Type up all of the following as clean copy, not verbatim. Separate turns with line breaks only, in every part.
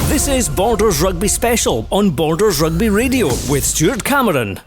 This is Borders Rugby Special on Borders Rugby Radio with Stuart Cameron.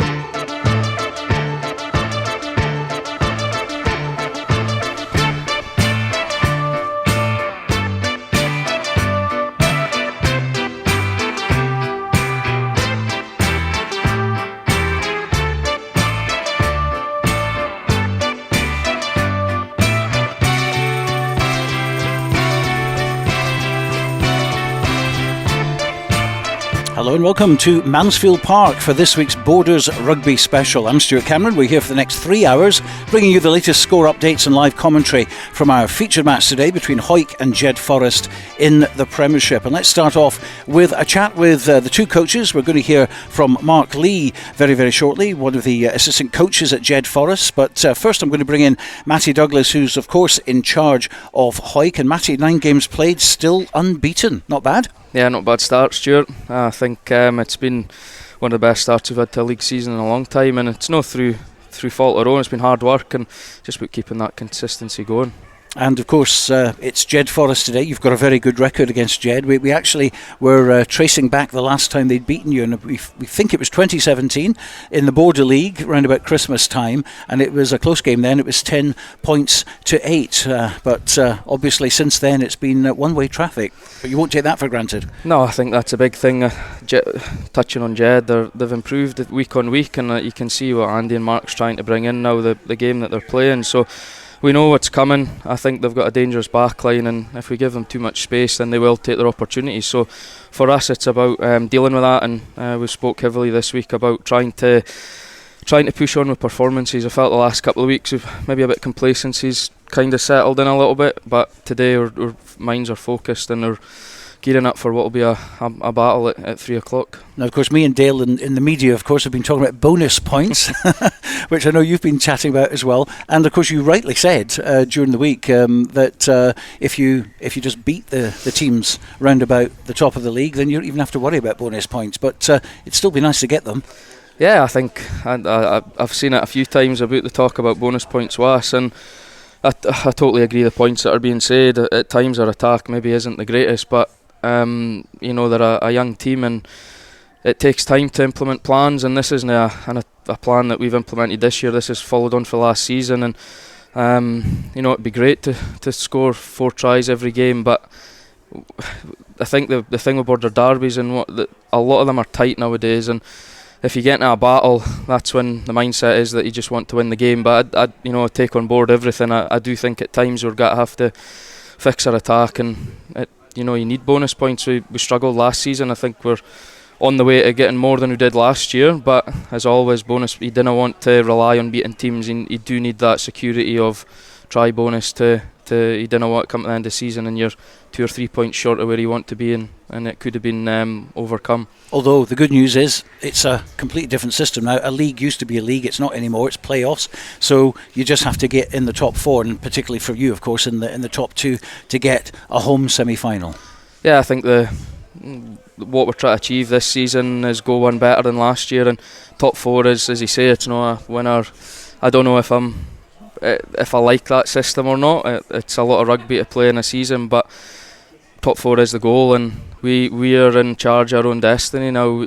Hello and welcome to Mansfield Park for this week's Borders Rugby Special. I'm Stuart Cameron. We're here for the next 3 hours, bringing you the latest score updates and live commentary from our featured match today between Hawick and Jedforest in the Premiership. And let's start off with a chat with the two coaches. We're going to hear from Mark Lee very, very shortly, one of the assistant coaches at Jedforest. But first I'm going to bring in Matty Douglas, who's of course in charge of Hawick. And Matty, 9 games played, still unbeaten. Not bad.
Yeah, not bad start, Stuart. I think it's been one of the best starts we've had to a league season in a long time, and it's not through fault of our own. It's been hard work and just about keeping that consistency going. And of course it's Jedforest today. You've got a very good record against Jed. We actually were tracing back the last time they'd beaten you, and we think it was 2017 in the Border League around about Christmas time, and it was a close game then. It was 10 points to 8, but obviously since then it's been one-way traffic, but you won't take that for granted. No, I think that's a big thing. Touching on Jed, they've improved it week on week, and you can see what Andy and Mark's trying to bring in now, the game that they're playing. So we know what's coming. I think they've got a dangerous backline, and if we give them too much space, then they will take their opportunities. So for us, it's about dealing with that, and we spoke heavily this week about trying to push on with performances. I felt the last couple of weeks maybe a bit complacency's kind of settled in a little bit, but today our minds are focused and they're gearing up for what will be a battle at 3 o'clock. Now, of course, me and Dale in the media, of course, have been talking about bonus points, which I know you've been chatting about as well. And, of course, you rightly said during the week that if you just beat the teams round about the top of the league, then you don't even have to worry about bonus points. But it'd still be nice to get them. Yeah, I think I've seen it a few times about the talk about bonus points with us, and I totally agree. The points that are being said at times, our attack maybe isn't the greatest, but they're a young team, and it takes time to implement plans, and this isn't a plan that we've implemented this year. This is followed on for last season, and it'd be great to score 4 tries every game, but I think the thing with border derbies and a lot of them are tight nowadays, and if you get into a battle, that's when the mindset is that you just want to win the game. But I take on board everything. I do think at times we're going to have to fix our attack, and you need bonus points. We struggled last season. I think we're on the way to getting more than we did last year, but as always, bonus, you didn't want to rely on beating teams. You do need that security of try bonus to you didn't want to come to the end of the season and you're 2 or 3 points short of where you want to be, and it could have been overcome. Although the good news is it's a completely different system now. A league used to be a league, it's not anymore, it's playoffs, so you just have to get in the top 4, and particularly for you, of course, in the top 2 to get a home semi-final. Yeah, I think what we're trying to achieve this season is go one better than last year, and top 4 is, as you say, it's not a winner. I don't know if I like that system or not. It's a lot of rugby to play in a season, but top 4 is the goal, and we are in charge of our own destiny now.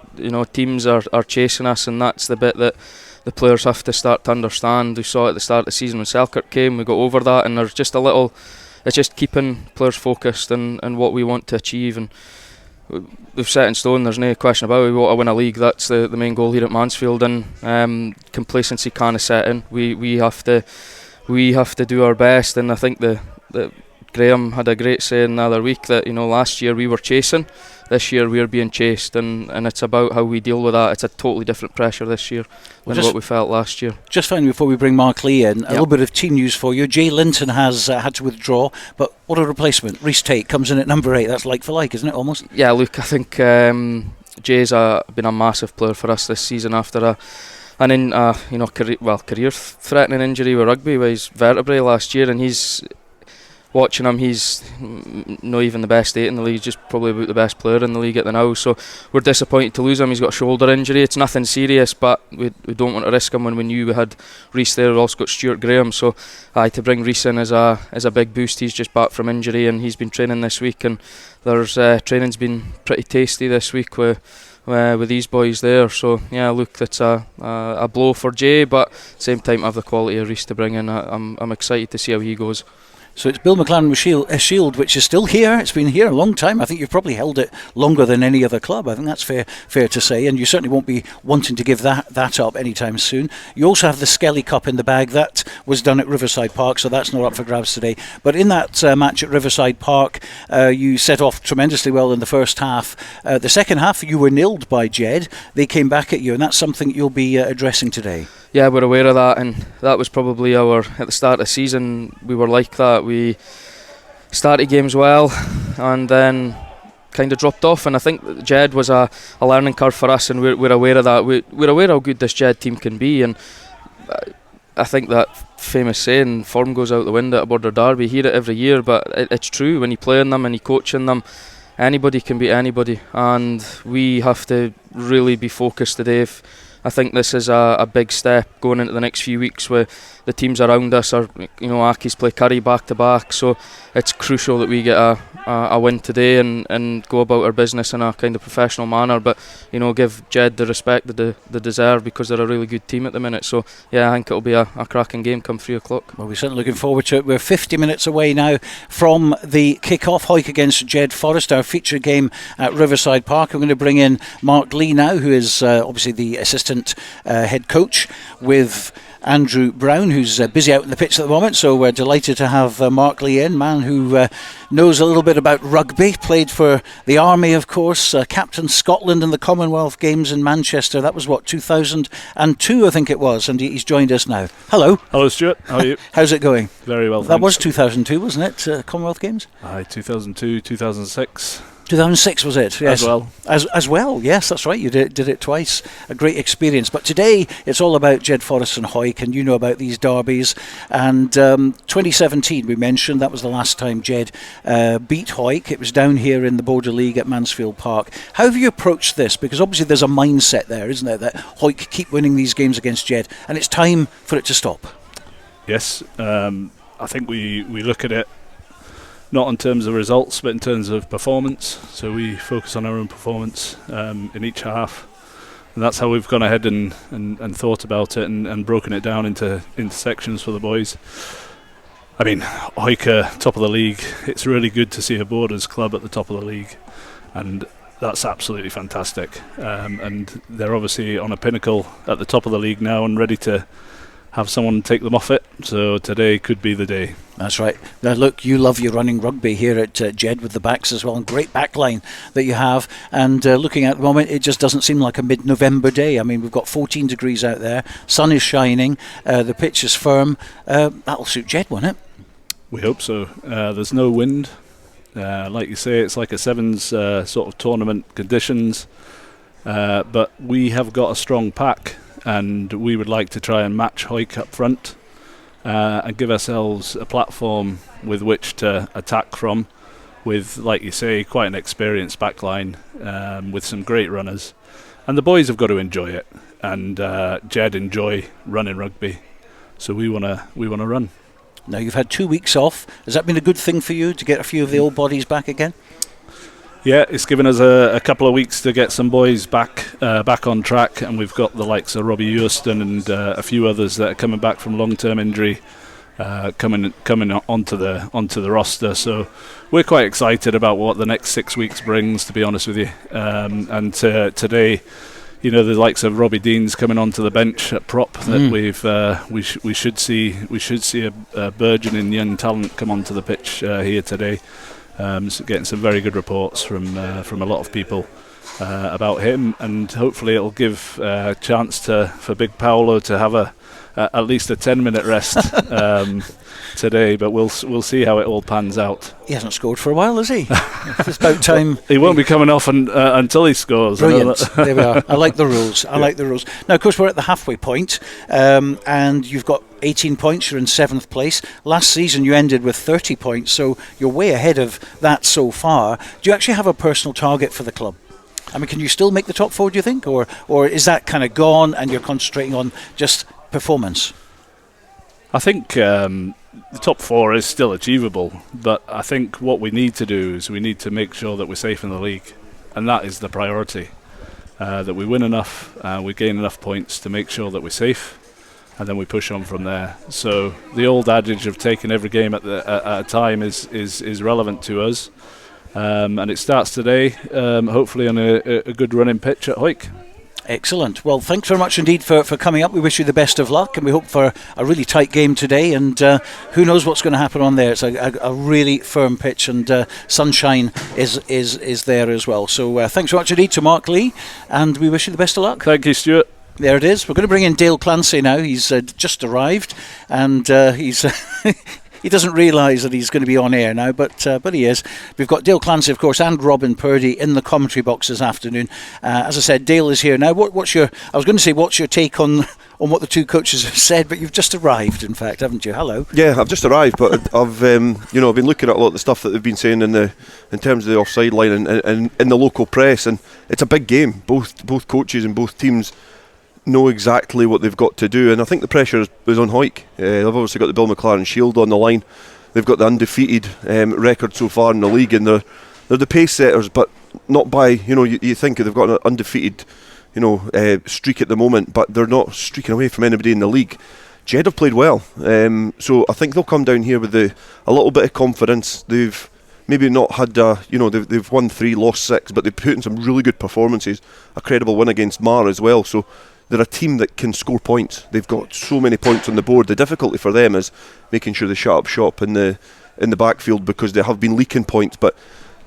Teams are chasing us, and that's the bit that the players have to start to understand. We saw at the start of the season when Selkirk came, we got over that, and there's just it's just keeping players focused and what we want to achieve, and we've set in stone, there's no question about it. We want to win a league. That's the main goal here at Mansfield, and complacency kind of set in. We have to do our best, and I think the Graham had a great saying the other week that last year we were chasing, this year we're being chased, and it's about how we deal with that. It's a totally different pressure this year than what we felt last year. Just finally, before we bring Mark Lee in, a little bit of team news for you. Jay Linton has had to withdraw, but what a replacement. Reece Tate comes in at number 8. That's like for like, isn't it, almost? Yeah, look, I think Jay's been a massive player for us this season after career-threatening injury with rugby with his vertebrae last year, and he's watching him, he's not even the best 8 in the league, just probably about the best player in the league at the now. So we're disappointed to lose him. He's got a shoulder injury. It's nothing serious, but we don't want to risk him when we knew we had Reece there. We also got Stuart Graham, so to bring Reece in as a big boost. He's just back from injury and he's been training this week, and there's training's been pretty tasty this week with these boys there. So yeah, look, it's a blow for Jay, but at the same time have the quality of Reece to bring in. I'm excited to see how he goes.
So it's Bill McLaren Shield, which is still here. It's been here a long time. I think you've probably held it longer than any other club. I think that's fair to say, and you certainly won't be wanting to give that up anytime soon. You also have the Skelly Cup in the bag. That was done at Riverside Park, so that's not up for grabs today. But in that match at Riverside Park, you set off tremendously well in the first half. The second half, you were nilled by Jed. They came back at you, and that's something you'll be addressing today.
Yeah, we're aware of that, and that was probably at the start of the season, we were like that. We started games well and then kind of dropped off, and I think Jed was a learning curve for us, and we're aware of that. We're aware how good this Jed team can be, and I think that famous saying, form goes out the window at a Border derby, hear it every year, but it's true. When you play in them and you coaching them, anybody can beat anybody, and we have to really be focused today. I think this is a big step going into the next few weeks where the teams around us are, Aki's play Currie back to back, so it's crucial that we get a win today and go about our business in a kind of professional manner, but give Jed the respect that they deserve, because they're a really good team at the minute. So yeah, I think it'll be a cracking game come 3 o'clock.
Well, we're certainly looking forward to it. We're 50 minutes away now from the kick-off, Hawick against Jedforest, our feature game at Riverside Park. I'm going to bring in Mark Lee now, who is obviously the assistant head coach, with Andrew Brown, who's busy out in the pitch at the moment. So we're delighted to have Mark Lee in, man who knows a little bit about rugby, played for the Army, of course, captain Scotland in the Commonwealth Games in Manchester. That was 2002, I think it was, and he's joined us now. Hello.
Hello, Stuart. How are you?
How's it going?
Very well,
That was 2002, wasn't it? Commonwealth Games?
Aye, 2002, 2006.
2006 was it? Yes. As well, yes, that's right. You did it twice. A great experience. But today it's all about Jedforest and Hawick, and you know about these derbies. And 2017, we mentioned, that was the last time Jed beat Hawick. It was down here in the Border League at Mansfield Park. How have you approached this? Because obviously there's a mindset there, isn't there, that Hawick keep winning these games against Jed, and it's time for it to stop.
Yes, I think we look at it not in terms of results, but in terms of performance. So we focus on our own performance in each half, and that's how we've gone ahead and thought about it and broken it down into sections for the boys. I mean, Hawick, top of the league. It's really good to see a Borders club at the top of the league, and that's absolutely fantastic. And they're obviously on a pinnacle at the top of the league now and ready to have someone take them off it. So today could be the day.
That's right. Now look, you love your running rugby here at Jed with the backs as well, and great backline that you have. And looking at the moment, it just doesn't seem like a mid-November day. I mean, we've got 14 degrees out there, sun is shining, the pitch is firm. That'll suit Jed, won't it?
We hope so. There's no wind. Like you say, it's like a sevens sort of tournament conditions. But we have got a strong pack, and we would like to try and match Hawick up front and give ourselves a platform with which to attack from, with, like you say, quite an experienced backline with some great runners. And the boys have got to enjoy it, and Jed enjoy running rugby, so we want to run.
Now you've had 2 weeks off. Has that been a good thing for you to get a few of the old bodies back again?
Yeah, it's given us a couple of weeks to get some boys back on track, and we've got the likes of Robbie Euston and a few others that are coming back from long-term injury, coming onto the roster. So we're quite excited about what the next 6 weeks brings, to be honest with you. And today, the likes of Robbie Dean's coming onto the bench at prop. That we should see a burgeoning young talent come onto the pitch here today. So getting some very good reports from a lot of people about him, and hopefully it'll give a chance for Big Paolo to have at least a 10-minute rest today. But we'll see how it all pans out.
He hasn't scored for a while, has he? It's about time.
He won't be coming off until he scores.
Brilliant. There we are. I like the rules. Now, of course, we're at the halfway point, and you've got 18 points, you're in 7th place. Last season you ended with 30 points, so you're way ahead of that so far. Do you actually have a personal target for the club? I mean, can you still make the top 4, do you think? Or is that kind of gone and you're concentrating on just performance?
I think the top 4 is still achievable, but I think what we need to do is we need to make sure that we're safe in the league, and that is the priority. That we win enough, we gain enough points to make sure that we're safe, and then we push on from there. So the old adage of taking every game at a time is relevant to us, and it starts today, hopefully on a good running pitch at Hawick.
Excellent. Well, thanks very much indeed for coming up. We wish you the best of luck, and we hope for a really tight game today, and who knows what's going to happen on there. It's a really firm pitch, and sunshine is there as well. So thanks very much indeed to Mark Lee, and we wish you the best of luck.
Thank you, Stuart.
There it is. We're going to bring in Dale Clancy now. He's just arrived, and he's... He doesn't realise that he's going to be on air now, but he is. We've got Dale Clancy, of course, and Robin Purdie in the commentary box this afternoon. As I said, Dale is here now. What's your take on what the two coaches have said? But you've just arrived, in fact, haven't you? Hello.
Yeah, I've just arrived, but I've been looking at a lot of the stuff that they've been saying in terms of the offside line and in the local press, and it's a big game. Both coaches and both teams know exactly what they've got to do, and I think the pressure is on Hawick. They've obviously got the Bill McLaren Shield on the line. They've got the undefeated record so far in the league, and they're the pace setters, but not by you think they've got an undefeated streak at the moment, but they're not streaking away from anybody in the league. Jed have played well, so I think they'll come down here with a little bit of confidence. They've maybe not had they've won 3, lost 6, but they've put in some really good performances. A credible win against Mar as well, so they're a team that can score points. They've got so many points on the board. The difficulty for them is making sure they shut up shop in the backfield, because they have been leaking points, but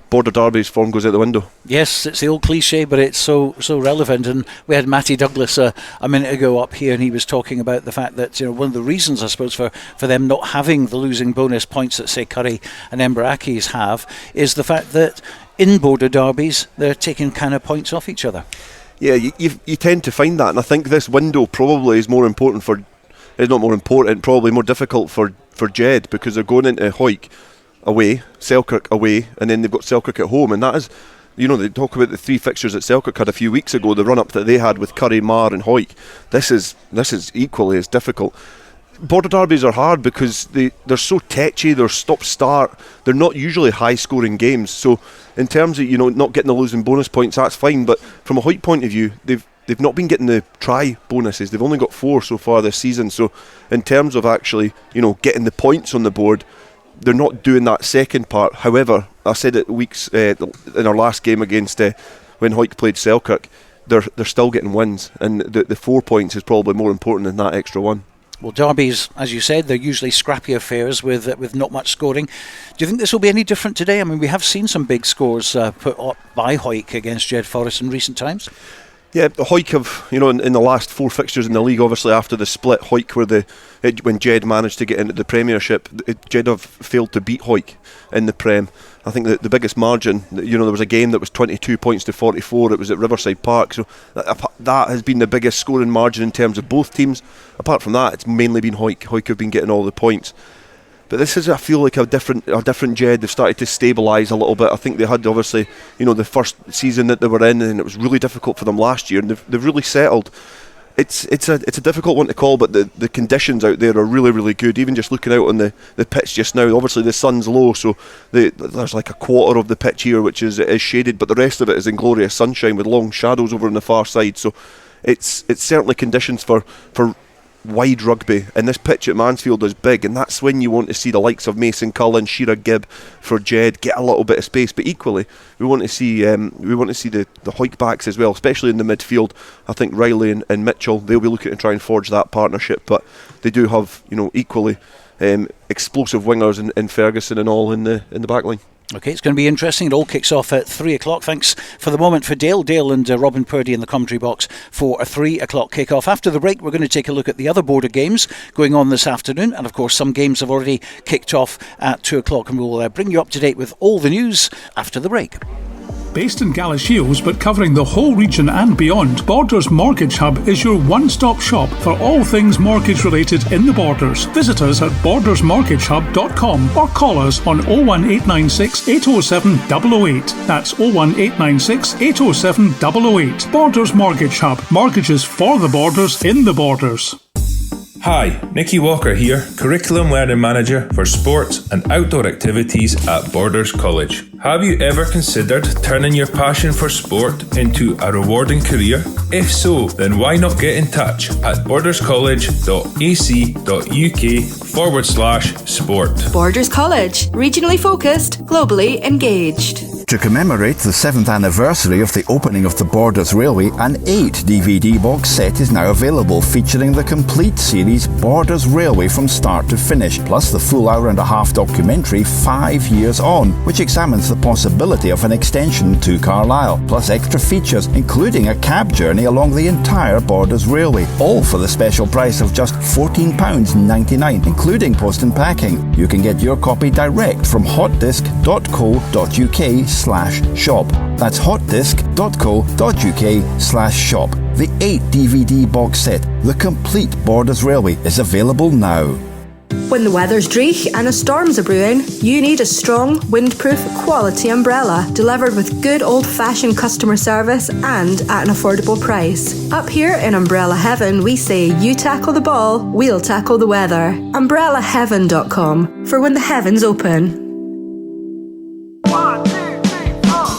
Border Derby's form goes out the window. Yes,
it's the old cliche, but it's so relevant. And we had Matty Douglas a minute ago up here, and he was talking about the fact that one of the reasons, I suppose, for them not having the losing bonus points that, say, Curry and Embrackis have, is the fact that in Border Derbies they're taking kind of points off each other.
Yeah, you tend to find that, and I think this window probably is more important probably more difficult for Jed, because they're going into Hawick away, Selkirk away, and then they've got Selkirk at home, and that is, they talk about the 3 fixtures that Selkirk had a few weeks ago, the run-up that they had with Curry, Mar and Hawick. This is equally as difficult. Border derbies are hard because they're so tetchy, they're stop-start, they're not usually high-scoring games, so in terms of not getting the losing bonus points, that's fine, but from a Hawick point of view, they've not been getting the try bonuses. They've only got 4 so far this season, so in terms of actually getting the points on the board, they're not doing that second part. However, I said it weeks in our last game against when Hawick played Selkirk, they're still getting wins, and the 4 points is probably more important than that extra one.
Well, derbies, as you said, they're usually scrappy affairs with not much scoring. Do you think this will be any different today? I mean, we have seen some big scores put up by Hawick against Jedforest in recent times.
Yeah, Hawick have, in the last 4 fixtures in the league, obviously after the split, Hawick were when Jed managed to get into the Premiership, Jed have failed to beat Hawick in the Prem. I think the biggest margin, there was a game that was 22 points to 44, it was at Riverside Park, so that has been the biggest scoring margin in terms of both teams. Apart from that, it's mainly been Hawick. Hawick have been getting all the points. But this is, I feel like, a different Jed. They've started to stabilise a little bit. I think they had, obviously, the first season that they were in, and it was really difficult for them last year, and they've really settled. It's a difficult one to call, but the conditions out there are really, really good. Even just looking out on the pitch just now, obviously the sun's low, so there's like a quarter of the pitch here which is shaded, but the rest of it is in glorious sunshine with long shadows over on the far side. So it's certainly conditions for wide rugby, and this pitch at Mansfield is big, and that's when you want to see the likes of Mason Cullen, Shearer Gibb for Jed get a little bit of space. But equally, we want to see the Hawick backs as well, especially in the midfield. I think Riley and Mitchell, they'll be looking to try and forge that partnership, but they do have equally explosive wingers in Ferguson and all in the back line.
Okay, it's going to be interesting. It all kicks off at 3 o'clock. Thanks for the moment for Dale and Robin Purdie in the commentary box for a 3 o'clock kick-off. After the break, we're going to take a look at the other border games going on this afternoon, and of course some games have already kicked off at 2 o'clock, and we'll bring you up to date with all the news after the break.
Based in Galashiels but covering the whole region and beyond, Borders Mortgage Hub is your one-stop shop for all things mortgage related in the Borders. Visit us at bordersmortgagehub.com or call us on 01896 807 008. That's 01896 807 008. Borders Mortgage Hub. Mortgages for the Borders in the Borders.
Hi, Nicky Walker here, Curriculum Learning Manager for Sports and Outdoor Activities at Borders College. Have you ever considered turning your passion for sport into a rewarding career? If so, then why not get in touch at borderscollege.ac.uk/sport.
Borders College, regionally focused, globally engaged.
To commemorate the 7th anniversary of the opening of the Borders Railway, an 8 DVD box set is now available featuring the complete series Borders Railway from start to finish, plus the full hour-and-a-half documentary 5 Years On, which examines the possibility of an extension to Carlisle, plus extra features including a cab journey along the entire Borders Railway, all for the special price of just £14.99, including post and packing. You can get your copy direct from hotdisc.co.uk/shop. That's hotdisc.co.uk/shop. The 8 DVD box set, The Complete Borders Railway, is available now.
When the weather's dreich and a storm's a brewing, you need a strong, windproof, quality umbrella delivered with good old-fashioned customer service and at an affordable price. Up here in Umbrella Heaven, we say you tackle the ball, we'll tackle the weather. UmbrellaHeaven.com for when the heavens open.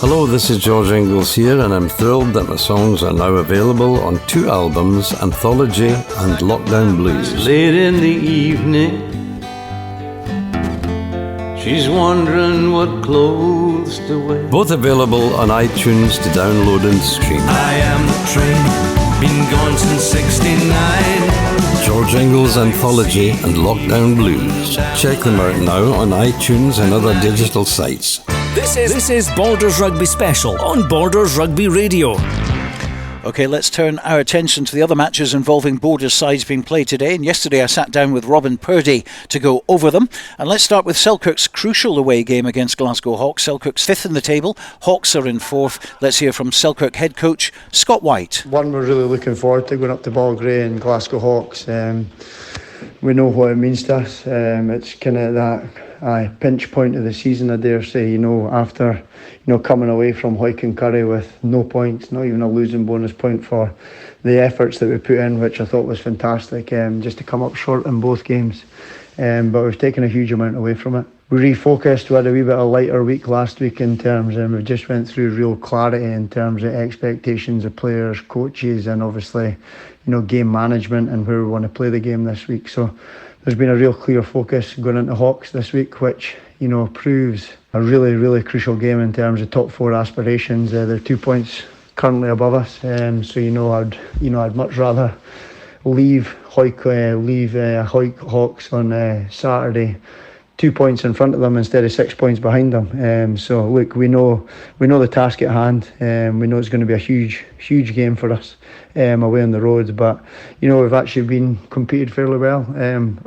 Hello, this is George Ingles here, and I'm thrilled that my songs are now available on 2 albums, Anthology and Lockdown Blues.
Late in the evening, she's wondering what clothes to wear.
Both available on iTunes to download and stream.
I am the train, been gone since 69.
George Ingles Anthology and Lockdown Blues. Check them out now on iTunes and other digital sites.
This is Borders Rugby Special on Borders Rugby Radio.
OK, let's turn our attention to the other matches involving Borders sides being played today. And yesterday I sat down with Robin Purdie to go over them. And let's start with Selkirk's crucial away game against Glasgow Hawks. Selkirk's 5th in the table. Hawks are in 4th. Let's hear from Selkirk head coach Scott White.
One we're really looking forward to, going up to Ballgrey and Glasgow Hawks. We know what it means to us. It's kind of that pinch point of the season, I dare say, after coming away from Hawick and Currie with no points, not even a losing bonus point for the efforts that we put in, which I thought was fantastic, just to come up short in both games. But we've taken a huge amount away from it. We refocused. We had a wee bit of a lighter week last week in terms, and we just went through real clarity in terms of expectations of players, coaches, and obviously, game management and where we want to play the game this week. So there's been a real clear focus going into Hawks this week, which proves a really, really crucial game in terms of top 4 aspirations. They're 2 points currently above us, so I'd much rather leave Hawick Hawks on Saturday 2 points in front of them instead of 6 points behind them. So look, we know the task at hand. We know it's going to be a huge game for us away on the road. But we've actually been competed fairly well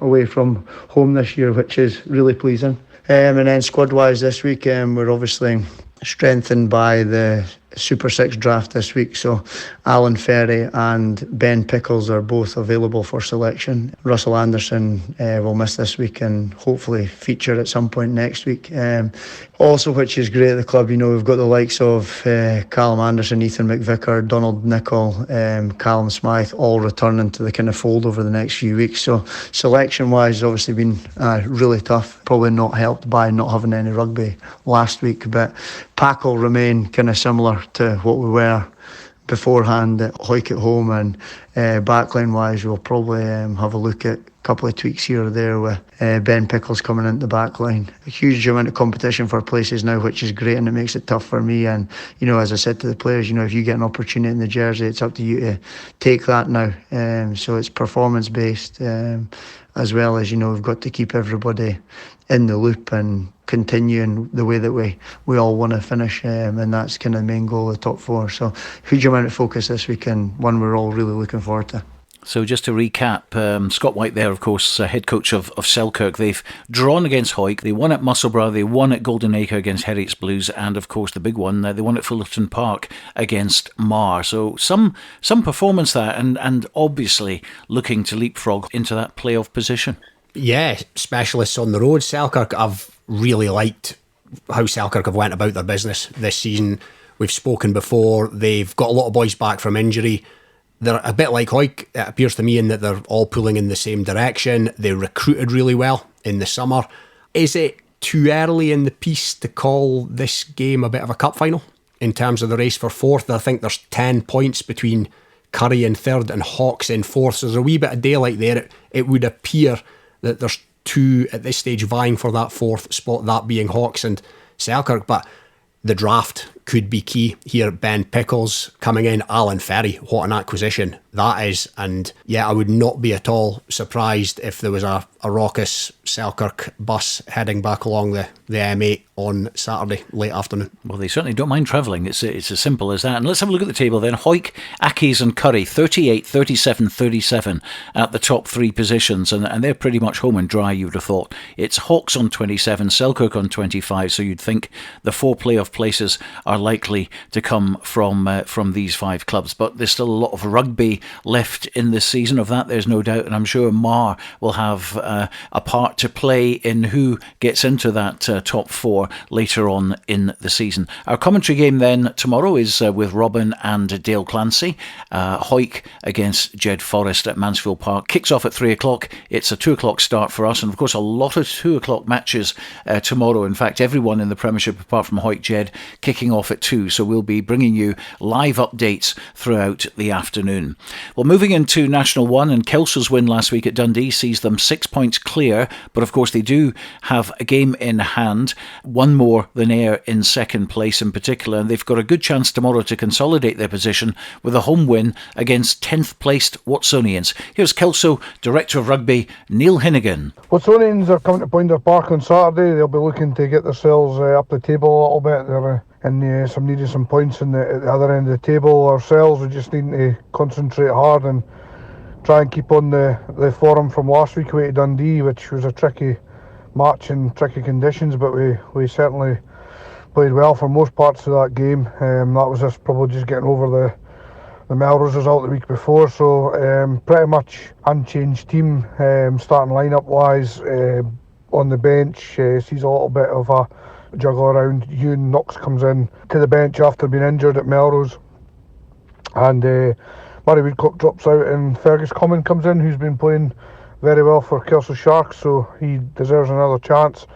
away from home this year, which is really pleasing. And then squad-wise this week, we're obviously strengthened by the Super 6 draft this week, so Alan Ferry and Ben Pickles are both available for selection. Russell Anderson will miss this week and hopefully feature at some point next week. Also, which is great at the club, we've got the likes of Callum Anderson, Ethan McVicker, Donald Nichol, Callum Smythe, all returning to the kind of fold over the next few weeks. So selection-wise, obviously been really tough, probably not helped by not having any rugby last week, but pack will remain kind of similar to what we were beforehand at Hawick at home, and backline wise we'll probably have a look at a couple of tweaks here or there with Ben Pickles coming into the backline. A huge amount of competition for places now, which is great, and it makes it tough for me. And as I said to the players, if you get an opportunity in the jersey, it's up to you to take that now. So it's performance based, as well as we've got to keep everybody in the loop and continuing the way that we all want to finish, and that's kind of the main goal of the top 4. So huge amount of focus this week, and one we're all really looking forward to.
So just to recap, Scott White there, of course, head coach of Selkirk. They've drawn against Hawick, they won at Musselburgh, they won at Golden Acre against Herriot's Blues, and of course the big one, they won at Fullerton Park against Mar. So some performance there, and obviously looking to leapfrog into that playoff position.
Yeah, specialists on the road. Selkirk, I've really liked how Selkirk have went about their business this season. We've spoken before, they've got a lot of boys back from injury. They're a bit like Hawick, it appears to me, in that they're all pulling in the same direction. They recruited really well in the summer. Is it too early in the piece to call this game a bit of a cup final in terms of the race for fourth? I think there's 10 points between Currie in third and Hawks in fourth. So there's a wee bit of daylight there. It would appear that there's two at this stage vying for that fourth spot, that being Hawks and Selkirk. But the draft could be key here. Ben Pickles coming in, Alan Ferry, what an acquisition that is. And yeah, I would not be at all surprised if there was a raucous Selkirk bus heading back along the M8 on Saturday late afternoon.
Well, they certainly don't mind travelling. It's as simple as that. And let's have a look at the table then. Hawick, Accies and Currie, 38, 37, 37 at the top three positions, and they're pretty much home and dry, you would have thought. It's Hawks on 27, Selkirk on 25, so you'd think the 4 playoff places are likely to come from these 5 clubs. But there's still a lot of rugby left in this season, of that there's no doubt, and I'm sure Mar will have a part to play in who gets into that top 4 later on in the season. Our commentary game then tomorrow is with Robin and Dale Clancy. Hawick against Jedforest at Mansfield Park. Kicks off at 3 o'clock. It's a 2 o'clock start for us, and of course a lot of 2 o'clock matches tomorrow. In fact, everyone in the Premiership apart from Hawick Jed kicking off at 2, so we'll be bringing you live updates throughout the afternoon. Well, moving into National 1, and Kelso's win last week at Dundee sees them 6 points clear, but of course they do have a game in hand, one more than Ayr in second place in particular, and they've got a good chance tomorrow to consolidate their position with a home win against 10th placed Watsonians. Here's Kelso Director of Rugby Neil Hinnigan.
Watsonians are coming to Pointer Park on Saturday. They'll be looking to get themselves up the table a little bit. They're needing some points at the other end of the table. Ourselves, we just need to concentrate hard and try and keep on the form from last week away to Dundee, which was a tricky match in tricky conditions, but we certainly played well for most parts of that game. That was us probably just getting over the Melrose result the week before, so pretty much unchanged team, starting lineup wise. On the bench, sees a little bit of a juggle around. Ewan Knox comes in to the bench after being injured at Melrose, and Murray Woodcock drops out and Fergus Common comes in, who's been playing very well for Kelso Sharks, so he deserves another chance.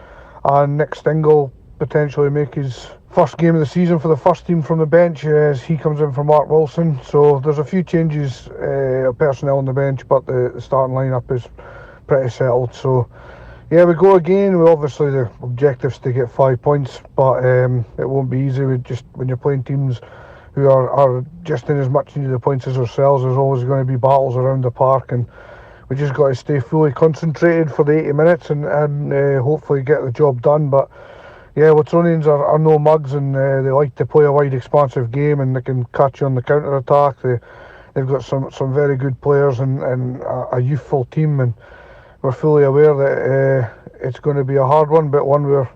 And Nick Stingle potentially make his first game of the season for the first team from the bench as he comes in for Mark Wilson. So there's a few changes of personnel on the bench, but the starting lineup is pretty settled. So yeah, we go again. Obviously the objective's to get 5 points, but it won't be easy. When you're playing teams who are just in as much need of the points as ourselves, there's always going to be battles around the park, and we just got to stay fully concentrated for the 80 minutes and hopefully get the job done. But yeah, Watsonians are no mugs, and they like to play a wide, expansive game, and they can catch you on the counter-attack. They've got some very good players and a youthful team, and we're fully aware that it's going to be a hard one, but one we're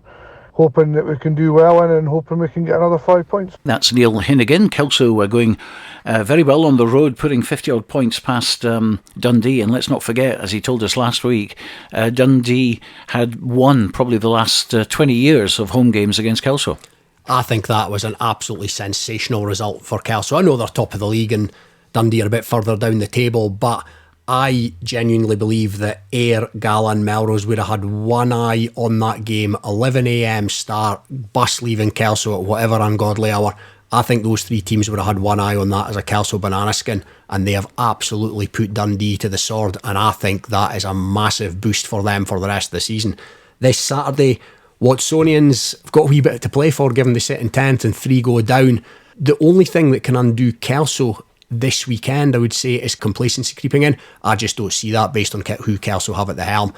hoping that we can do well in and hoping we can get another 5 points.
That's Neil Hinnigan. Kelso going very well on the road, putting 50-odd points past Dundee. And let's not forget, as he told us last week, Dundee had won probably the last 20 years of home games against Kelso.
I think that was an absolutely sensational result for Kelso. I know they're top of the league and Dundee are a bit further down the table, but I genuinely believe that Ayr, Gala and Melrose would have had one eye on that game. 11 a.m. start, bus leaving Kelso at whatever ungodly hour. I think those 3 teams would have had one eye on that as a Kelso banana skin, and they have absolutely put Dundee to the sword, and I think that is a massive boost for them for the rest of the season. This Saturday, Watsonians have got a wee bit to play for, given they sit in 10th and 3 go down. The only thing that can undo Kelso this weekend, I would say, is complacency creeping in. I just don't see that based on who Kelso have at the helm.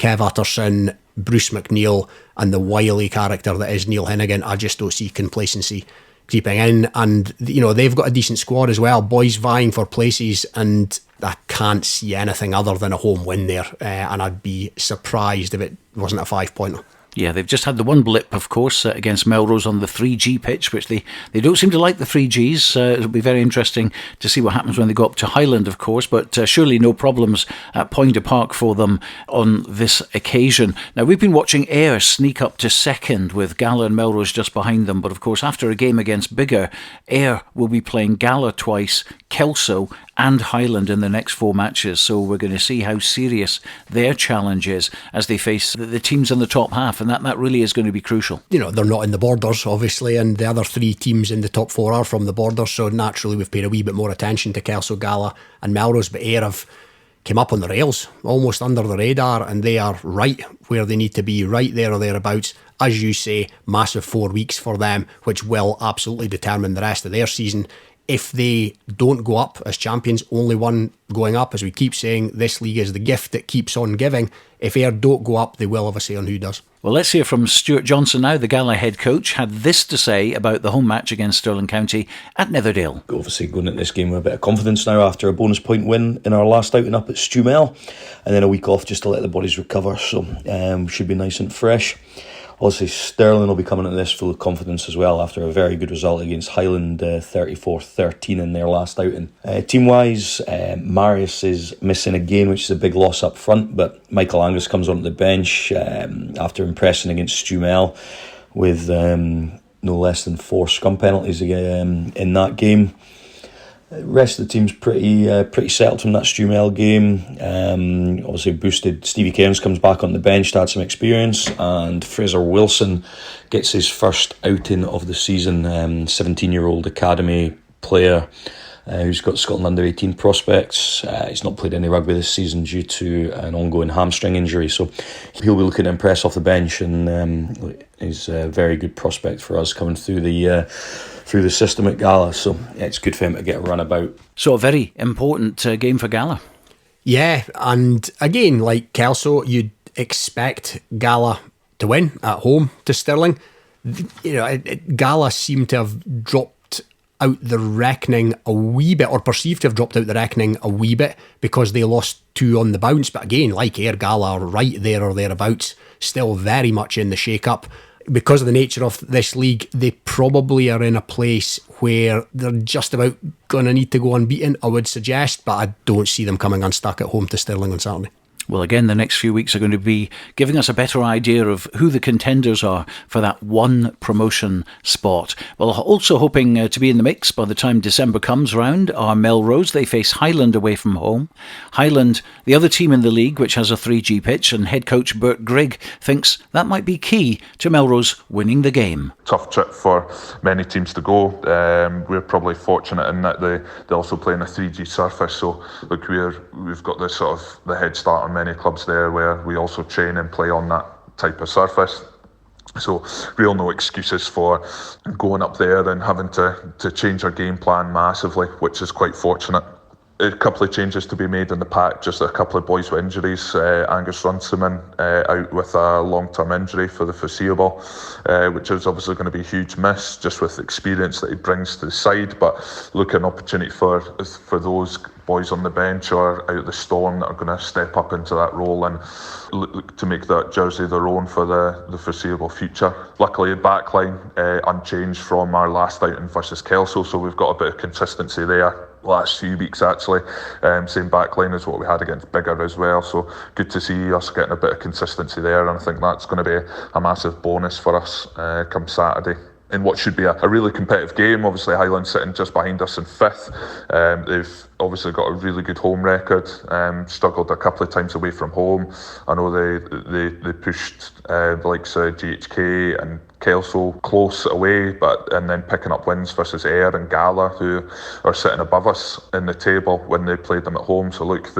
Kev Utterson, Bruce McNeil and the wily character that is Neil Hinnigan. I just don't see complacency creeping in, and they've got a decent squad as well, boys vying for places, and I can't see anything other than a home win there, and I'd be surprised if it wasn't a 5-pointer.
Yeah, they've just had the one blip, of course, against Melrose on the 3G pitch, which they don't seem to like the 3Gs. It'll be very interesting to see what happens when they go up to Highland, of course, but surely no problems at Poynter Park for them on this occasion. Now, we've been watching Ayr sneak up to second with Gala and Melrose just behind them, but of course, after a game against Biggar, Ayr will be playing Gala twice, Kelso and Highland in the next 4 matches, so we're going to see how serious their challenge is as they face the teams in the top half, and that really is going to be crucial.
They're not in the Borders, obviously, and the other 3 teams in the top 4 are from the Borders, so naturally we've paid a wee bit more attention to Kelso, Gala and Melrose, but Ayr have came up on the rails, almost under the radar, and they are right where they need to be, right there or thereabouts. As you say, massive 4 weeks for them, which will absolutely determine the rest of their season. If they don't go up as champions, only one going up, as we keep saying, this league is the gift that keeps on giving. If Ayr don't go up, they will have a say on who does.
Well, let's hear from Stuart Johnson now. The Gala head coach had this to say about the home match against Stirling County at Netherdale.
Obviously going into this game with a bit of confidence now after a bonus point win in our last outing up at Stumel, and then a week off just to let the bodies recover, so should be nice and fresh. Obviously, Stirling will be coming into this full of confidence as well after a very good result against Highland, 34-13 in their last outing. Team-wise, Marius is missing again, which is a big loss up front, but Michael Angus comes onto the bench after impressing against Stumel with no less than 4 scrum penalties in that game. The rest of the team's pretty settled from that Stumel game. Obviously boosted. Stevie Cairns comes back on the bench to add some experience, and Fraser Wilson gets his first outing of the season. 17-year-old academy player who's got Scotland under-18 prospects. He's not played any rugby this season due to an ongoing hamstring injury, so he'll be looking to impress off the bench, and he's a very good prospect for us coming through the system at Gala, so it's good for him to get a run about.
So a very important game for Gala.
Yeah, and again, like Kelso, you'd expect Gala to win at home to Stirling. Gala seemed to have dropped out the reckoning a wee bit, or perceived to have dropped out the reckoning a wee bit, because they lost 2 on the bounce. But again, like Ayr, Gala are right there or thereabouts, still very much in the shake-up. Because of the nature of this league, they probably are in a place where they're just about going to need to go unbeaten, I would suggest, but I don't see them coming unstuck at home to Stirling on Saturday.
Well, again, the next few weeks are going to be giving us a better idea of who the contenders are for that one promotion spot. Well, also hoping to be in the mix by the time December comes round are Melrose. They face Highland away from home. Highland, the other team in the league, which has a 3G pitch, and head coach Bert Grigg thinks that might be key to Melrose winning the game.
Tough trip for many teams to go. We're probably fortunate in that they also play in a 3G surface, so look, we've got this sort of the head start on many clubs there where we also train and play on that type of surface. So real no excuses for going up there and having to change our game plan massively, which is quite fortunate. A couple of changes to be made in the pack, just a couple of boys with injuries. Angus Runciman out with a long-term injury for the foreseeable, which is obviously going to be a huge miss, just with the experience that he brings to the side. But look, an opportunity for those boys on the bench or out of the Storm that are going to step up into that role and look to make that jersey their own for the foreseeable future. Luckily, backline unchanged from our last outing versus Kelso, so we've got a bit of consistency there. Last few weeks actually, same backline as what we had against Biggar as well, so good to see us getting a bit of consistency there, and I think that's going to be a massive bonus for us come Saturday in what should be a really competitive game. Obviously Highland sitting just behind us in 5th. They've obviously got a really good home record, struggled a couple of times away from home. I know they pushed the likes of GHK and Kelso close away, and then picking up wins versus Ayr and Gala, who are sitting above us in the table when they played them at home. So look,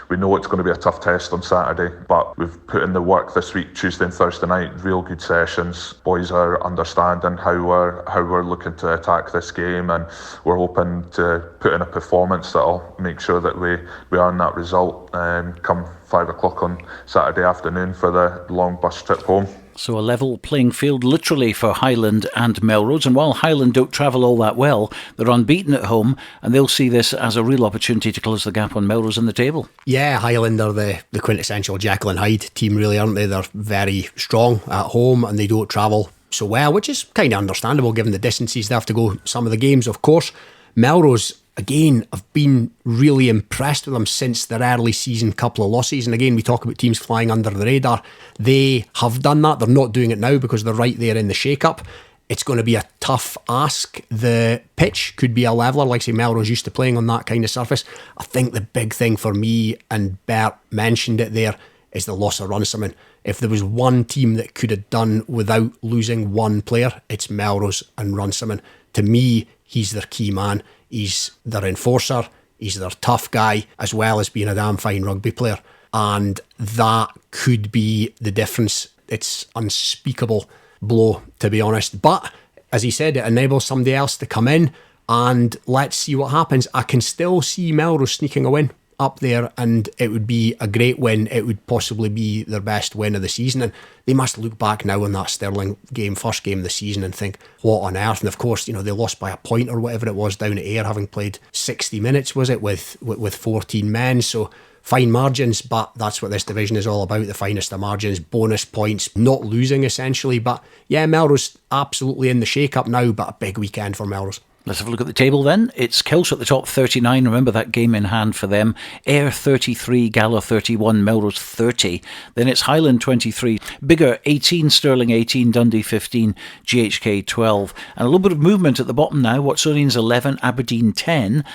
we know it's going to be a tough test on Saturday, but we've put in the work this week, Tuesday and Thursday night, real good sessions. Boys are understanding how we're looking to attack this game, and we're hoping to put in a performance that'll make sure that we earn that result come 5 o'clock on Saturday afternoon for the long bus trip home.
So a level playing field literally for Highland and Melrose. And while Highland don't travel all that well, they're unbeaten at home, and they'll see this as a real opportunity to close the gap on Melrose in the table.
Yeah, Highland are the quintessential Jekyll and Hyde team, really, aren't they? They're very strong at home and they don't travel so well, which is kind of understandable given the distances they have to go some of the games, of course. Melrose, again, I've been really impressed with them since their early season couple of losses. And again, we talk about teams flying under the radar. They have done that. They're not doing it now because they're right there in the shake-up. It's going to be a tough ask. The pitch could be a leveller, like say Melrose used to playing on that kind of surface. I think the big thing for me, and Bert mentioned it there, is the loss of Runciman. If there was one team that could have done without losing one player, it's Melrose and Runciman. To me, he's their key man. He's their enforcer. He's their tough guy, as well as being a damn fine rugby player. And that could be the difference. It's unspeakable blow, to be honest. But, as he said, it enables somebody else to come in, and let's see what happens. I can still see Melrose sneaking a win up there, and it would be a great win. It would possibly be their best win of the season, and they must look back now on that Stirling game, first game of the season, and think, what on earth? And of course, they lost by a point or whatever it was down at Ayr, having played 60 minutes, was it, with 14 men, so fine margins. But that's what this division is all about, the finest of margins, bonus points, not losing essentially. But yeah, Melrose absolutely in the shake-up now, but a big weekend for Melrose.
Let's have a look at the table then. It's Kelso at the top, 39. Remember that game in hand for them. Ayr 33, Gala 31, Melrose 30. Then it's Highland 23, Biggar 18, Stirling 18, Dundee 15, GHK 12. And a little bit of movement at the bottom now. Watsonians 11, Aberdeen 10.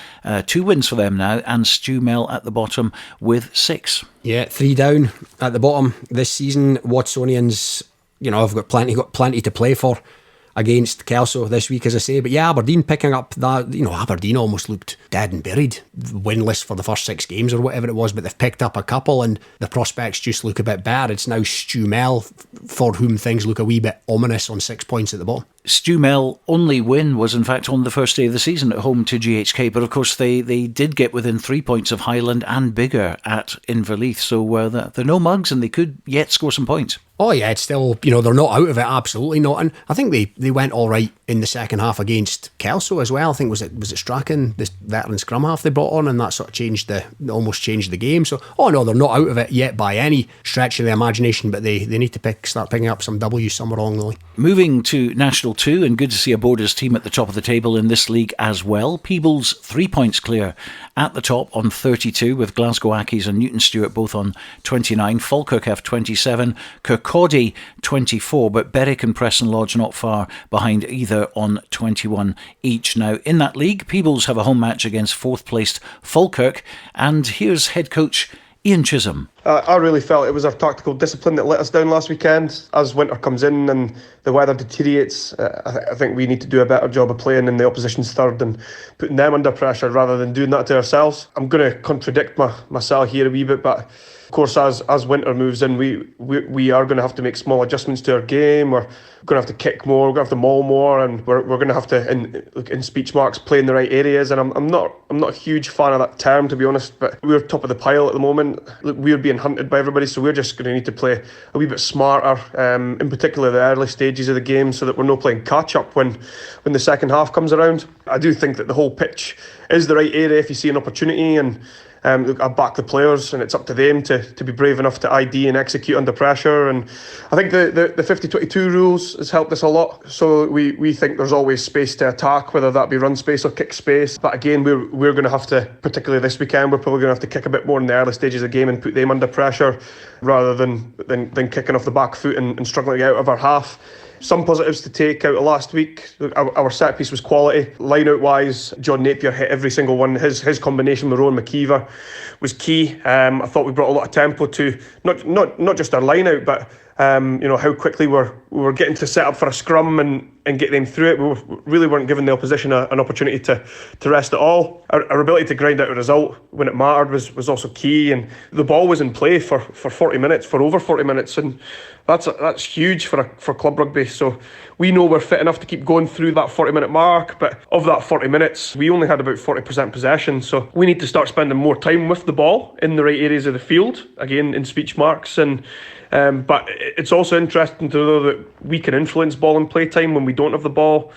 2 wins for them now. And Stewmel at the bottom with 6.
Yeah, 3 down at the bottom this season. Watsonians, have got plenty to play for against Kelso this week, as I say. But yeah, Aberdeen picking up that, Aberdeen almost looked dead and buried, winless for the first 6 games or whatever it was, but they've picked up a couple and the prospects just look a bit better. It's now Stewmel, for whom things look a wee bit ominous, on 6 points at the bottom.
Stewmel only win was in fact on the first day of the season at home to GHK, but of course they did get within 3 points of Highland and Biggar at Inverleith, so they're no mugs and they could yet score some points.
Oh yeah, it's still, they're not out of it, absolutely not. And I think they went all right in the second half against Kelso as well. I think was it Strachan, this veteran scrum half they brought on, and that sort of almost changed the game. So, no, they're not out of it yet by any stretch of the imagination, but they need to start picking up some W's somewhere along the line.
Moving to National 2, and good to see a Borders team at the top of the table in this league as well. Peebles 3 points clear at the top on 32, with Glasgow Accies and Newton Stewart both on 29. Falkirk have 27, Kirkcaldy 24, but Berwick and Preston Lodge not far behind either on 21 each. Now in that league, Peebles have a home match against 4th placed Falkirk, and here's head coach Ian Chisholm.
I really felt it was our tactical discipline that let us down last weekend. As winter comes in and the weather deteriorates, I think we need to do a better job of playing in the opposition's third and putting them under pressure rather than doing that to ourselves. I'm going to contradict myself here a wee bit, but of course as winter moves in, we are going to have to make small adjustments to our game. We're going to have to kick more, we're going to have to maul more, and we're going to have to, in speech marks, play in the right areas. And I'm not a huge fan of that term, to be honest, but we're top of the pile at the moment. Look, we're being hunted by everybody, so we're just going to need to play a wee bit smarter, in particular the early stages of the game, so that we're not playing catch up when the second half comes around. I do think that the whole pitch is the right area if you see an opportunity, and look, I back the players, and it's up to them to be brave enough to ID and execute under pressure. And I think the 50-22 rules has helped us a lot. So we think there's always space to attack, whether that be run space or kick space. But again, we're going to have to, particularly this weekend, we're probably going to have to kick a bit more in the early stages of the game and put them under pressure rather than kicking off the back foot and struggling to get out of our half. Some positives to take out of last week. Our set piece was quality. Line out wise, John Napier hit every single one. His combination with Rowan McKeever was key. I thought we brought a lot of tempo to not just our line out, but how quickly we were getting to set up for a scrum and get them through it. We really weren't giving the opposition an opportunity to rest at all. Our ability to grind out a result when it mattered was also key, and the ball was in play for 40 minutes, for over 40 minutes, and that's huge for club rugby. So we know we're fit enough to keep going through that 40-minute mark, but of that 40 minutes, we only had about 40% possession. So we need to start spending more time with the ball in the right areas of the field, again in speech marks, and But it's also interesting to know that we can influence ball and play time when we don't have the ball.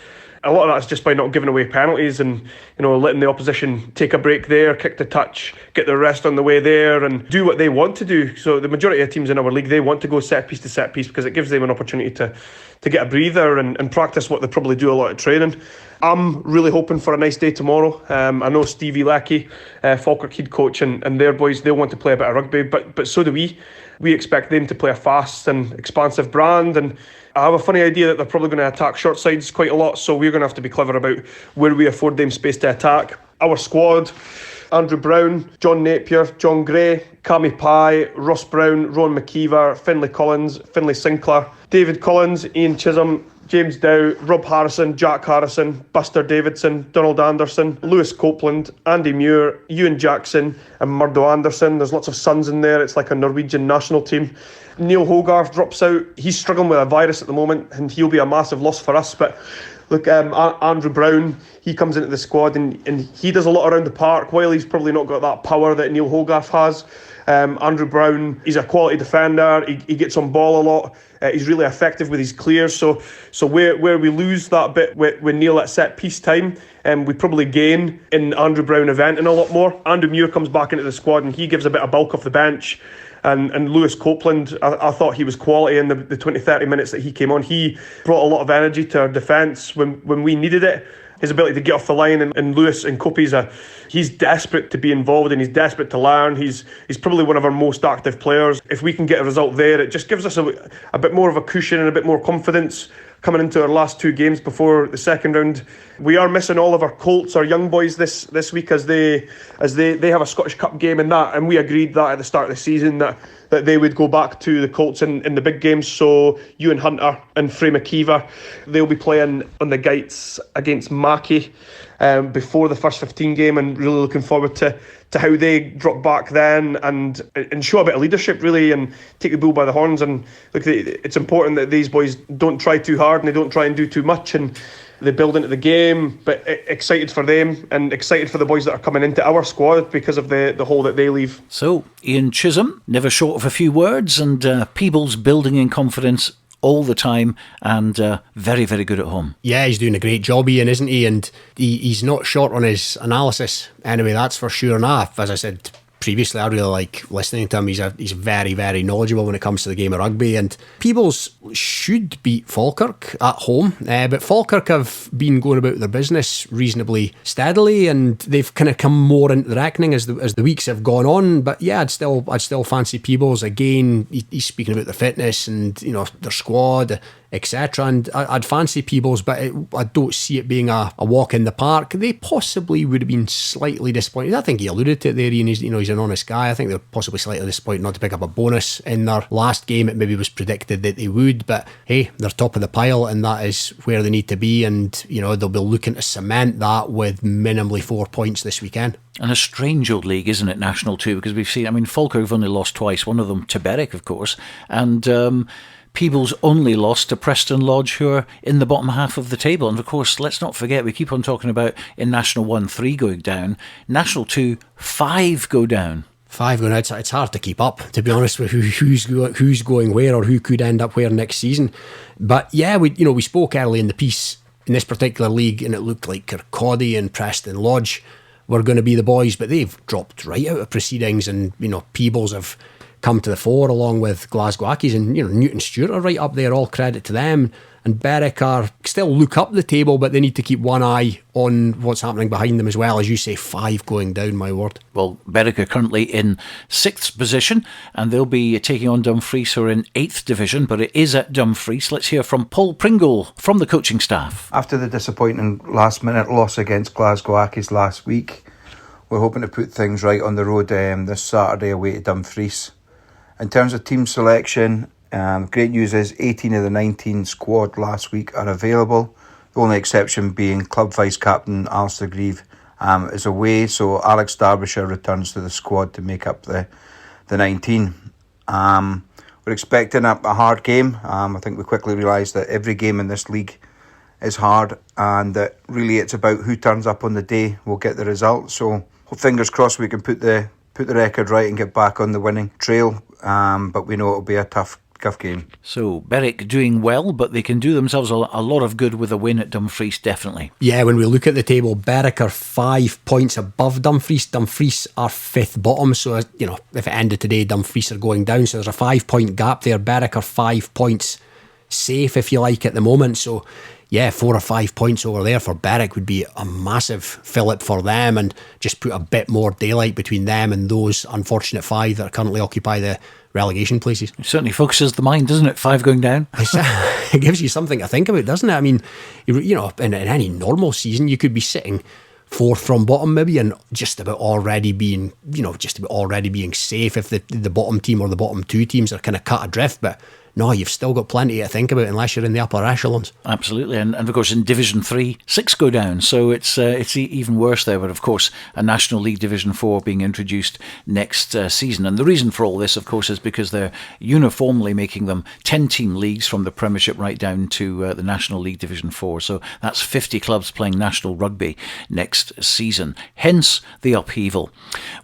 A lot of that's just by not giving away penalties and, letting the opposition take a break there, kick the touch, get the rest on the way there and do what they want to do. So the majority of teams in our league, they want to go set piece to set piece because it gives them an opportunity to get a breather and practice what they probably do a lot of training. I'm really hoping for a nice day tomorrow. I know Stevie Leckie, Falkirk Heed coach and their boys, they'll want to play a bit of rugby, but so do we. We expect them to play a fast and expansive brand, and I have a funny idea that they're probably going to attack short sides quite a lot, so we're going to have to be clever about where we afford them space to attack. Our squad: Andrew Brown, John Napier, John Gray, Cammy Pye, Ross Brown, Rowan McKeever, Finlay Collins, Finlay Sinclair, David Collins, Ian Chisholm, James Dow, Rob Harrison, Jack Harrison, Buster Davidson, Donald Anderson, Lewis Copeland, Andy Muir, Ewan Jackson and Murdo Anderson. There's lots of sons in there. It's like a Norwegian national team. Neil Hogarth drops out. He's struggling with a virus at the moment and he'll be a massive loss for us. But look, Andrew Brown, he comes into the squad and he does a lot around the park. While he's probably not got that power that Neil Hogarth has, Andrew Brown, he's a quality defender. He gets on ball a lot. He's really effective with his clears. So where we lose that bit with Neil at set piece time, we probably gain in Andrew Brown eventing a lot more. Andrew Muir comes back into the squad and he gives a bit of bulk off the bench. And Lewis Copeland, I thought he was quality in the 20-30 minutes that he came on. He brought a lot of energy to our defence when we needed it. His ability to get off the line and Lewis and Copey's he's desperate to be involved and he's desperate to learn. He's probably one of our most active players. If we can get a result there, it just gives us a bit more of a cushion and a bit more confidence coming into our last two games before the second round. We are missing all of our Colts, our young boys this week as they have a Scottish Cup game and we agreed that at the start of the season that they would go back to the Colts in the big games. So Ewan Hunter and Frey McKeever, they'll be playing on the Gates against Mackay before the first 15 game, and really looking forward to how they drop back then and show a bit of leadership really and take the bull by the horns. And look, it's important that these boys don't try too hard and they don't try and do too much and they build into the game, but excited for them and excited for the boys that are coming into our squad because of the hole that they leave.
So Ian Chisholm, never short of a few words, and Peebles building in confidence all the time and very, very good at home.
Yeah, he's doing a great job, Ian, isn't he? And he's not short on his analysis anyway, that's for sure. As I said previously, I really like listening to him. He's very, very knowledgeable when it comes to the game of rugby, and Peebles should beat Falkirk at home, but Falkirk have been going about their business reasonably steadily and they've kind of come more into the reckoning as the weeks have gone on. But yeah, I'd still fancy Peebles. Again, he's speaking about the fitness and their squad, etc. And I'd fancy Peebles, but I don't see it being a walk in the park. They possibly would have been slightly disappointed. I think he alluded to it there, Ian. He's an honest guy. I think they're possibly slightly disappointed not to pick up a bonus in their last game. It maybe was predicted that they would, but hey, they're top of the pile and that is where they need to be. And they'll be looking to cement that with minimally 4 points this weekend.
And a strange old league, isn't it, National 2? Because we've seen, Falkirk have only lost twice, one of them to Berwick, of course, and Peebles only lost to Preston Lodge, who are in the bottom half of the table. And of course, let's not forget, we keep on talking about in National 1, 3 going down. National 2, 5 go down.
5 going out. It's hard to keep up, to be honest, with who's going where or who could end up where next season. But yeah, we spoke early in the piece in this particular league, and it looked like Kirkcaldy and Preston Lodge were going to be the boys, but they've dropped right out of proceedings, and Peebles have come to the fore along with Glasgow Accies, and Newton Stewart are right up there, all credit to them. And Berwick are still look up the table, but they need to keep one eye on what's happening behind them as well. As you say, 5 going down, my word.
Well, Berwick are currently in 6th position and they'll be taking on Dumfries, who are in 8th division, but it is at Dumfries. Let's hear from Paul Pringle from the coaching staff.
After the disappointing last minute loss against Glasgow Accies last week, we're hoping to put things right on the road this Saturday away to Dumfries. In terms of team selection, great news is 18 of the 19 squad last week are available. The only exception being club vice-captain Alistair Grieve is away, so Alex Derbyshire returns to the squad to make up the 19. We're expecting a hard game. I think we quickly realised that every game in this league is hard, and that really it's about who turns up on the day will get the result. So fingers crossed we can put the record right and get back on the winning trail. But we know it'll be a tough tough game.
So Berwick doing well, but they can do themselves a lot of good with a win at Dumfries, definitely.
Yeah, when we look at the table, Berwick are 5 points above Dumfries. Dumfries are 5th bottom, so if it ended today, Dumfries are going down. So there's a 5 point gap there. Berwick are 5 points safe, if you like, at the moment. So yeah, 4 or 5 points over there for Berwick would be a massive fillip for them, and just put a bit more daylight between them and those unfortunate 5 that currently occupy the relegation places.
It certainly focuses the mind, doesn't it? 5 going down.
It gives you something to think about, doesn't it? I mean, in any normal season, you could be sitting 4th from bottom maybe, and just about already being safe if the bottom team or the bottom 2 teams are kind of cut adrift. But no, you've still got plenty to think about unless you're in the upper echelons.
Absolutely, and of course in Division 3, 6 go down, so it's even worse there. But of course, a National League Division 4 being introduced next season, and the reason for all this, of course, is because they're uniformly making them 10-team leagues from the Premiership right down to the National League Division 4. So that's 50 clubs playing National Rugby next season. Hence the upheaval.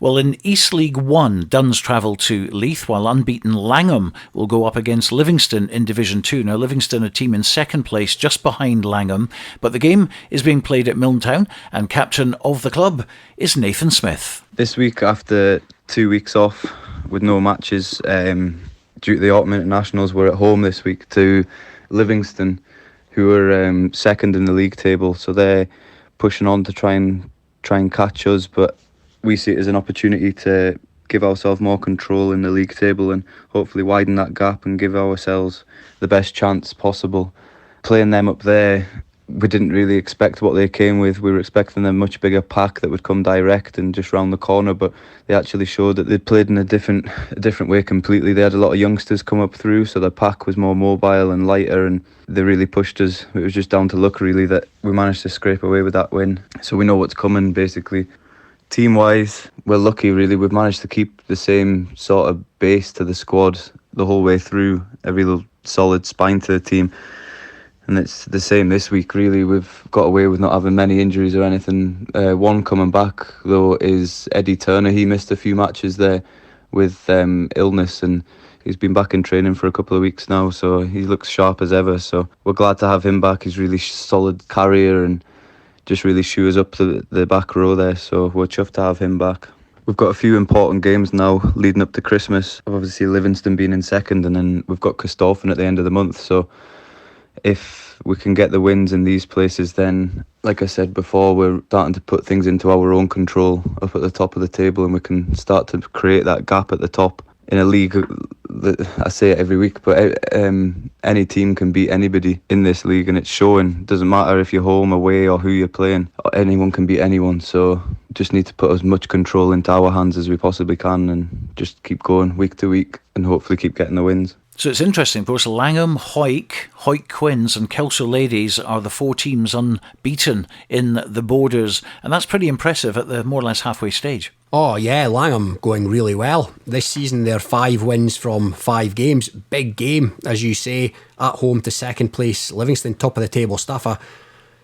Well, in East League 1, Duns travel to Leith, while unbeaten Langham will go up against Livingston in Division 2. Now, Livingston, a team in 2nd place, just behind Langham, but the game is being played at Milntown, and captain of the club is Nathan Smith.
This week, after 2 weeks off with no matches due to the autumn internationals, we're at home this week to Livingston, who are 2nd in the league table, so they're pushing on to try and catch us, but we see it as an opportunity to give ourselves more control in the league table and hopefully widen that gap and give ourselves the best chance possible. Playing them up there, we didn't really expect what they came with. We were expecting a much bigger pack that would come direct and just round the corner, but they actually showed that they played in a different way completely. They had a lot of youngsters come up through, so the pack was more mobile and lighter, and they really pushed us. It was just down to luck really that we managed to scrape away with that win. So we know what's coming basically. Team-wise, we're lucky really. We've managed to keep the same sort of base to the squad the whole way through, a real solid spine to the team. And it's the same this week really. We've got away with not having many injuries or anything. One coming back though is Eddie Turner. He missed a few matches there with illness, and he's been back in training for a couple of weeks now, so he looks sharp as ever. So we're glad to have him back. He's really solid carrier and just really shoes up to the back row there, so we're chuffed to have him back. We've got a few important games now leading up to Christmas. Obviously Livingston being in 2nd, and then we've got Corstorphine at the end of the month, so if we can get the wins in these places, then like I said before, we're starting to put things into our own control up at the top of the table, and we can start to create that gap at the top. In a league, I say it every week, but any team can beat anybody in this league, and it's showing. Doesn't matter if you're home, away, or who you're playing. Anyone can beat anyone, so just need to put as much control into our hands as we possibly can, and just keep going week to week, and hopefully keep getting the wins.
So it's interesting, of course, Langham, Hawick Quins and Kelso Ladies are the 4 teams unbeaten in the Borders, and that's pretty impressive at the more or less halfway stage.
Oh yeah, Langham going really well. This season they're 5 wins from 5 games. Big game, as you say, at home to 2nd place. Livingston top of the table. Staffa,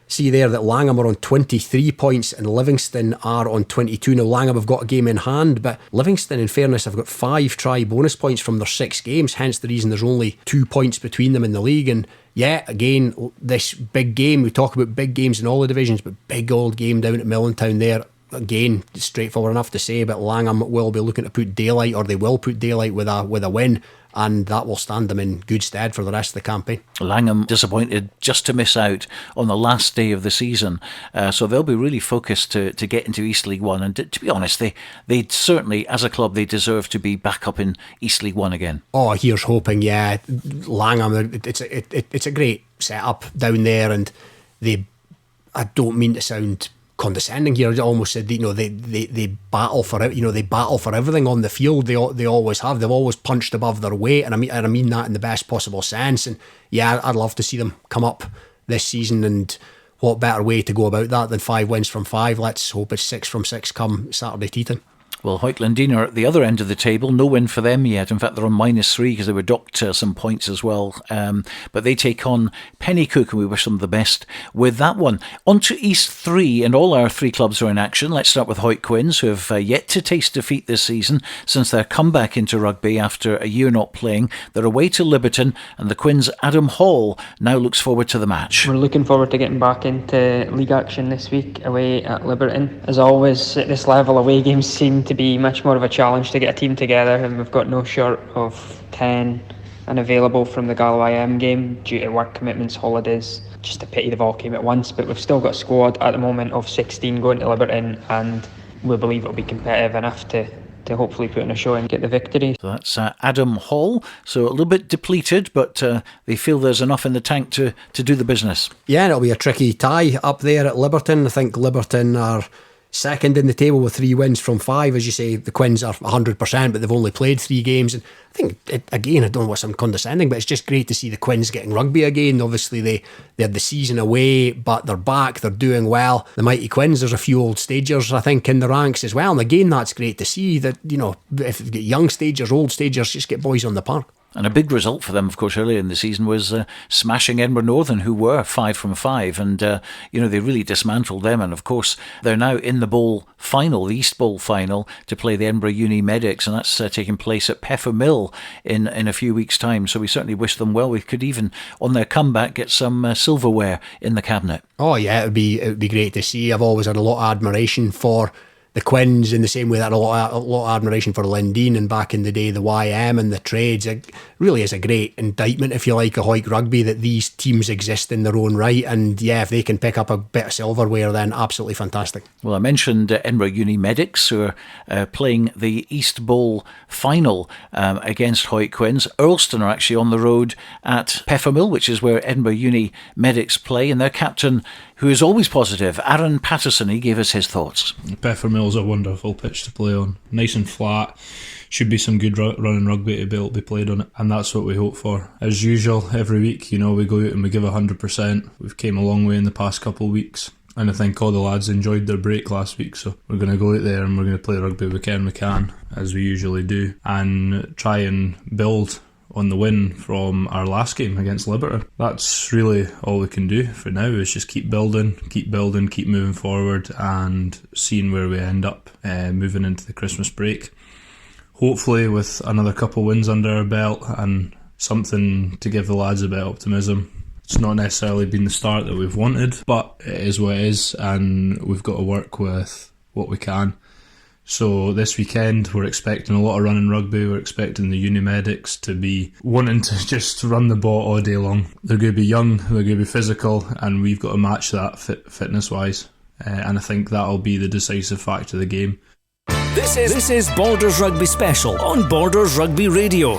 see there that Langham are on 23 points and Livingston are on 22. Now Langham have got a game in hand, but Livingston, in fairness, have got 5 try bonus points from their 6 games, hence the reason there's only 2 points between them in the league. And yeah, again, this big game, we talk about big games in all the divisions, but big old game down at Millentown there. Again, straightforward enough to say, but Langham will be looking to put daylight, or they will put daylight with a win, and that will stand them in good stead for the rest of the campaign.
Langham disappointed just to miss out on the last day of the season, so they'll be really focused to get into East League 1, and to be honest, they certainly, as a club, they deserve to be back up in East League 1 again.
Oh, here's hoping. Yeah, Langham, it's a great setup down there, and I don't mean to sound condescending here. I almost said, they battle for it. They battle for everything on the field. They always have. They've always punched above their weight, and I mean that in the best possible sense. And yeah, I'd love to see them come up this season. And what better way to go about that than 5 wins from 5? Let's hope it's 6 from 6 come Saturday tea time.
Well, Hawick Lundin are at the other end of the table. No win for them yet. In fact, they're on -3 because they were docked some points as well. But they take on Pennycook, and we wish them the best with that one. On to East 3, and all our 3 clubs are in action. Let's start with Hawick Quins, who have yet to taste defeat this season since their comeback into rugby after a year not playing. They're away to Liberton, and the Quins' Adam Hall now looks forward to the match.
We're looking forward to getting back into league action this week away at Liberton. As always, at this level, away games seem to be much more of a challenge to get a team together, and we've got no short of 10 unavailable from the Galway M game due to work commitments, holidays. Just a pity they've all came at once, but we've still got a squad at the moment of 16 going to Liberton, and we believe it'll be competitive enough to hopefully put in a show and get the victory.
So that's Adam Hall. So a little bit depleted, but they feel there's enough in the tank to do the business.
Yeah, and it'll be a tricky tie up there at Liberton. I think Liberton are second in the table with 3 wins from 5. As you say, the Quins are 100%, but they've only played 3 games. And I think, again, I don't know what's I'm condescending, but it's just great to see the Quins getting rugby again. Obviously, they had the season away, but they're back, they're doing well. The mighty Quins, there's a few old stagers, I think, in the ranks as well. And again, that's great to see that, you know, if you've got young stagers, old stagers, just get boys on the park.
And a big result for them, of course, earlier in the season was smashing Edinburgh Northern, who were 5 from 5. And, they really dismantled them. And, of course, they're now in the bowl final, the East Bowl final, to play the Edinburgh Uni Medics. And that's taking place at Peffer Mill in a few weeks' time. So we certainly wish them well. We could even, on their comeback, get some silverware in the cabinet.
Oh, yeah, it would be great to see. I've always had a lot of admiration for the Quins, in the same way that a lot of admiration for Lundin, and back in the day the YM and the Trades. It really is a great indictment, if you like, of Hawick Rugby, that these teams exist in their own right. And yeah, if they can pick up a bit of silverware, then absolutely fantastic.
Well, I mentioned Edinburgh Uni Medics, who are playing the East Bowl final against Hawick Quins. Earlston are actually on the road at Peffer Mill, which is where Edinburgh Uni Medics play, and their captain, who is always positive, Aaron Patterson, he gave us his thoughts.
Peffer Mill's a wonderful pitch to play on. Nice and flat. Should be some good running rugby to be able to be played on it, and that's what we hope for. As usual, every week, we go out and we give 100%. We've came a long way in the past couple of weeks, and I think all the lads enjoyed their break last week, so we're going to go out there and we're going to play rugby we can, as we usually do, and try and build on the win from our last game against Liberton. That's really all we can do for now, is just keep building, keep moving forward, and seeing where we end up moving into the Christmas break. Hopefully with another couple wins under our belt and something to give the lads a bit of optimism. It's not necessarily been the start that we've wanted, but it is what it is, and we've got to work with what we can. So this weekend we're expecting a lot of running rugby. We're expecting the Uni Medics to be wanting to just run the ball all day long. They're going to be young, they're going to be physical, and we've got to match that fitness wise, and I think that'll be the decisive factor of the game.
This is Borders Rugby Special on Borders Rugby Radio.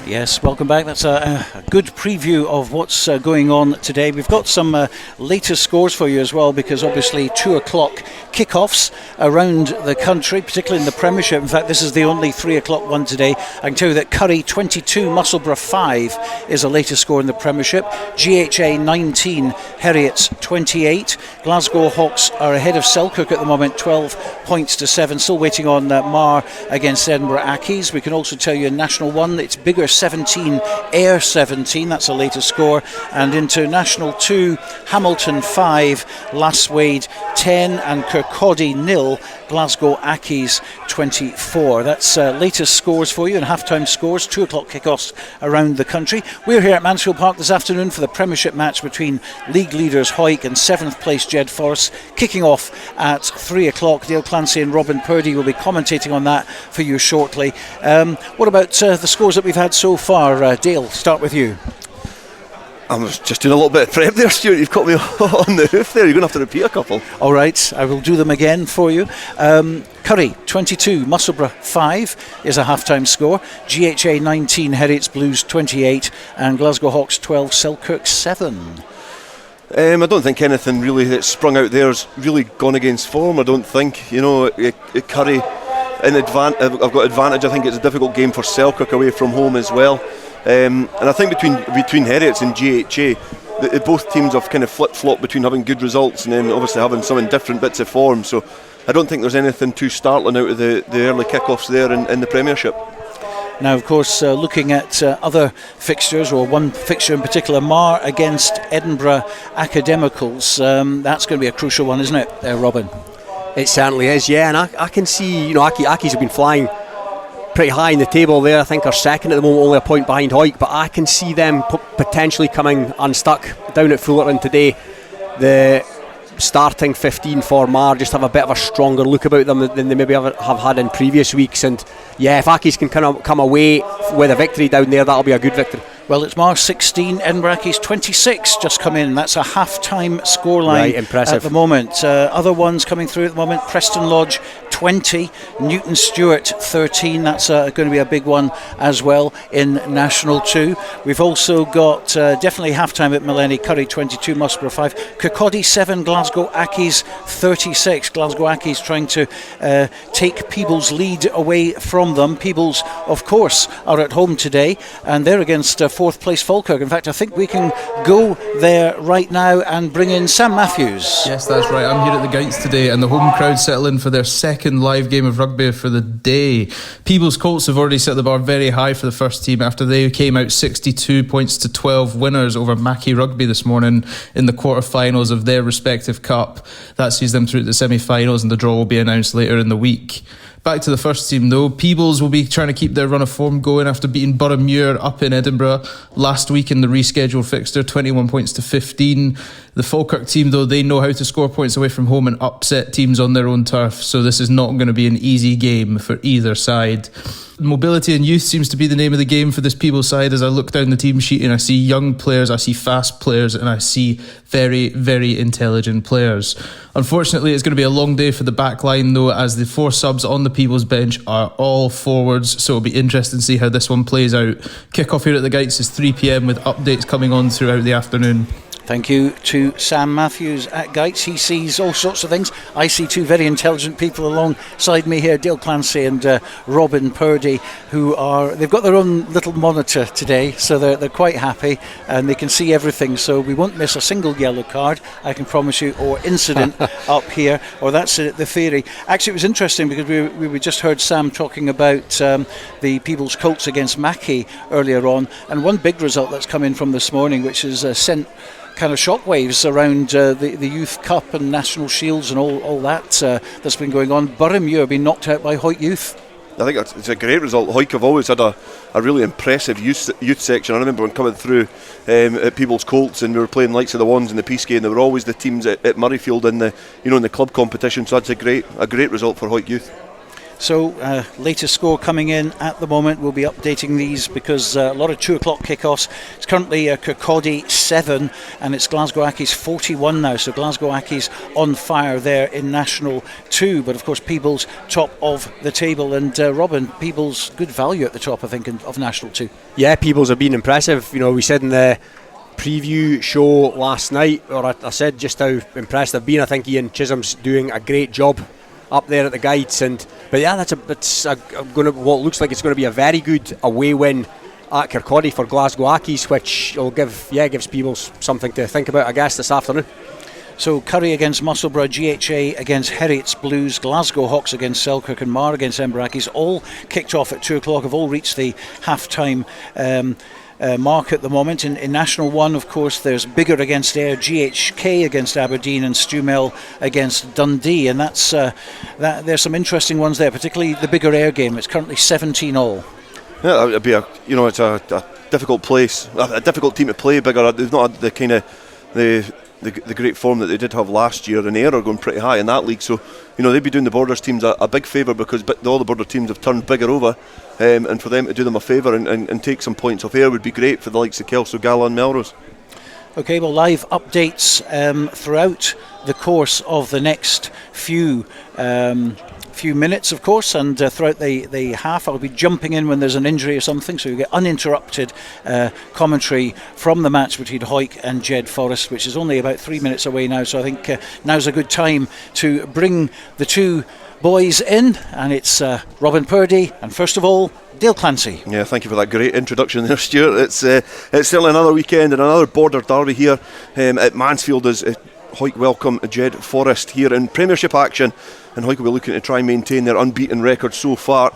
Yes, welcome back. That's a good preview of what's going on today. We've got some latest scores for you as well, because obviously 2 o'clock kickoffs around the country, particularly in the Premiership. In fact, this is the only 3 o'clock one today. I can tell you that Curry 22, Musselburgh 5 is the latest score in the Premiership. GHA 19, Heriots 28. Glasgow Hawks are ahead of Selkirk at the moment, 12 points to 7. Still waiting on Mar against Edinburgh Accies. We can also tell you in National 1, it's Bigger 17, Ayr 17, that's the latest score. And into National 2, Hamilton 5, Lasswade 10, and Kirkcaldy 0, Glasgow Accies 24. That's latest scores for you, and half-time scores, 2 o'clock kickoffs around the country. We're here at Mansfield Park this afternoon for the Premiership match between league leaders Hawick and 7th place Jedforest, kicking off at 3 o'clock. Dale Clancy and Robin Purdie will be commentating on that for you shortly. What about the scores that we've had so far? Dale, start with you.
I was just doing a little bit of prep there, Stuart. You've caught me on the hoof there. You're going to have to repeat a couple.
All right, I will do them again for you. Curry 22, Musselburgh 5 is a half-time score. GHA 19, Heriots Blues 28, and Glasgow Hawks 12, Selkirk 7.
I don't think anything really that's sprung out there has really gone against form. I don't think. Curry I've got advantage. I think it's a difficult game for Selkirk away from home as well. And I think between Heriots and GHA, both teams have kind of flip-flopped between having good results and then obviously having some in different bits of form. So I don't think there's anything too startling out of the early kick-offs there in the Premiership.
Now, of course, looking at other fixtures, or one fixture in particular, Mar against Edinburgh Academicals, that's going to be a crucial one, isn't it, Robin?
It certainly is, yeah, and I can see, Accies have been flying pretty high in the table there. I think are second at the moment, only a point behind Hawick, but I can see them potentially coming unstuck down at Fullerton today. The starting 15 for Mar just have a bit of a stronger look about them than they maybe have had in previous weeks, and yeah, if Accies can kind of come away with a victory down there, that'll be a good victory.
Well, it's Mar 16, Edinburgh Accies 26 just come in. That's a half-time scoreline
right, impressive.
At the moment. Other ones coming through at the moment, Preston Lodge 20, Newton Stewart 13. That's going to be a big one as well in National 2. We've also got definitely half-time at Millennium, Curry 22, Musborough 5, Kirkcaldy 7, Glasgow Accies 36. Glasgow Accies trying to take Peebles' lead away from them. Peebles, of course, are at home today, and they're against fourth place Falkirk. In fact, I think we can go there right now and bring in Sam Matthews.
Yes, that's right. I'm here at the Gates today, and the home crowd settle in for their second live game of rugby for the day. Peebles Colts have already set the bar very high for the first team after they came out 62 points to 12 winners over Mackay Rugby this morning in the quarter-finals of their respective cup. That sees them through to the semi-finals, and the draw will be announced later in the week. Back to the first team though, Peebles will be trying to keep their run of form going after beating Boroughmuir up in Edinburgh last week in the rescheduled fixture, 21 points to 15. The Falkirk team though, they know how to score points away from home and upset teams on their own turf, so this is not going to be an easy game for either side. Mobility and youth seems to be the name of the game for this Peebles side. As I look down the team sheet and I see young players, I see fast players, and I see very, very intelligent players. Unfortunately, it's going to be a long day for the back line though, as the 4 subs on the Peebles bench are all forwards, so it'll be interesting to see how this one plays out. Kick-off here at the Gates is 3 p.m. with updates coming on throughout the afternoon.
Thank you to Sam Matthews at Gates. He sees all sorts of things. I see 2 very intelligent people alongside me here, Dale Clancy and Robin Purdie, they've got their own little monitor today, so they're quite happy and they can see everything, so we won't miss a single yellow card, I can promise you, or incident up here, or that's the theory. Actually, it was interesting because we just heard Sam talking about the Peebles Colts against Mackay earlier on, and one big result that's come in from this morning, which has sent kind of shockwaves around the Youth Cup and National Shields and all that that's been going on. Boroughmuir being knocked out by Hawick Youth.
I think it's a great result. Hawick have always had a really impressive youth section. I remember when coming through at Peebles Colts and we were playing likes of the Ones in the Peace game, they were always the teams at Murrayfield in the club competition, so that's a great result for Hawick Youth.
So, latest score coming in at the moment. We'll be updating these because a lot of 2 o'clock kickoffs. It's currently Kirkcaldy 7 and it's Glasgow Accies 41 now. So Glasgow Accies on fire there in National 2. But of course, Peebles top of the table. And Robin, Peebles good value at the top, I think, of National 2.
Yeah, Peebles have been impressive. We said in the preview show last night, or I said just how impressed I've been. I think Ian Chisholm's doing a great job up there at the Guides, but yeah, that's what looks like it's going to be a very good away win at Kirkcaldy for Glasgow Accies, which will gives Peebles something to think about, I guess, this afternoon.
So Curry against Musselburgh, GHA against Heriots Blues, Glasgow Hawks against Selkirk, and Mar against Edinburgh Accies, all kicked off at 2 o'clock, have all reached the half-time mark at the moment. In National 1, of course, there's Bigger against Ayr, GHK against Aberdeen, and Stumel against Dundee, and that's there's some interesting ones there, particularly the Bigger Ayr game. It's currently 17 all.
Yeah, it'd be it's a difficult place, a difficult team to play. Bigger, they've not had the kind of the great form that they did have last year, and Ayr are going pretty high in that league, so they'd be doing the Borders teams a big favour, because all the Border teams have turned Bigger over, and for them to do them a favour and take some points off Ayr would be great for the likes of Kelso, Gala and Melrose.
Okay, well, live updates throughout the course of the next few minutes, of course, and throughout the half. I'll be jumping in when there's an injury or something, so you get uninterrupted commentary from the match between Hawick and Jedforest, which is only about 3 minutes away now, so I think now's a good time to bring the 2 boys in, and it's Robin Purdie and first of all Dale Clancy.
Yeah, thank you for that great introduction there, Stuart. It's certainly another weekend and another Border derby here at Mansfield. As Hawick welcome Jedforest here in Premiership action, and Hawick will be looking to try and maintain their unbeaten record so far.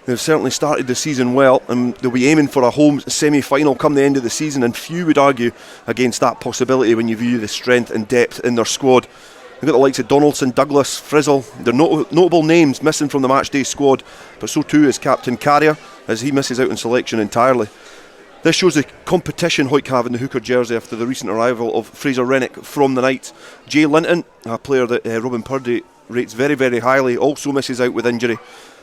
They've certainly started the season well, and they'll be aiming for a home semi-final come the end of the season, and few would argue against that possibility when you view the strength and depth in their squad. They've got the likes of Donaldson, Douglas, Frizzle. They're notable names missing from the matchday squad, but so too is Captain Carrier, as he misses out on selection entirely. This shows the competition Hawick have in the hooker jersey after the recent arrival of Fraser Rennick from the Knights. Jay Linton, a player that Robin Purdie rates very, very highly, also misses out with injury,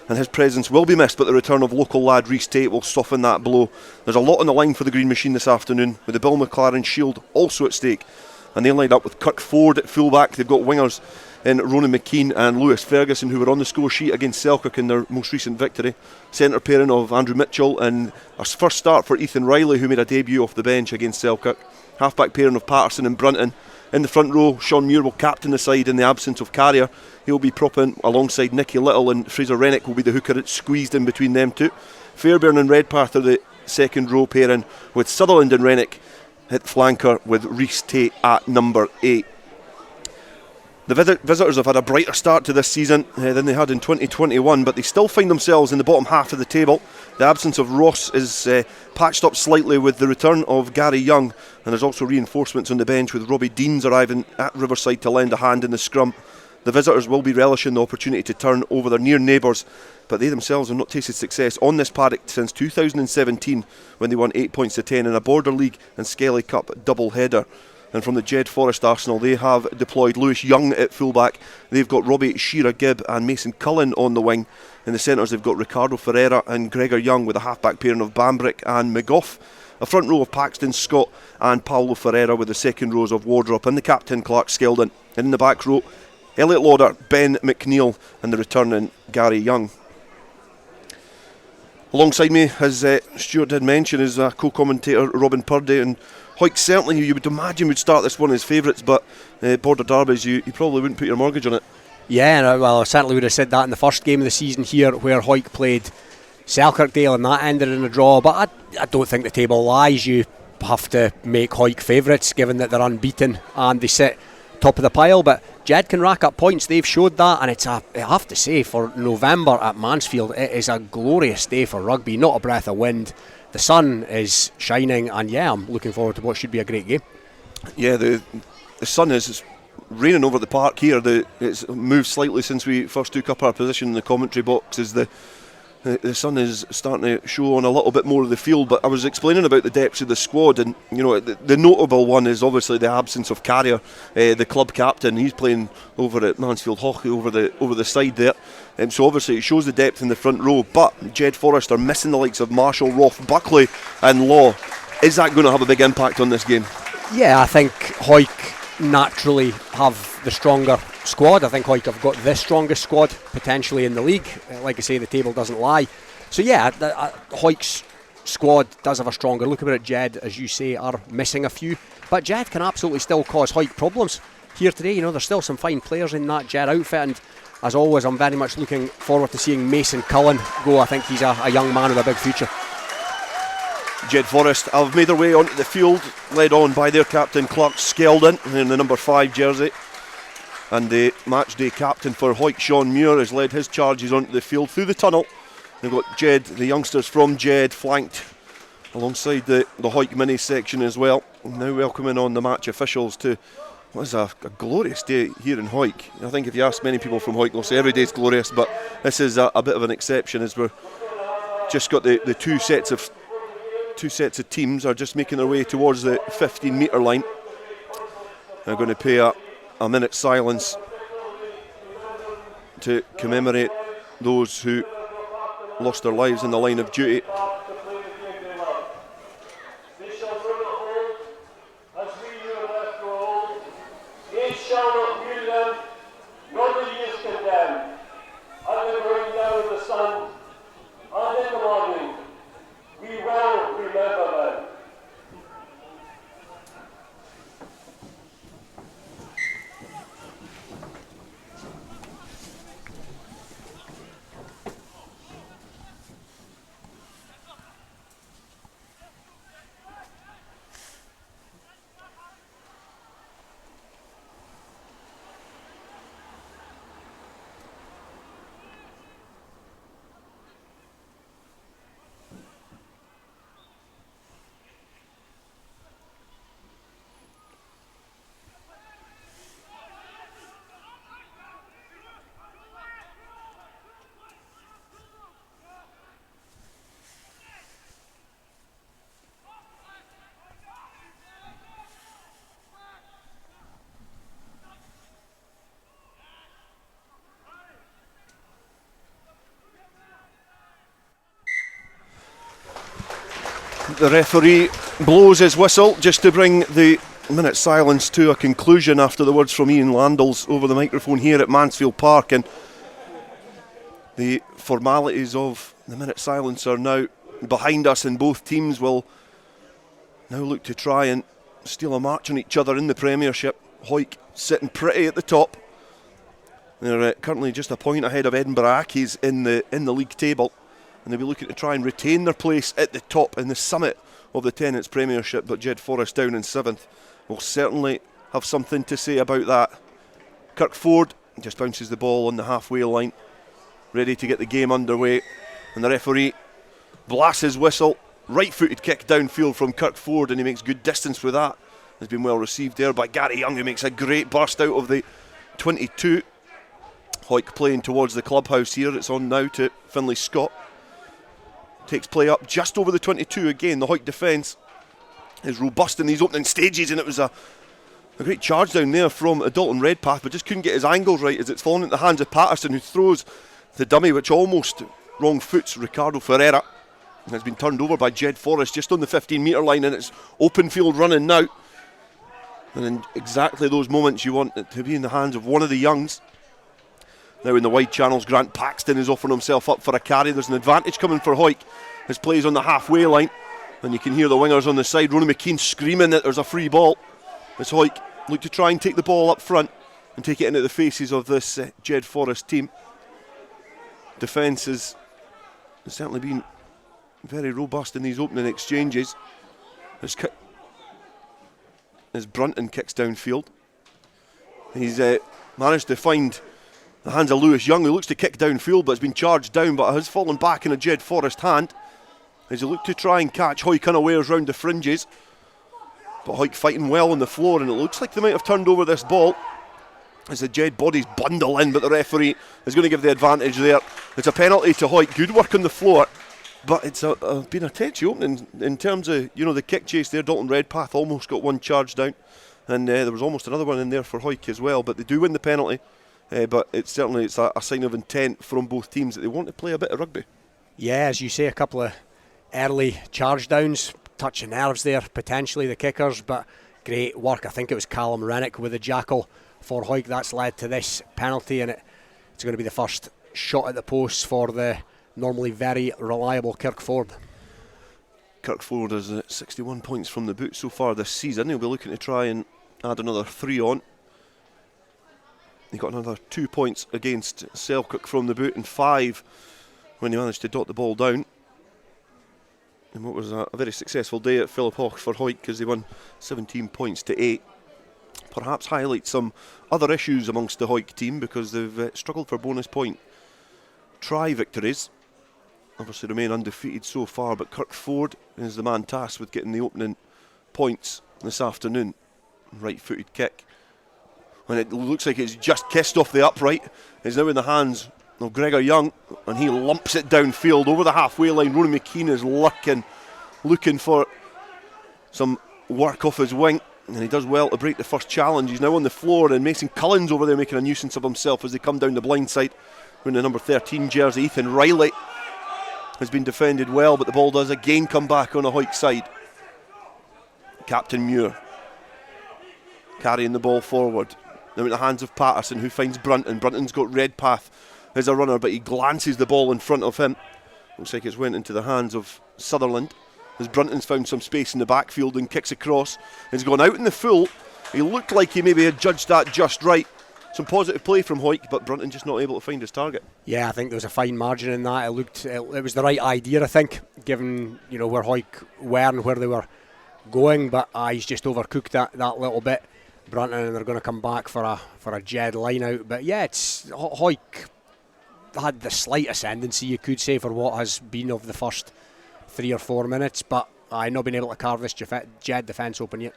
and his presence will be missed, but the return of local lad Rhys Tate will soften that blow. There's a lot on the line for the Green Machine this afternoon, with the Bill McLaren Shield also at stake, and they lined up with Kirk Ford at fullback. They've got wingers in Ronan McKean and Lewis Ferguson, who were on the score sheet against Selkirk in their most recent victory. Centre pairing of Andrew Mitchell, and a first start for Ethan Riley, who made a debut off the bench against Selkirk. Halfback pairing of Patterson and Brunton. In the front row, Sean Muir will captain the side in the absence of Carrier. He'll be propping alongside Nicky Little, and Fraser Rennick will be the hooker squeezed in between them two. Fairbairn and Redpath are the second row pairing, with Sutherland and Rennick hit flanker with Rhys Tate at number 8. The visitors have had a brighter start to this season than they had in 2021, but they still find themselves in the bottom half of the table. The absence of Ross is patched up slightly with the return of Gary Young, and there's also reinforcements on the bench, with Robbie Deans arriving at Riverside to lend a hand in the scrum. The visitors will be relishing the opportunity to turn over their near neighbours, but they themselves have not tasted success on this paddock since 2017, when they won 8 points to 10 in a Border League and Skelly Cup double header. And from the Jedforest arsenal, they have deployed Lewis Young at fullback. They've got Robbie Shearer-Gibb and Mason Cullen on the wing. In the centres, they've got Ricardo Ferreira and Gregor Young, with a halfback pairing of Bambrick and McGough. A front row of Paxton Scott and Paulo Ferreira, with the second rows of Wardrop and the captain Clark Skeldon. And in the back row, Elliot Lauder, Ben McNeil and the returning Gary Young. Alongside me, as Stuart did mention, is co-commentator Robin Purdie, and Hawick certainly, you would imagine, would start this one as favourites, but Border derbies, you probably wouldn't put your mortgage on it.
Yeah, well, I certainly would have said that in the first game of the season here, where Hawick played Selkirkdale, and that ended in a draw. But I don't think the table lies. You have to make Hawick favourites, given that they're unbeaten and they sit top of the pile. But Jed can rack up points. They've showed that, and I have to say, for November at Mansfield, it is a glorious day for rugby. Not a breath of wind. The sun is shining, and yeah, I'm looking forward to what should be a great game. Yeah, the sun is raining over the park here. It's moved slightly since we first took up our position in the commentary box, as the sun is starting to show on a little bit more of the field. But I was explaining about the depths of the squad, and you know, the notable one is obviously the absence of Carrier, the club captain. He's playing over at Mansfield Park over the side there. So obviously it shows the depth in the front row, but Jedforest are missing the likes of Marshall, Roth, Buckley and Law. Is that going to have a big impact on this game? Yeah, I think Hawick naturally have the stronger squad. I think Hawick have got the strongest squad potentially in the league. Like I say, the table doesn't lie. So yeah, Hawick's squad does have a stronger look about it. Jed, as you say, are missing a few, but Jed can absolutely still cause Hawick problems here today. You know, there's still some fine players in that Jed outfit, and as always, I'm very much looking forward to seeing Mason Cullen go. I think he's a young man with a big future. Jedforest have made their way onto the field, led on by their captain Clark Skeldon in the number 5 jersey. And the matchday captain for Hawick, Sean Muir, has led his charges onto the field through the tunnel. They've got Jed, the youngsters from Jed, flanked alongside the Hawick mini section as well. And now welcoming on the match officials to what is a glorious day here in Hawick. I think if you ask many people from Hawick, they'll say every day's glorious, but this is a bit of an exception, as we're just got the two sets of teams are just making their way towards the 15-metre line. They're going to pay a minute's silence to commemorate those who lost their lives in the line of duty.
the referee blows his whistle just to bring the minute silence to a conclusion after the words from Ian Landels over the microphone here at Mansfield Park, and the formalities of the minute silence are now behind us, and both teams will now look to try and steal a march on each other in the Premiership. Hawick sitting pretty at the top. They're currently just a point ahead of Edinburgh Accies in the league table, and they'll be looking to try and retain their place at the top in the summit of the Tennent's Premiership. But Jedforest down in 7th will certainly have something to say about that. Kirkford just bounces the ball on the halfway line, ready to get the game underway, and the referee blasts his whistle. Right-footed kick downfield from Kirkford, and he makes good distance with that. Has been well received there by Gary Young, who makes a great burst out of the 22. Hawick playing towards the clubhouse here. It's on now to Finlay Scott. Takes play up just over the 22 again. The Hawick defence is robust in these opening stages, and it was a great charge down there from Dalton Redpath, but just couldn't get his angles right as it's fallen into the hands of Patterson, who throws the dummy, which almost wrong foots Ricardo Ferreira. And it's been turned over by Jedforest just on the 15-metre line, and it's open field running now. And in exactly those moments you want it to be in the hands of one of the youngs. Now in the wide channels, Grant Paxton is offering himself up for a carry. There's an advantage coming for Hawick. His plays on the halfway line, and you can hear the wingers on the side. Ronnie McKean screaming that there's a free ball. As Hawick look to try and take the ball up front and take it into the faces of this Jedforest team. Defence has certainly been very robust in these opening exchanges. As Brunton kicks downfield, he's managed to find the hands of Lewis Young, who looks to kick downfield but has been charged down, but has fallen back in a Jedforest hand as he look to try and catch Hawick unawares round the fringes. But Hawick fighting well on the floor, and it looks like they might have turned over this ball as the Jed bodies bundle in, but the referee is going to give the advantage there. It's a penalty to Hawick. Good work on the floor, but it's been a touchy opening in terms of the kick chase there. Dalton Redpath almost got one charge down, and there was almost another one in there for Hawick as well, but they do win the penalty. But it's a sign of intent from both teams that they want to play a bit of rugby.
Yeah, as you say, a couple of early charge downs, touching nerves there potentially, the kickers, but great work. I think it was Callum Rennick with the jackal for Hawick that's led to this penalty, and it's going to be the first shot at the post for the normally very reliable Kirkford.
Kirkford has 61 points from the boot so far this season. He'll be looking to try and add another 3 on. He got another 2 points against Selkirk from the boot, and 5 when he managed to dot the ball down. And what was a very successful day at Philip Hawke for Hawick, because they won 17 points to 8. Perhaps highlight some other issues amongst the Hawick team, because they've struggled for bonus point try victories. Obviously remain undefeated so far, but Kirkford is the man tasked with getting the opening points this afternoon. Right-footed kick, and it looks like it's just kissed off the upright. It's now in the hands of Gregor Young, and he lumps it downfield over the halfway line. Ronan McKean is looking for some work off his wing, and he does well to break the first challenge. He's now on the floor, and Mason Cullen's over there making a nuisance of himself as they come down the blind side. Wearing the number 13 jersey, Ethan Riley has been defended well, but the ball does again come back on a Hawick side. Captain Muir carrying the ball forward. Now in the hands of Patterson, who finds Brunton. Brunton's got Redpath as a runner, but he glances the ball in front of him. Looks like it's went into the hands of Sutherland, as Brunton's found some space in the backfield and kicks across. He's gone out in the full. He looked like he maybe had judged that just right. Some positive play from Hawick, but Brunton just not able to find his target.
Yeah, I think there was a fine margin in that. It was the right idea, I think, given where Hawick were and where they were going, but he's just overcooked that little bit. Brunton, and they're going to come back for a Jed line out. But yeah, it's Hawick had the slight ascendancy, you could say, for what has been of the first 3 or 4 minutes, but I've not been able to carve this Jed defence open yet.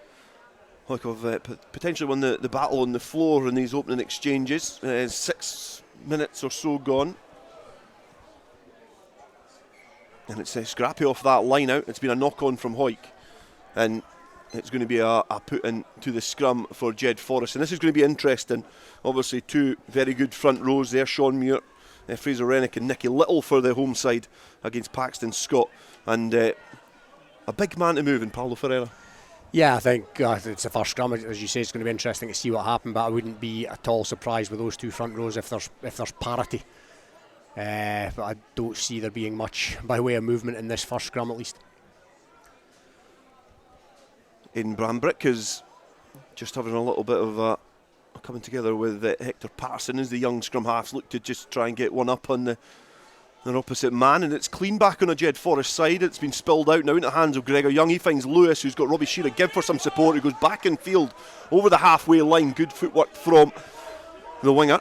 Hawick have potentially won the battle on the floor in these opening exchanges. 6 minutes or so gone, and it's scrappy off that line out. It's been a knock on from Hawick, and it's going to be a put into the scrum for Jedforest, and this is going to be interesting. Obviously 2 very good front rows there, Sean Muir, Fraser Rennick and Nicky Little for the home side against Paxton Scott, and a big man to move in Paulo Ferreira.
Yeah, I think it's the first scrum. As you say, it's going to be interesting to see what happens, but I wouldn't be at all surprised with those two front rows if there's parity. But I don't see there being much by way of movement in this first scrum, at least.
Aidan Brambrick is just having a little bit of coming together with Hector Patterson as the young scrum halves look to just try and get one up on their opposite man, and it's clean back on a Jedforest side. It's been spilled out now into the hands of Gregor Young. He finds Lewis, who's got Robbie Shearer give for some support, who goes back in field over the halfway line. Good footwork from the winger.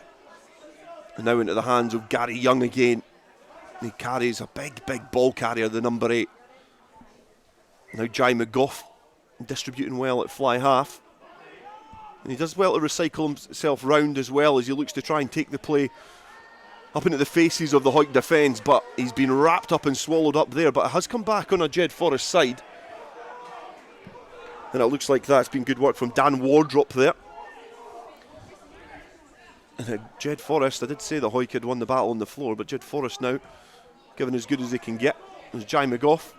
And now into the hands of Gary Young again. He carries a big ball carrier, the number 8. Now Jai McGough distributing well at fly half. And he does well to recycle himself round as well as he looks to try and take the play up into the faces of the Hawick defence, but he's been wrapped up and swallowed up there, but it has come back on a Jedforest side. And it looks like that's been good work from Dan Wardrop there. And Jedforest, I did say the Hawick had won the battle on the floor, but Jedforest now giving as good as they can get. There's Jai McGough.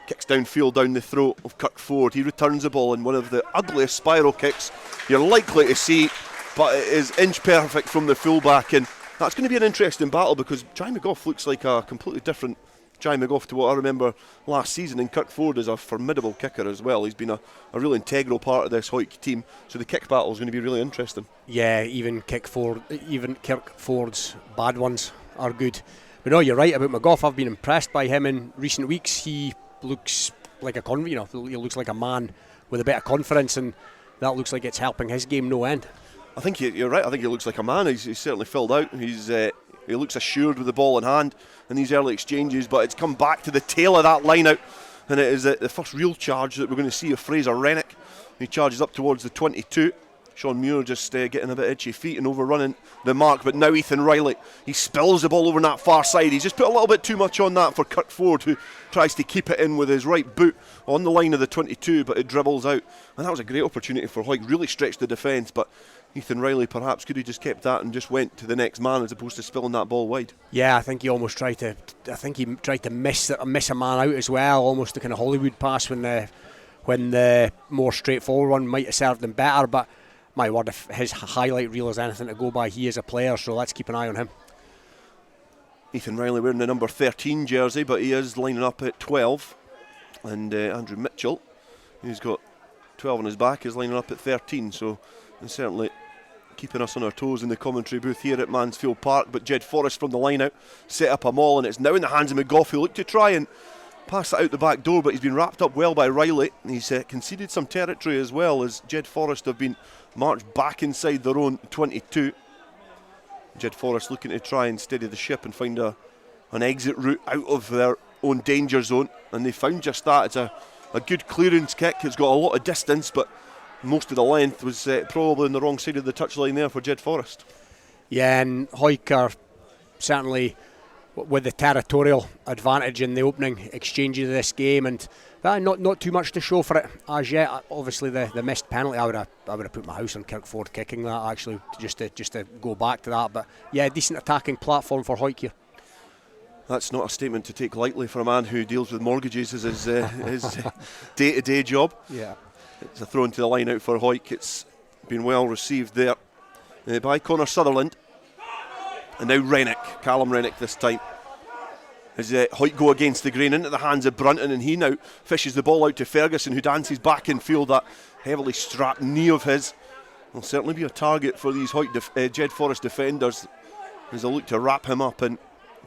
Kicks downfield down the throat of Kirk Ford. He returns the ball in one of the ugliest spiral kicks you're likely to see, but it is inch perfect from the fullback, and that's going to be an interesting battle because Jai McGough looks like a completely different Jai McGough to what I remember last season, and Kirk Ford is a formidable kicker as well. He's been a real integral part of this Hawick team, so the kick battle is going to be really interesting.
Yeah, even Kirk Ford's bad ones are good. But no, you're right about McGough. I've been impressed by him in recent weeks. He looks like he looks like a man with a bit of confidence, and that looks like it's helping his game no end.
I think you're right. I think he looks like a man. He's certainly filled out. He looks assured with the ball in hand in these early exchanges, but it's come back to the tail of that line out, and it is the first real charge that we're going to see of Fraser Rennick. He charges up towards the 22. Sean Muir just getting a bit itchy feet and overrunning the mark, but now Ethan Riley, he spills the ball over on that far side. He's just put a little bit too much on that for Kirk Ford, who tries to keep it in with his right boot on the line of the 22, but it dribbles out, and that was a great opportunity for Hawick. Really stretched the defence, but Ethan Riley perhaps could have just kept that and just went to the next man as opposed to spilling that ball wide.
Yeah, I think he almost tried to miss a man out as well, almost the kind of Hollywood pass when the more straightforward one might have served him better, but my word, if his highlight reel is anything to go by, he is a player, so let's keep an eye on him.
Ethan Riley wearing the number 13 jersey, but he is lining up at 12, and Andrew Mitchell, who's got 12 on his back, is lining up at 13, so and certainly keeping us on our toes in the commentary booth here at Mansfield Park. But Jedforest from the line out set up a maul, and it's now in the hands of McGough, who looked to try and pass it out the back door, but he's been wrapped up well by Riley. He's conceded some territory as well, as Jedforest have been marched back inside their own 22. Jedforest looking to try and steady the ship and find an exit route out of their own danger zone, and they found just that. It's a good clearance kick. It's got a lot of distance, but most of the length was probably on the wrong side of the touchline there for Jedforest.
Yeah, and Hawick are certainly with the territorial advantage in the opening exchanges of this game, and not too much to show for it as yet. Obviously the missed penalty, I would have put my house on Kirk Ford kicking that, actually, just to go back to that. But yeah, decent attacking platform for Hawick here.
That's not a statement to take lightly for a man who deals with mortgages as his day-to-day job.
Yeah.
It's a throw into the line out for Hawick. It's been well received there by Connor Sutherland. And now Rennick, Callum Rennick this time. As Hawick go against the grain into the hands of Brunton, and he now fishes the ball out to Ferguson, who dances back in field. That heavily strapped knee of his will certainly be a target for these Hawick Jedforest defenders as they look to wrap him up and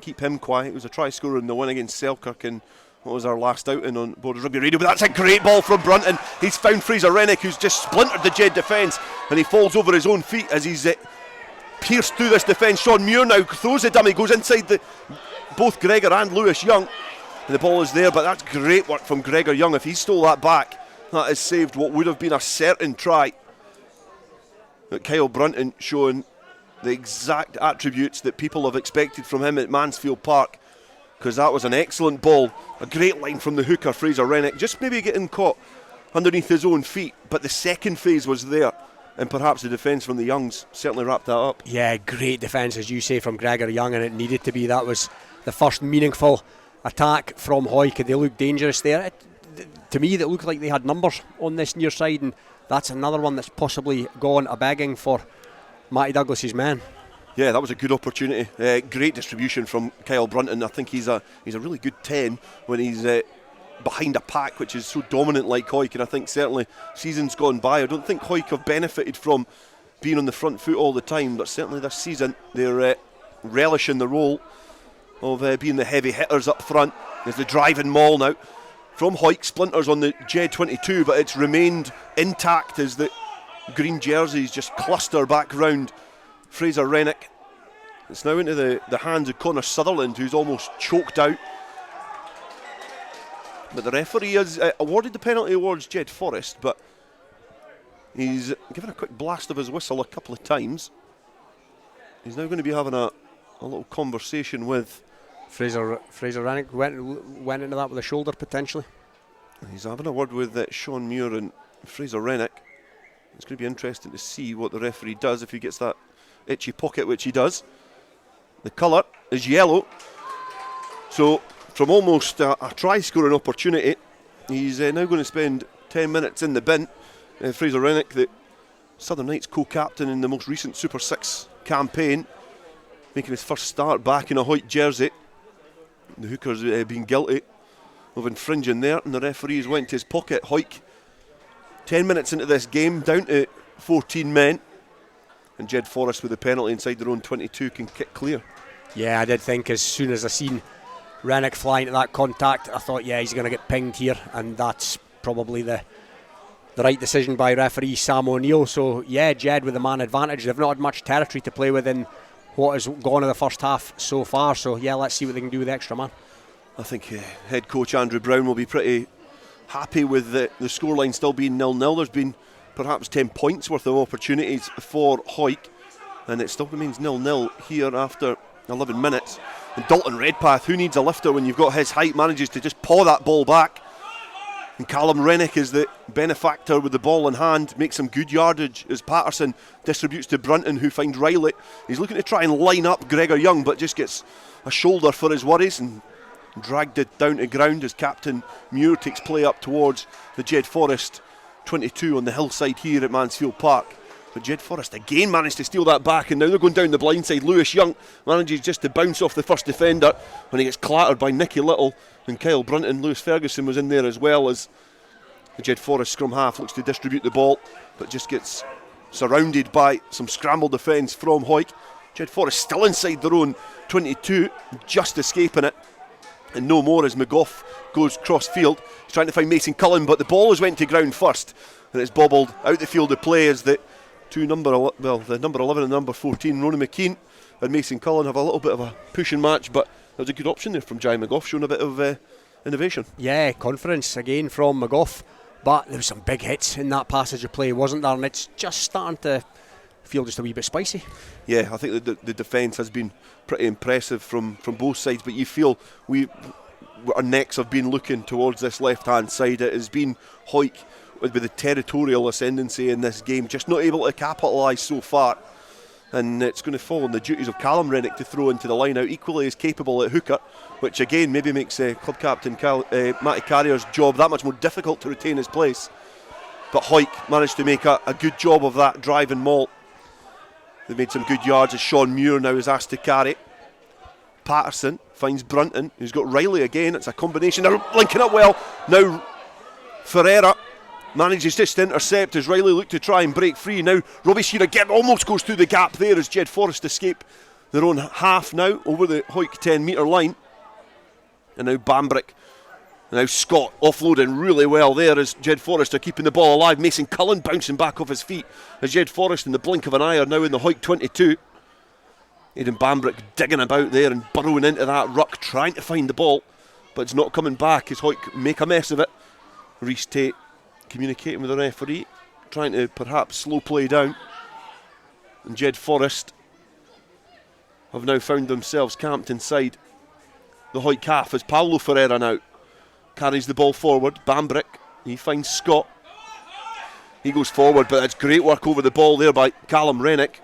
keep him quiet. It was a try scorer in the win against Selkirk, and what was our last outing on Borders Rugby Radio. But that's a great ball from Brunton. He's found Fraser Rennick, who's just splintered the Jed defence, and he falls over his own feet as he's pierced through this defence. Sean Muir now throws the dummy, goes inside both Gregor and Lewis Young, and the ball is there. But that's great work from Gregor Young. If he stole that back, that has saved what would have been a certain try. But Kyle Brunton showing the exact attributes that people have expected from him at Mansfield Park, because that was an excellent ball, a great line from the hooker Fraser Rennick, just maybe getting caught underneath his own feet, but the second phase was there, and perhaps the defence from the Youngs certainly wrapped that up.
Yeah, great defence, as you say, from Gregor Young, and it needed to be. That was the first meaningful attack from Hawick, and they looked dangerous there.
to me that looked like they had numbers on this near side, and that's another one that's possibly gone a begging for Matty Douglas's men.
Yeah, that was a good opportunity. Great distribution from Kyle Brunton. I think he's a really good 10 when he's behind a pack which is so dominant like Hawick, and I think certainly seasons gone by, I don't think Hawick have benefited from being on the front foot all the time, but certainly this season they're relishing the role of being the heavy hitters up front. There's the driving maul now from Hawick, splinters on the Jed22, but it's remained intact as the green jerseys just cluster back round Fraser Rennick. It's now into the hands of Connor Sutherland, who's almost choked out. But the referee has awarded the penalty towards Jedforest, but he's given a quick blast of his whistle a couple of times. He's now going to be having a little conversation with
Fraser Rennick. Went into that with a shoulder potentially.
He's having a word with Sean Muir and Fraser Rennick. It's going to be interesting to see what the referee does if he gets that itchy pocket, which he does. The colour is yellow. So from almost a try-scoring opportunity, he's now going to spend 10 minutes in the bin. Fraser Rennick, the Southern Knights co-captain in the most recent Super 6 campaign, making his first start back in a white jersey. The hooker's been guilty of infringing there, and the referees went to his pocket. Hawick, 10 minutes into this game, down to 14 men, and Jedforest with the penalty inside their own 22 can kick clear.
Yeah, I did think as soon as I seen Rennick flying to that contact, I thought, yeah, he's going to get pinged here, and that's probably the right decision by referee Sam O'Neill. So yeah, Jed with the man advantage. They've not had much territory to play with in what has gone in the first half so far, so yeah, let's see what they can do with the extra man.
I think head coach Andrew Brown will be pretty happy with the scoreline still being 0-0. There's been perhaps 10 points worth of opportunities for Hawick, and it still remains 0-0 here after 11 minutes. And Dalton Redpath, who needs a lifter when you've got his height, manages to just paw that ball back. And Callum Rennick is the benefactor with the ball in hand, makes some good yardage as Patterson distributes to Brunton, who finds Riley. He's looking to try and line up Gregor Young, but just gets a shoulder for his worries and dragged it down to ground as Captain Muir takes play up towards the Jedforest 22 on the hillside here at Mansfield Park. But Jedforest again managed to steal that back, and now they're going down the blind side. Lewis Young manages just to bounce off the first defender when he gets clattered by Nicky Little and Kyle Brunton. Lewis Ferguson was in there as well, as the Jedforest scrum half looks to distribute the ball, but just gets surrounded by some scramble defence from Hawick. Jedforest still inside their own 22, just escaping it. And no more as McGough goes cross field. He's trying to find Mason Cullen, but the ball has went to ground first, and it's bobbled out the field of play as the number 11 and number 14, Ronan McKean and Mason Cullen, have a little bit of a pushing match, but there was a good option there from Jai McGough, showing a bit of innovation.
Yeah, confidence again from McGough, but there was some big hits in that passage of play, wasn't there? And it's just starting to feel just a wee bit spicy.
Yeah, I think the defence has been pretty impressive from both sides, but you feel our necks have been looking towards this left-hand side. It has been Hawick with the territorial ascendancy in this game, just not able to capitalise so far, and it's going to fall on the duties of Callum Rennick to throw into the line out, equally as capable at hooker, which again maybe makes club captain Matty Carrier's job that much more difficult to retain his place. But Hawick managed to make a good job of that driving maul. They've made some good yards as Sean Muir now is asked to carry. Patterson finds Brunton, who's got Riley again. It's a combination, they're linking up well. Now Ferreira manages just to intercept as Riley looked to try and break free. Now Robbie Shearer again almost goes through the gap there as Jedforest escape their own half now over the Hawick 10 metre line. And now Bambrick, and now Scott offloading really well there as Jedforest are keeping the ball alive. Mason Cullen bouncing back off his feet as Jedforest in the blink of an eye are now in the Hawick 22. Aidan Bambrick digging about there and burrowing into that ruck, trying to find the ball, but it's not coming back as Hawick make a mess of it. Rhys Tate communicating with the referee, trying to perhaps slow play down, and Jedforest have now found themselves camped inside the Hawick half as Paulo Ferreira now carries the ball forward. Bambrick, he finds Scott, he goes forward, but it's great work over the ball there by Callum Rennick.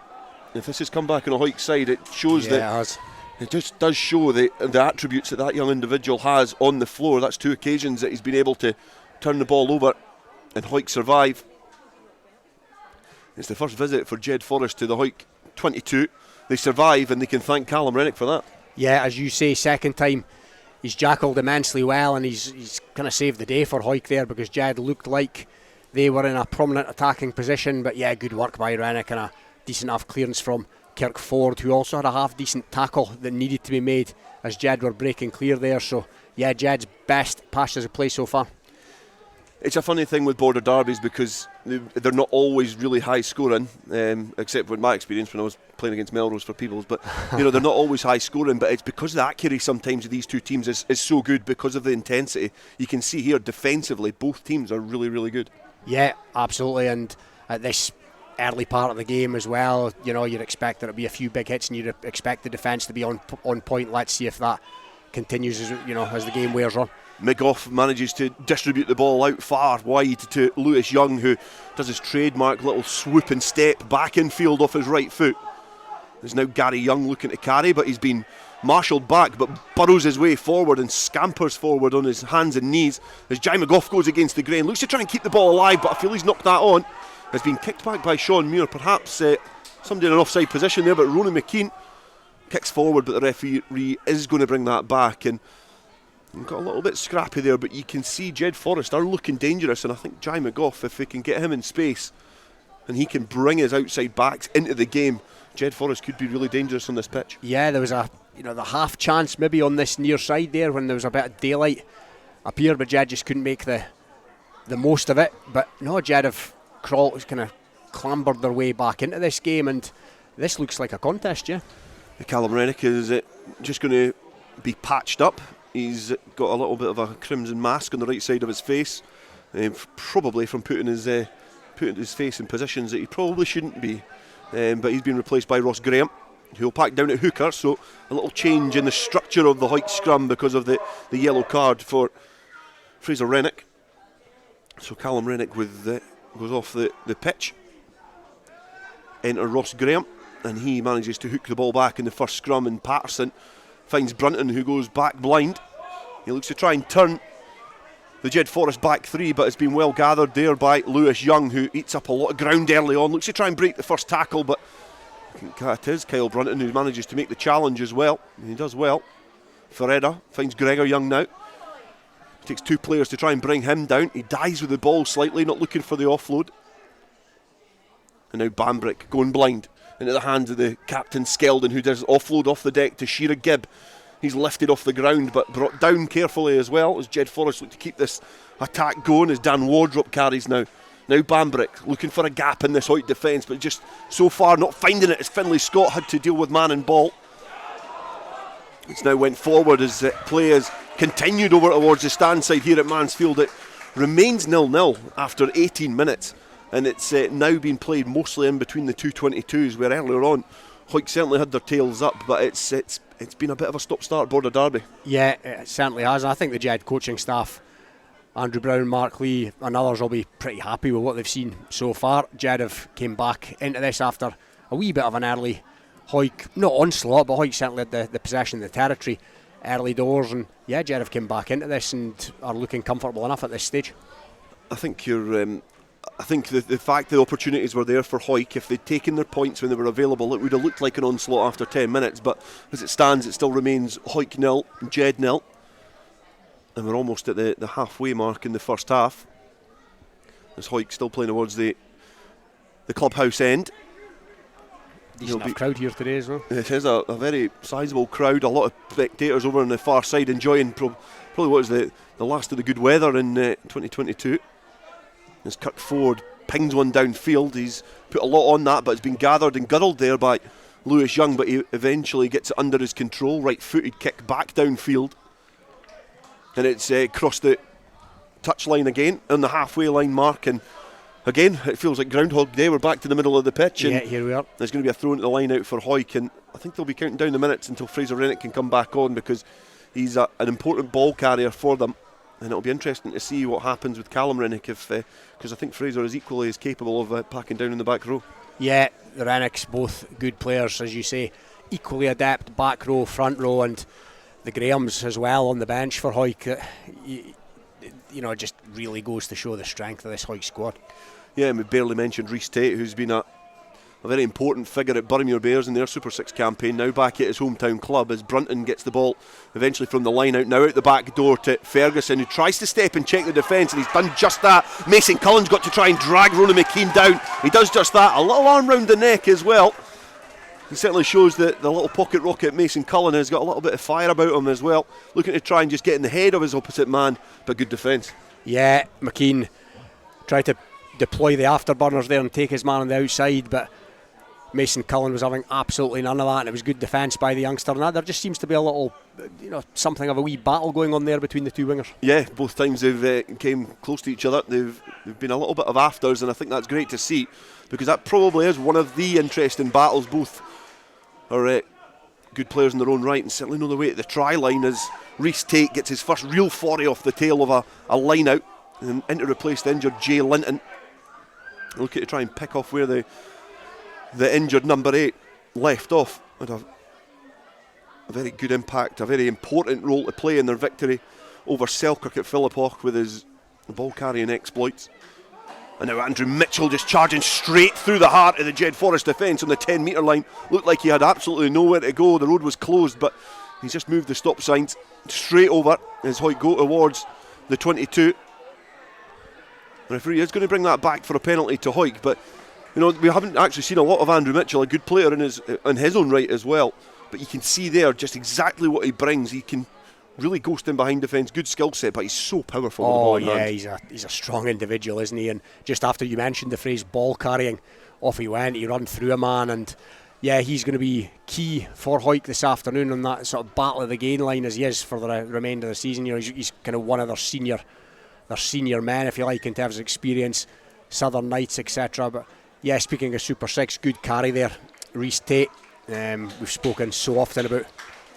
If this has come back on a Hawick side, it shows it just does show the attributes that young individual has on the floor. That's two occasions that he's been able to turn the ball over and Hawick survive. It's the first visit for Jedforest to the Hawick 22. They survive and they can thank Callum Rennick for that.
Yeah, as you say, second time he's jackled immensely well, and he's kind of saved the day for Hawick there, because Jed looked like they were in a prominent attacking position. But yeah, good work by Rennick and a decent enough clearance from Kirk Ford, who also had a half decent tackle that needed to be made as Jed were breaking clear there. So yeah, Jed's best passes of play so far.
It's a funny thing with border derbies because they're not always really high scoring, except with my experience when I was playing against Melrose for Peoples. But they're not always high scoring. But it's because the accuracy sometimes of these two teams is so good because of the intensity. You can see here defensively, both teams are really, really good.
Yeah, absolutely. And at this early part of the game as well, you'd expect there to be a few big hits, and you'd expect the defence to be on point. Let's see if that continues as the game wears on.
McGough manages to distribute the ball out far wide to Lewis Young, who does his trademark little swoop and step back in field off his right foot. There's now Gary Young looking to carry, but he's been marshalled back, but burrows his way forward and scampers forward on his hands and knees as Jai McGough goes against the grain. Looks to try and keep the ball alive, but I feel he's knocked that on. Has been kicked back by Sean Muir, perhaps somebody in an offside position there, but Ronan McKean kicks forward, but the referee is going to bring that back, and got a little bit scrappy there, but you can see Jedforest are looking dangerous, and I think Jai McGough, if they can get him in space and he can bring his outside backs into the game, Jedforest could be really dangerous on this pitch.
Yeah, there was the half chance maybe on this near side there when there was a bit of daylight appeared, but Jed just couldn't make the most of it. But no, Jed have kind of clambered their way back into this game, and this looks like a contest, yeah.
Callum Rennick is just going to be patched up. He's got a little bit of a crimson mask on the right side of his face, probably from putting his face in positions that he probably shouldn't be. But he's been replaced by Ross Graham, who will pack down at hooker, so a little change in the structure of the Hawick scrum because of the yellow card for Fraser Rennick. So Callum Rennick goes off the pitch. Enter Ross Graham, and he manages to hook the ball back in the first scrum, and Patterson finds Brunton, who goes back blind. He looks to try and turn the Jedforest back three, but it's been well gathered there by Lewis Young, who eats up a lot of ground early on. Looks to try and break the first tackle, but I think it is Kyle Brunton who manages to make the challenge as well. And he does well. Ferreira finds Gregor Young now. Takes two players to try and bring him down. He dies with the ball slightly, not looking for the offload. And now Bambrick going blind into the hands of the captain Skeldon, who does offload off the deck to Shearer Gibb. He's lifted off the ground but brought down carefully as well as Jedforest look to keep this attack going as Dan Wardrop carries now. Now Bambrick looking for a gap in this Hawick defence, but just so far not finding it as Finlay Scott had to deal with man and ball. It's now went forward as play has continued over towards the stand side here at Mansfield. It remains 0-0 after 18 minutes. And it's now been played mostly in between the two 22s, where earlier on Hawick certainly had their tails up, but it's been a bit of a stop-start border derby.
Yeah, it certainly has. I think the Jed coaching staff, Andrew Brown, Mark Lee and others, will be pretty happy with what they've seen so far. Jed have came back into this after a wee bit of an early Hawick, not onslaught, but Hawick certainly had the possession of the territory early doors, and yeah, Jed have come back into this and are looking comfortable enough at this stage.
I think I think the fact the opportunities were there for Hawick, if they'd taken their points when they were available, it would have looked like an onslaught after 10 minutes. But as it stands, it still remains Hawick 0, Jed 0. And we're almost at the halfway mark in the first half. As Hawick still playing towards the clubhouse end.
Decent enough crowd here today as well.
It is a very sizable crowd, a lot of spectators over on the far side enjoying probably what is the last of the good weather in 2022. As Kirk Ford pings one downfield, he's put a lot on that, but it's been gathered and girdled there by Lewis Young, but he eventually gets it under his control. Right-footed kick back downfield, and it's crossed the touchline again on the halfway line mark, and again it feels like Groundhog Day. We're back to the middle of the pitch, and
yeah, here we are.
There's going to be a throw into the line out for Hawick, and I think they'll be counting down the minutes until Fraser Rennick can come back on, because he's an important ball carrier for them. And it'll be interesting to see what happens with Callum Rennick, because I think Fraser is equally as capable of packing down in the back row.
Yeah, the Rennicks, both good players, as you say, equally adept back row, front row, and the Grahams as well on the bench for Hawick. just really goes to show the strength of this Hawick squad.
Yeah, and we barely mentioned Rhys Tate, who's been a very important figure at Boroughmuir Bears in their Super 6 campaign, now back at his hometown club as Brunton gets the ball eventually from the line out, now out the back door to Ferguson, who tries to step and check the defence, and he's done just that. Mason Cullen's got to try and drag Ronan McKean down. He does just that, a little arm round the neck as well. He certainly shows that the little pocket rocket Mason Cullen has got a little bit of fire about him as well, looking to try and just get in the head of his opposite man, but good defence.
Yeah, McKean tried to deploy the afterburners there and take his man on the outside, but Mason Cullen was having absolutely none of that, and it was good defence by the youngster. And there just seems to be a little, something of a wee battle going on there between the two wingers.
Yeah, both times they've came close to each other. They've been a little bit of afters, and I think that's great to see, because that probably is one of the interesting battles. Both are good players in their own right, and certainly know the way to the try line as Rhys Tate gets his first real foray off the tail of a line out, and in to replace the injured Jay Linton. Looking to try and pick off where the injured number 8 left off. Had a very good impact, a very important role to play in their victory over Selkirk at Philippock with his ball carrying exploits. And now Andrew Mitchell just charging straight through the heart of the Jedforest defence on the 10 metre line. Looked like he had absolutely nowhere to go. The road was closed, but he's just moved the stop signs straight over as Hawick go towards the 22. The referee is going to bring that back for a penalty to Hawick, but we haven't actually seen a lot of Andrew Mitchell, a good player in his own right as well. But you can see there just exactly what he brings. He can really ghost in behind defence, good skill set, but he's so powerful.
Oh,
with the ball in
yeah,
hand.
he's a strong individual, isn't he? And just after you mentioned the phrase ball carrying, off he went, he run through a man, and yeah, he's going to be key for Hawick this afternoon on that sort of battle of the gain line as he is for the remainder of the season. He's kind of one of their senior men, if you like, in terms of experience, Southern Knights, etc. But yeah, speaking of Super 6, good carry there, Rhys Tate. We've spoken so often about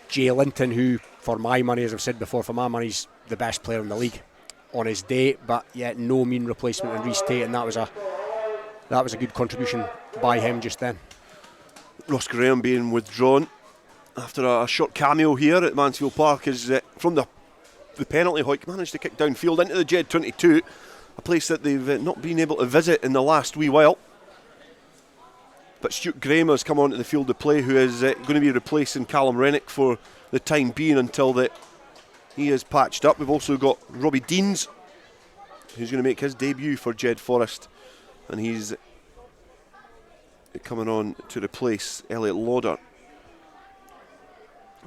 Jay Linton, who, for my money, as I've said before, for my money, is the best player in the league on his day. But yet, no mean replacement in Rhys Tate, and that was a good contribution by him just then.
Ross Graham being withdrawn after a short cameo here at Mansfield Park is from the penalty. Hawick managed to kick downfield into the Jed 22, a place that they've not been able to visit in the last wee while. But Stuart Graham has come onto the field of play, who is going to be replacing Callum Rennick for the time being until he is patched up. We've also got Robbie Deans, who's going to make his debut for Jedforest, and he's coming on to replace Elliot Lauder.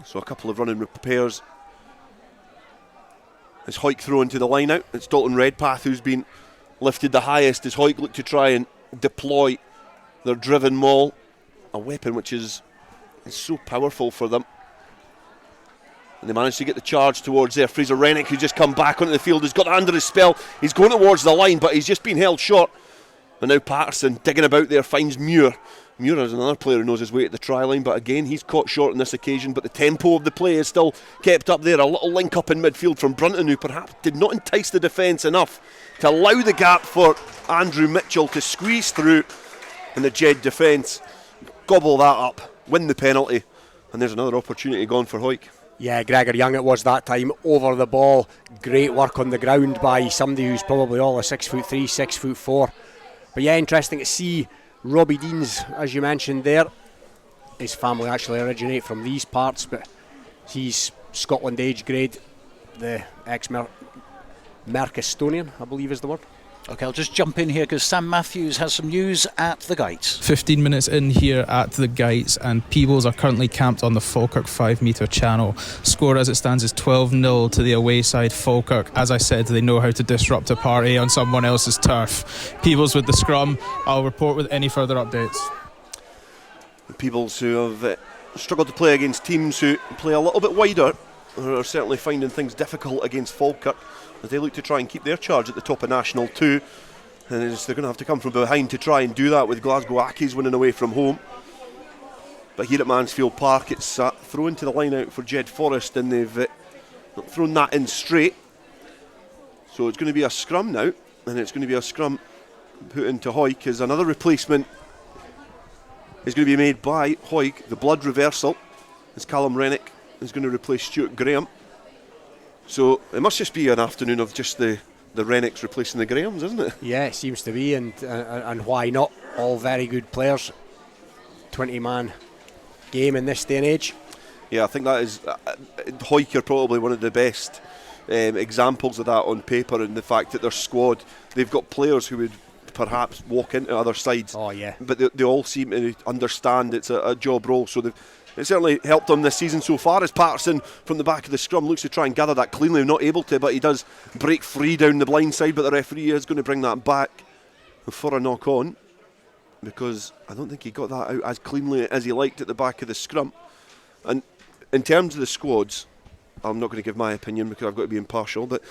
So a couple of running repairs. As Hawick throw into the line out, it's Dalton Redpath who's been lifted the highest as Hawick look to try and deploy their driven maul, a weapon which is so powerful for them. And they managed to get the charge towards there. Fraser Rennick, who's just come back onto the field, has got under his spell. He's going towards the line, but he's just been held short. And now Patterson digging about there finds Muir. Muir is another player who knows his way at the try line, but again he's caught short on this occasion. But the tempo of the play is still kept up there. A little link up in midfield from Brunton, who perhaps did not entice the defence enough to allow the gap for Andrew Mitchell to squeeze through. And the Jed defence gobble that up, win the penalty, and there's another opportunity gone for Hawick.
Yeah, Gregor Young it was that time, over the ball. Great work on the ground by somebody who's probably all a 6'3", 6'4". But yeah, interesting to see Robbie Deans, as you mentioned there. His family actually originate from these parts, but he's Scotland age grade, the ex-Mercistonian, I believe is the word.
Okay, I'll just jump in here because Sam Matthews has some news at the Gates.
15 minutes in here at the Gates, and Peebles are currently camped on the Falkirk 5 metre channel. Score as it stands is 12-0 to the away side Falkirk. As I said, they know how to disrupt a party on someone else's turf. Peebles with the scrum. I'll report with any further updates.
The Peebles who have struggled to play against teams who play a little bit wider are certainly finding things difficult against Falkirk, as they look to try and keep their charge at the top of National 2. And they're going to have to come from behind to try and do that, with Glasgow Accies winning away from home. But here at Mansfield Park, it's thrown to the line out for Jedforest, and they've not thrown that in straight. So it's going to be a scrum now, and it's going to be a scrum put into Hawick, as another replacement is going to be made by Hawick. The blood reversal, as Callum Rennick is going to replace Stuart Graham. So it must just be an afternoon of just the the Rennicks replacing the Grahams, isn't it?
Yeah, it seems to be, and why not? All very good players. 20-man game in this day and age.
Yeah, I think that is Hawick are probably one of the best examples of that on paper, and the fact that their squad, they've got players who would perhaps walk into other sides.
Oh yeah.
But they all seem to understand it's a job role, so it certainly helped them this season so far, as Patterson from the back of the scrum looks to try and gather that cleanly. Not able to, but he does break free down the blind side, but the referee is going to bring that back for a knock on, because I don't think he got that out as cleanly as he liked at the back of the scrum. And in terms of the squads, I'm not going to give my opinion because I've got to be impartial, but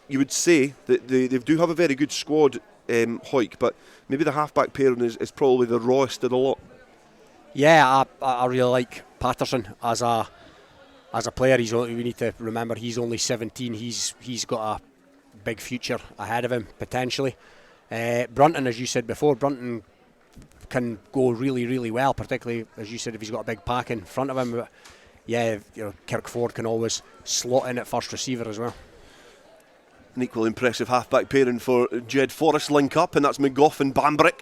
you would say that they do have a very good squad, Hawick, but maybe the half-back pairing is probably the rawest of the lot.
Yeah, I really like Patterson as a player. We need to remember he's only 17. He's got a big future ahead of him potentially. Brunton, as you said before, Brunton can go really, really well, particularly as you said if he's got a big pack in front of him. But yeah, Kirkford can always slot in at first receiver as well.
An equally impressive half-back pairing for Jedforest link up, and that's McGough and Bambrick.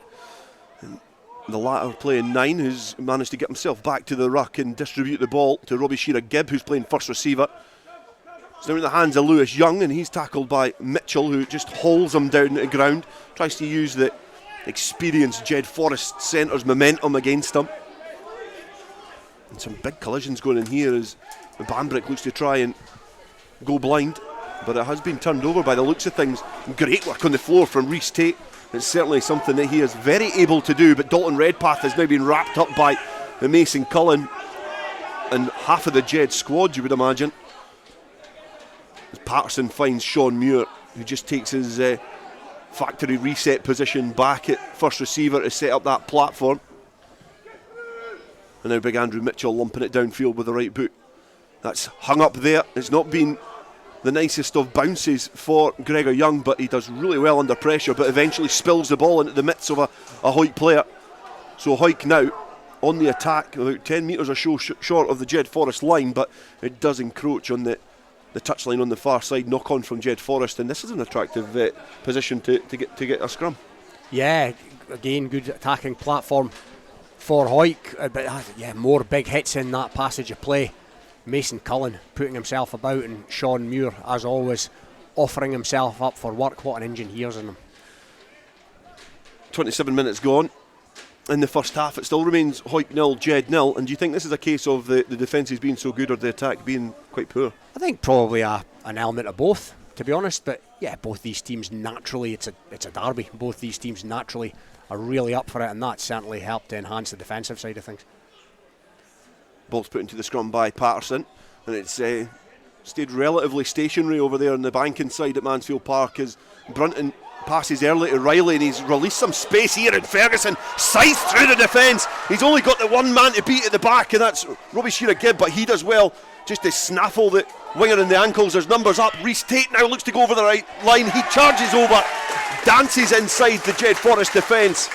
And the latter playing 9, who's managed to get himself back to the ruck and distribute the ball to Robbie Shearer-Gibb, who's playing first receiver. It's now in the hands of Lewis Young, and he's tackled by Mitchell, who just hauls him down to the ground, tries to use the experienced Jedforest centre's momentum against him. And some big collisions going in here as Bambrick looks to try and go blind, but it has been turned over by the looks of things. Great work on the floor from Rhys Tate. It's certainly something that he is very able to do, but Dalton Redpath has now been wrapped up by the Mason Cullen and half of the Jed squad, you would imagine. As Patterson finds Sean Muir, who just takes his factory reset position back at first receiver to set up that platform. And now big Andrew Mitchell lumping it downfield with the right boot. That's hung up there. It's not been the nicest of bounces for Gregor Young, but he does really well under pressure, but eventually spills the ball into the midst of a Hawick player. So Hawick now on the attack, about 10 metres or so short of the Jedforest line, but it does encroach on the touchline on the far side. Knock on from Jedforest, and this is an attractive position to get a scrum.
Yeah, again, good attacking platform for Hawick, but more big hits in that passage of play. Mason Cullen putting himself about, and Sean Muir, as always, offering himself up for work. What an engine he is in him.
27 minutes gone in the first half. It still remains Hawick 0, Jed 0. And do you think this is a case of the defence being so good or the attack being quite poor?
I think probably an element of both, to be honest. But yeah, both these teams naturally, it's a derby. Both these teams naturally are really up for it, and that certainly helped to enhance the defensive side of things.
Ball's put into the scrum by Patterson, and it's stayed relatively stationary over there on the banking side at Mansfield Park as Brunton passes early to Riley, and he's released some space here, and Ferguson scythes through the defence. He's only got the one man to beat at the back, and that's Robbie Shearer-Gibb, but he does well just to snaffle the winger in the ankles. There's numbers up. Rhys Tate now looks to go over the right line. He charges over, dances inside the Jedforest defence.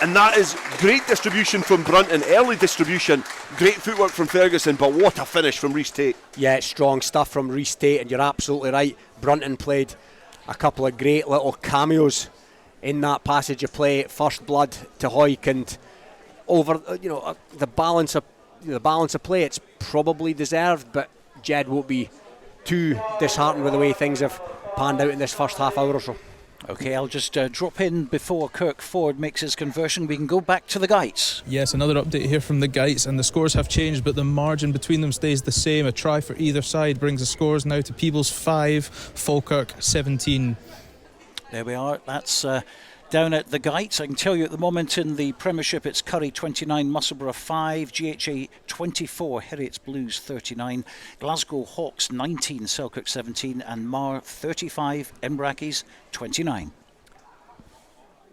And that is great distribution from Brunton, early distribution, great footwork from Ferguson, but what a finish from Rhys Tate.
Yeah, it's strong stuff from Rhys Tate, and you're absolutely right. Brunton played a couple of great little cameos in that passage of play, first blood to Hawick, and over the balance of play, it's probably deserved, but Jed won't be too disheartened with the way things have panned out in this first half hour or so.
OK, I'll just drop in before Kirk Ford makes his conversion. We can go back to the Guides.
Yes, another update here from the Guides, and the scores have changed, but the margin between them stays the same. A try for either side brings the scores now to Peebles 5, Falkirk 17.
There we are. That's down at the Guides. I can tell you at the moment in the Premiership it's Curry 29, Musselburgh 5, GHA 24, Heriots Blues 39, Glasgow Hawks 19, Selkirk 17, and Mar 35, Embrackes 29.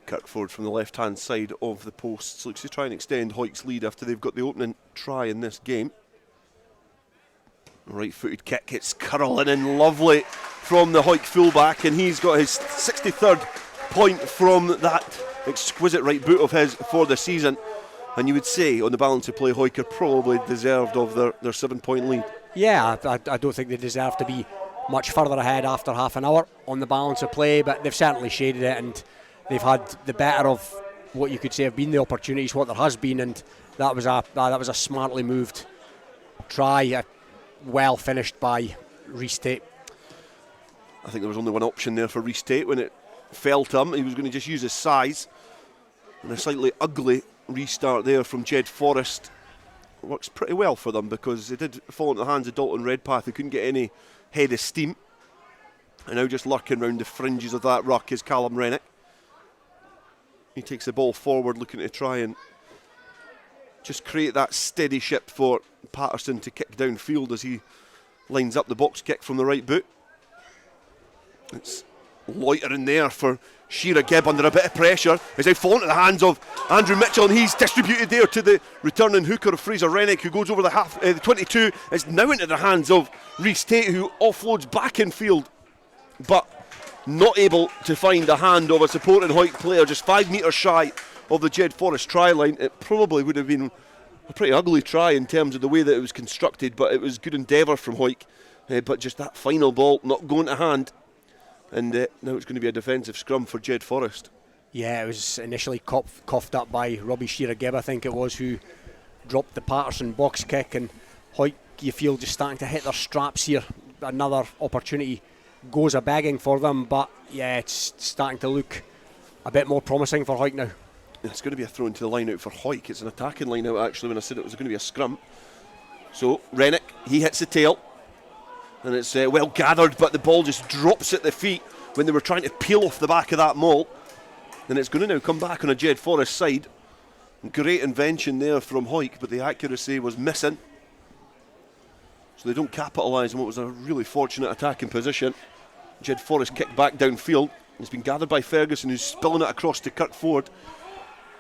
Kirkford from the left hand side of the posts looks to try and extend Hawick's lead after they've got the opening try in this game. Right footed kick, it's curling in lovely from the Hawick fullback, and he's got his 63rd point from that exquisite right boot of his for the season. And you would say on the balance of play Hawick are probably deserved of their 7 point lead.
Yeah, I don't think they deserve to be much further ahead after half an hour on the balance of play, but they've certainly shaded it, and they've had the better of what you could say have been the opportunities, what there has been, and that was a smartly moved try, well finished by Rhys Tate.
I think there was only one option there for Rhys Tate when it fell to him. He was going to just use his size, and a slightly ugly restart there from Jedforest works pretty well for them, because they did fall into the hands of Dalton Redpath, who couldn't get any head of steam, and now just lurking round the fringes of that ruck is Callum Rennick. He takes the ball forward, looking to try and just create that steady ship for Patterson to kick downfield as he lines up the box kick from the right boot. It's loitering there for Shearer Gibb under a bit of pressure. He's now fallen to the hands of Andrew Mitchell, and he's distributed there to the returning hooker of Fraser Rennick, who goes over the 22. It's now into the hands of Rhys Tate, who offloads back in field, but not able to find the hand of a supporting Hawick player, just 5 metres shy of the Jedforest try line. It probably would have been a pretty ugly try in terms of the way that it was constructed, but it was good endeavour from Hawick. But just that final ball not going to hand, and now it's going to be a defensive scrum for Jedforest.
Yeah, it was initially coughed up by Robbie Shearer Gibb, I think it was, who dropped the Patterson box kick, and Hawick, you feel, just starting to hit their straps here. Another opportunity goes a begging for them, but yeah, it's starting to look a bit more promising for Hawick now.
It's going to be a throw into the line out for Hawick. It's an attacking line out, actually, when I said it was going to be a scrum. So Rennick, he hits the tail, and it's well gathered, but the ball just drops at the feet when they were trying to peel off the back of that maul. And it's going to now come back on a Jedforest side. Great invention there from Hawick, but the accuracy was missing, so they don't capitalise on what was a really fortunate attacking position. Jedforest kicked back downfield. It's been gathered by Ferguson, who's spilling it across to Kirk Ford.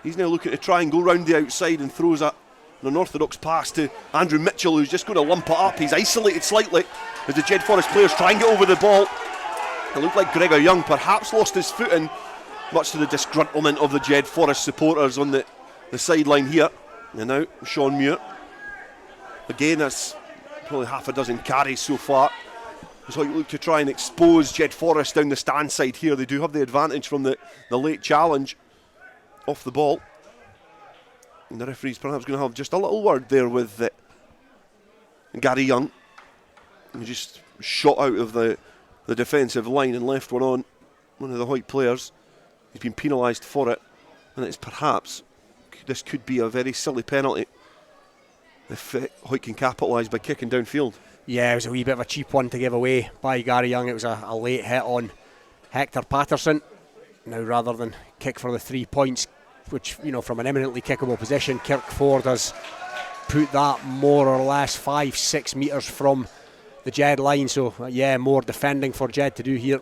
He's now looking to try and go round the outside and throws an unorthodox pass to Andrew Mitchell, who's just going to lump it up. He's isolated slightly as the Jedforest players try and get over the ball. It looked like Gregor Young perhaps lost his footing, much to the disgruntlement of the Jedforest supporters on the sideline here. And now Sean Muir. Again, that's probably half a dozen carries so far. So you look to try and expose Jedforest down the stand side here. They do have the advantage from the late challenge off the ball. And the referee's perhaps going to have just a little word there with Gary Young. He just shot out of the defensive line and left one on one of the Hawick players. He's been penalised for it, and it's perhaps, this could be a very silly penalty if Hawick can capitalise by kicking downfield.
Yeah, it was a wee bit of a cheap one to give away by Gary Young. It was a late hit on Hector Patterson. Now, rather than kick for the 3 points, which, you know, from an eminently kickable position, Kirk Ford has put that more or less 5-6 metres from the Jed line. So yeah, more defending for Jed to do here.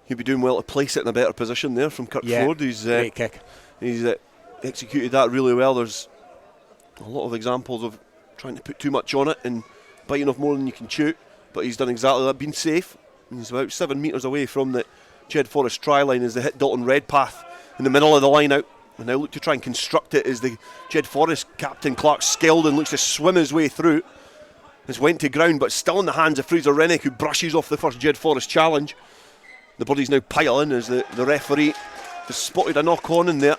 He'd be doing well to place it in a better position there from Kirk Ford.
Great kick.
He's executed that really well. There's a lot of examples of trying to put too much on it and biting off more than you can chew, but he's done exactly that, been safe. He's about 7 metres away from the Jedforest try line as they hit Dalton Redpath in the middle of the line out, and now look to try and construct it as the Jedforest captain Clark Skeldon looks to swim his way through. It's went to ground, but still in the hands of Fraser Rennick, who brushes off the first Jedforest challenge. The body's now piling as the referee has spotted a knock on in there,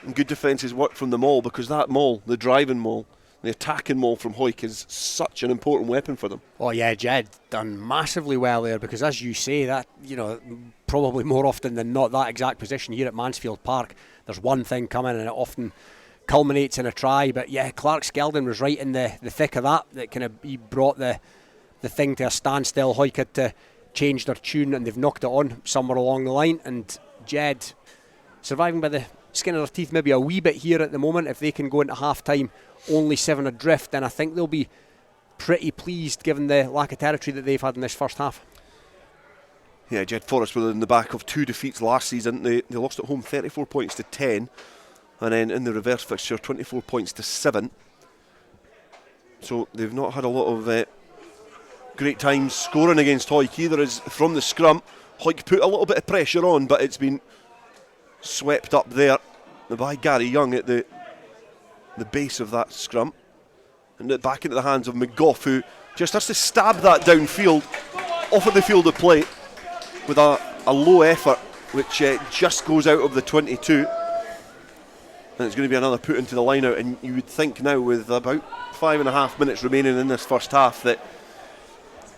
and good defences work from the maul, because that maul, the driving maul, the attacking maul from Hawick, is such an important weapon for them.
Oh yeah, Jed done massively well there, because as you say, that, you know, probably more often than not, that exact position here at Mansfield Park, there's one thing coming and it often culminates in a try. But yeah, Clark Skeldon was right in the thick of that kind of, he brought the thing to a standstill. Hawick had to change their tune, and they've knocked it on somewhere along the line, and Jed surviving by the skin of their teeth maybe a wee bit here at the moment. If they can go into half time only 7 adrift, then I think they'll be pretty pleased given the lack of territory that they've had in this first half.
Yeah, Jedforest were in the back of 2 defeats last season. They lost at home 34 points to 10, and then in the reverse fixture 24 points to 7. So they've not had a lot of great times scoring against Hawick either, as from the scrum Hawick put a little bit of pressure on, but it's been swept up there by Gary Young at the base of that scrum. and back into the hands of McGough, who just has to stab that downfield off of the field of play with a low effort, which just goes out of the 22. And it's going to be another put into the line out, and you would think now, with about 5.5 minutes remaining in this first half, that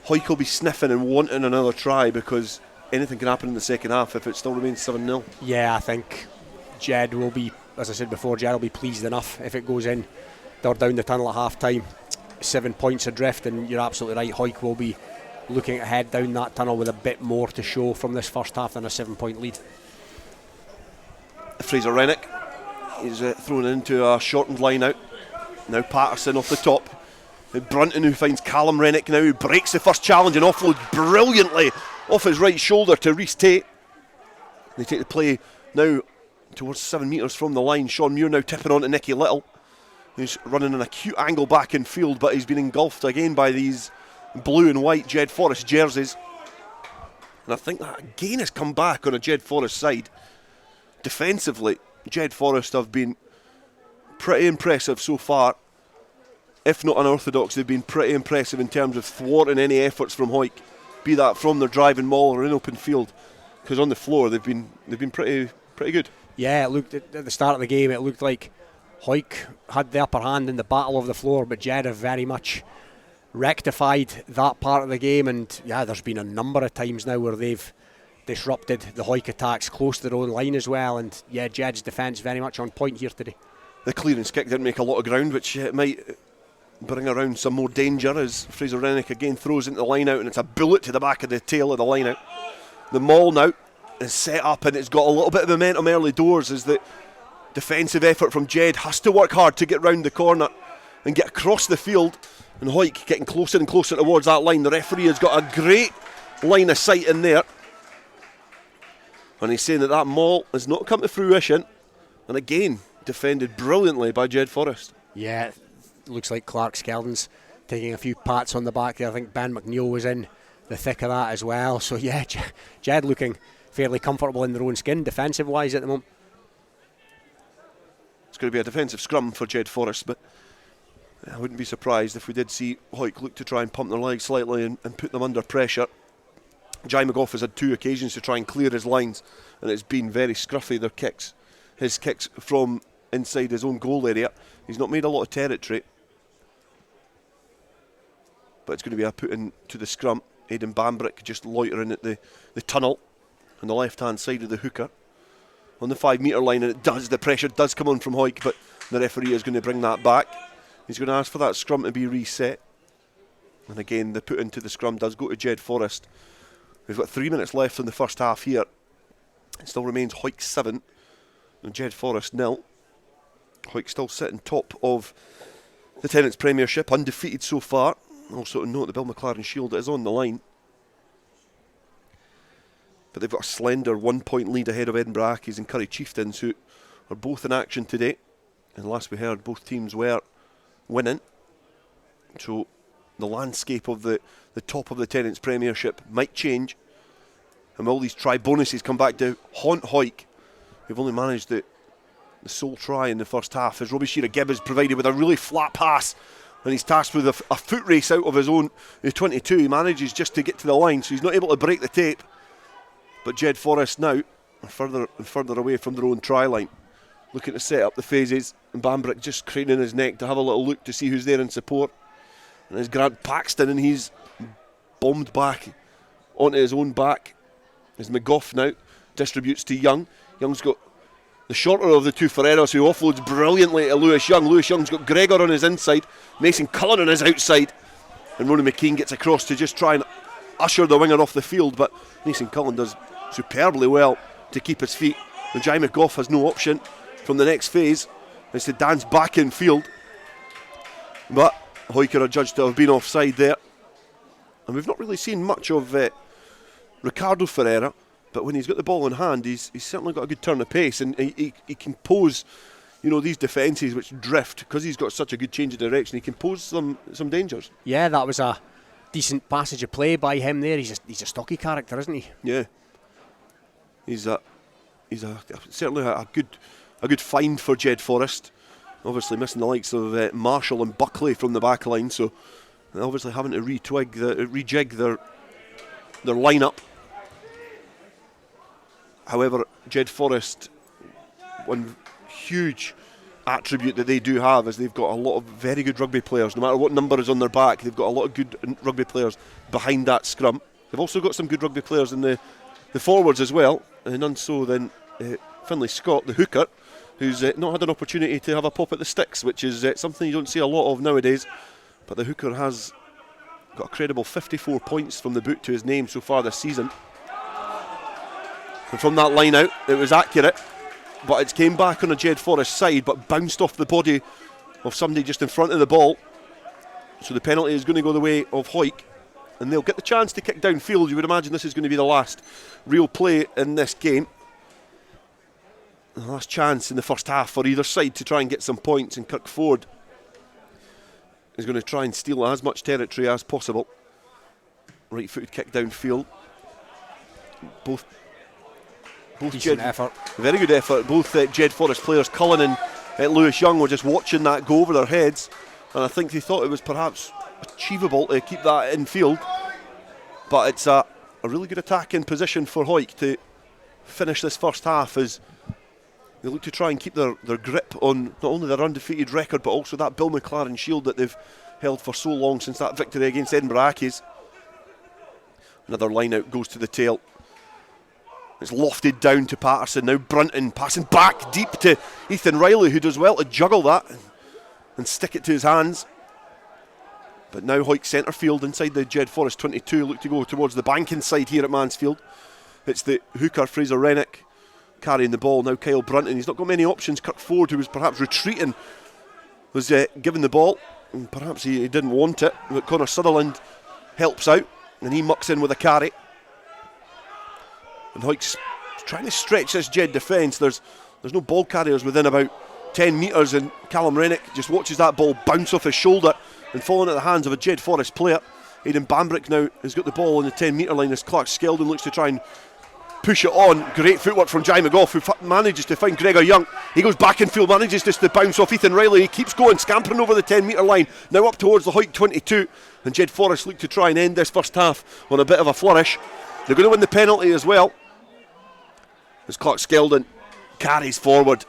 Hawick will be sniffing and wanting another try, because anything can happen in the second half if it still remains 7-0.
Yeah, I think Jed will be, as I said before, Jed will be pleased enough if it goes in. They're down the tunnel at half time, 7 points adrift, and you're absolutely right, Hawick will be looking to head down that tunnel with a bit more to show from this first half than a 7-point lead.
Fraser Rennick is thrown into a shortened line out. Now Patterson off the top. Brunton, who finds Callum Rennick now, who breaks the first challenge and offloads brilliantly off his right shoulder to Rhys Tate. They take the play now towards 7 metres from the line. Sean Muir now tipping on to Nicky Little, who's running an acute angle back in field, but he's been engulfed again by these blue and white Jedforest jerseys. And I think that again has come back on a Jedforest side. Defensively, Jedforest have been pretty impressive so far. If not unorthodox, they've been pretty impressive in terms of thwarting any efforts from Hawick, be that from their driving maul or in open field. Because on the floor they've been pretty good.
Yeah, it looked at the start of the game, it looked like Hawick had the upper hand in the battle of the floor, but Jed have very much rectified that part of the game. And yeah, there's been a number of times now where they've disrupted the Hawick attacks close to their own line as well. And yeah, Jed's defence very much on point here today.
The clearance kick didn't make a lot of ground, which might bring around some more danger as Fraser Rennick again throws into the line out, and it's a bullet to the back of the tail of the line out. The maul now is set up, and it's got a little bit of momentum early doors as the defensive effort from Jed has to work hard to get round the corner and get across the field, and Hawick getting closer and closer towards that line. The referee has got a great line of sight in there, and he's saying that maul has not come to fruition, and again defended brilliantly by Jedforest.
Yeah, looks like Clark Skeldon's taking a few pats on the back there. I think Ben McNeil was in the thick of that as well. So yeah, Jed looking fairly comfortable in their own skin defensive wise at the moment.
It's going to be a defensive scrum for Jedforest, but I wouldn't be surprised if we did see Hawick look to try and pump their legs slightly and put them under pressure. Jai McGough has had 2 occasions to try and clear his lines, and it's been very scruffy, their kicks. His kicks from inside his own goal area. He's not made a lot of territory, but it's going to be a put into the scrum. Aidan Bambrick just loitering at the tunnel on the left hand side of the hooker on the 5 metre line, and the pressure does come on from Hawick, but the referee is going to bring that back. He's going to ask for that scrum to be reset, and again the put into the scrum does go to Jedforest. We've got 3 minutes left in the first half here. It still remains Hawick 7 and Jedforest 0. Hawick still sitting top of the Tennent's Premiership, undefeated so far. Also to note the Bill McLaren Shield is on the line, but they've got a slender 1 point lead ahead of Edinburgh Accies and Curry Chieftains, who are both in action today, and last we heard both teams were winning. So the landscape of the top of the Tennent's Premiership might change, and will these try bonuses come back to haunt Hawick, who've only managed the sole try in the first half, as Robbie Shearer-Gibb is provided with a really flat pass, and he's tasked with a foot race out of his own 22. He manages just to get to the line, so he's not able to break the tape. But Jedforest now are further and further away from their own try line, looking to set up the phases, and Bambrick just craning his neck to have a little look to see who's there in support. And there's Grant Paxton, and he's bombed back onto his own back as McGough now distributes to Young. Young's got the shorter of the two Ferreros, who offloads brilliantly to Lewis Young. Lewis Young's got Gregor on his inside, Mason Cullen on his outside, and Ronan McKean gets across to just try and usher the winger off the field, but Mason Cullen does superbly well to keep his feet. And Jai McGough has no option from the next phase. It's to dance back in field, but Hawick are judged to have been offside there, and we've not really seen much of Ricardo Ferreira, but when he's got the ball in hand, he's certainly got a good turn of pace, and he can pose, these defences which drift, because he's got such a good change of direction. He can pose some dangers.
Yeah, that was a decent passage of play by him there. He's a stocky character, isn't he?
Yeah, he's certainly a good find for Jedforest. Obviously missing the likes of Marshall and Buckley from the back line, so they're obviously having to rejig their lineup. However, Jedforest, one huge attribute that they do have is they've got a lot of very good rugby players. No matter what number is on their back, they've got a lot of good rugby players behind that scrum. They've also got some good rugby players in the forwards as well, and none so than Finlay Scott, the hooker, who's not had an opportunity to have a pop at the sticks, which is something you don't see a lot of nowadays. But the hooker has got a credible 54 points from the boot to his name so far this season. And from that line out, it was accurate, but it came back on a Jedforest side, but bounced off the body of somebody just in front of the ball. So the penalty is going to go the way of Hawick, and they'll get the chance to kick downfield. You would imagine this is going to be the last real play in this game. The last chance in the first half for either side to try and get some points, and Kirkford is going to try and steal as much territory as possible. Right footed kick downfield. Both
decent effort.
Very good effort. Both Jedforest players, Cullen and Lewis Young, were just watching that go over their heads, and I think they thought it was perhaps achievable to keep that in field. But it's a really good attack in position for Hawick to finish this first half, as they look to try and keep their grip on not only their undefeated record, but also that Bill McLaren shield that they've held for so long since that victory against Edinburgh Accies. Another line out goes to the tail. It's lofted down to Patterson. Now Brunton passing back deep to Ethan Riley, who does well to juggle that and stick it to his hands. But now Hawick centre field inside the Jedforest 22 look to go towards the banking side here at Mansfield. It's the hooker Fraser Rennick carrying the ball. Now Kyle Brunton, he's not got many options. Kirkford, who was perhaps retreating, was given the ball, and perhaps he didn't want it, but Connor Sutherland helps out and he mucks in with a carry. And Hawick's trying to stretch this Jed defence. There's no ball carriers within about 10 metres, and Callum Rennick just watches that ball bounce off his shoulder and fall into the hands of a Jedforest player. Aidan Bambrick now has got the ball on the 10 metre line as Clark Skeldon looks to try and push it on. Great footwork from Jai McGough, who manages to find Gregor Young. He goes back in field, manages just to bounce off Ethan Riley. He keeps going, scampering over the 10 metre line, now up towards the Hawick 22, and Jedforest look to try and end this first half on a bit of a flourish. They're going to win the penalty as well, as Clark Skeldon carries forward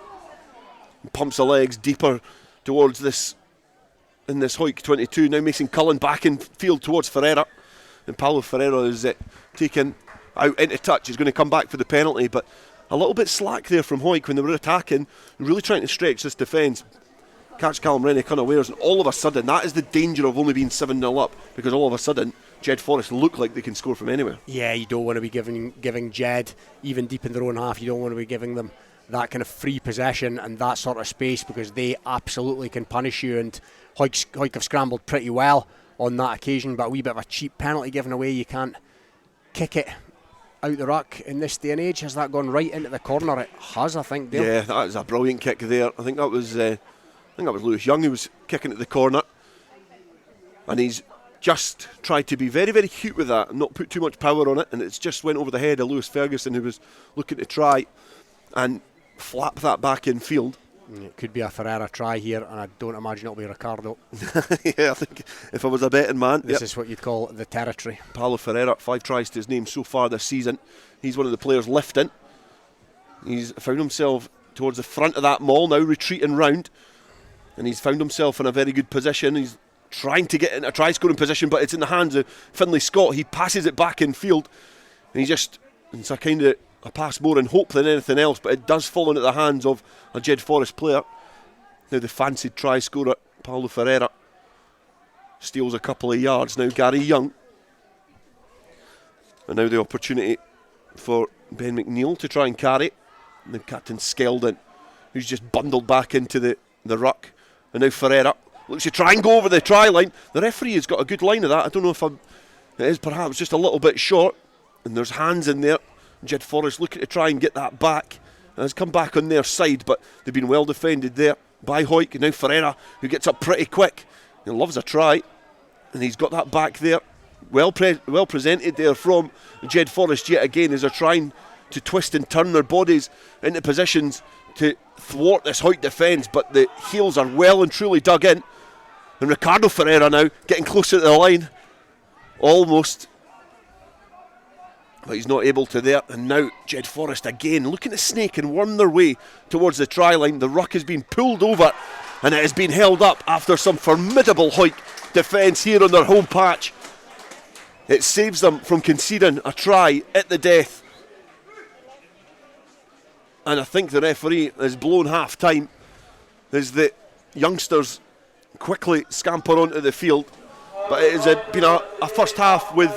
and pumps the legs deeper towards this in this Hawick 22. Now Mason Cullen back in field towards Ferreira, and Paulo Ferreira is taken out into touch. He's going to come back for the penalty, but a little bit slack there from Hawick when they were attacking, really trying to stretch this defence. Catch Callum Rennick unawares, and all of a sudden that is the danger of only being 7-0 up, because all of a sudden Jedforest look like they can score from anywhere.
Yeah, you don't want to be giving Jed, even deep in their own half, you don't want to be giving them that kind of free possession and that sort of space, because they absolutely can punish you. And Hawick have scrambled pretty well on that occasion, but a wee bit of a cheap penalty given away. You can't kick it out the ruck in this day and age. Has that gone right into the corner? It has, I think, Dale.
Yeah, that was a brilliant kick there. I think that was Lewis Young who was kicking at the corner, and he's just tried to be very, very cute with that and not put too much power on it, and it's just went over the head of Lewis Ferguson, who was looking to try and flap that back in field.
It could be a Ferreira try here, and I don't imagine it'll be Ricardo.
Yeah, I think if I was a betting man,
this is what you'd call the territory.
Paulo Ferreira, 5 tries to his name so far this season. He's one of the players lifting. He's found himself towards the front of that maul, now retreating round, and he's found himself in a very good position. He's trying to get in a try scoring position, but it's in the hands of Finlay Scott. He passes it back in field, and it's a kind of a pass more in hope than anything else, but it does fall into the hands of a Jedforest player. Now the fancied try scorer, Paulo Ferreira, steals a couple of yards. Now Gary Young, and now the opportunity for Ben McNeil to try and carry. And then Captain Skeldon, who's just bundled back into the ruck, and now Ferreira looks to try and go over the try line. The referee has got a good line of that. I don't know if it is perhaps just a little bit short, and there's hands in there. Jedforest looking to try and get that back, and has come back on their side, but they've been well defended there by Hawick. And now Ferreira, who gets up pretty quick, he loves a try, and he's got that back there, well presented there from Jedforest yet again, as they're trying to twist and turn their bodies into positions to thwart this Hawick defence, but the heels are well and truly dug in. And Ricardo Ferreira now getting closer to the line. Almost. But he's not able to there. And now Jedforest again looking to snake and worm their way towards the try line. The ruck has been pulled over and it has been held up after some formidable Hawick defence here on their home patch. It saves them from conceding a try at the death. And I think the referee has blown half time as the youngsters quickly scamper onto the field. But it has been a first half with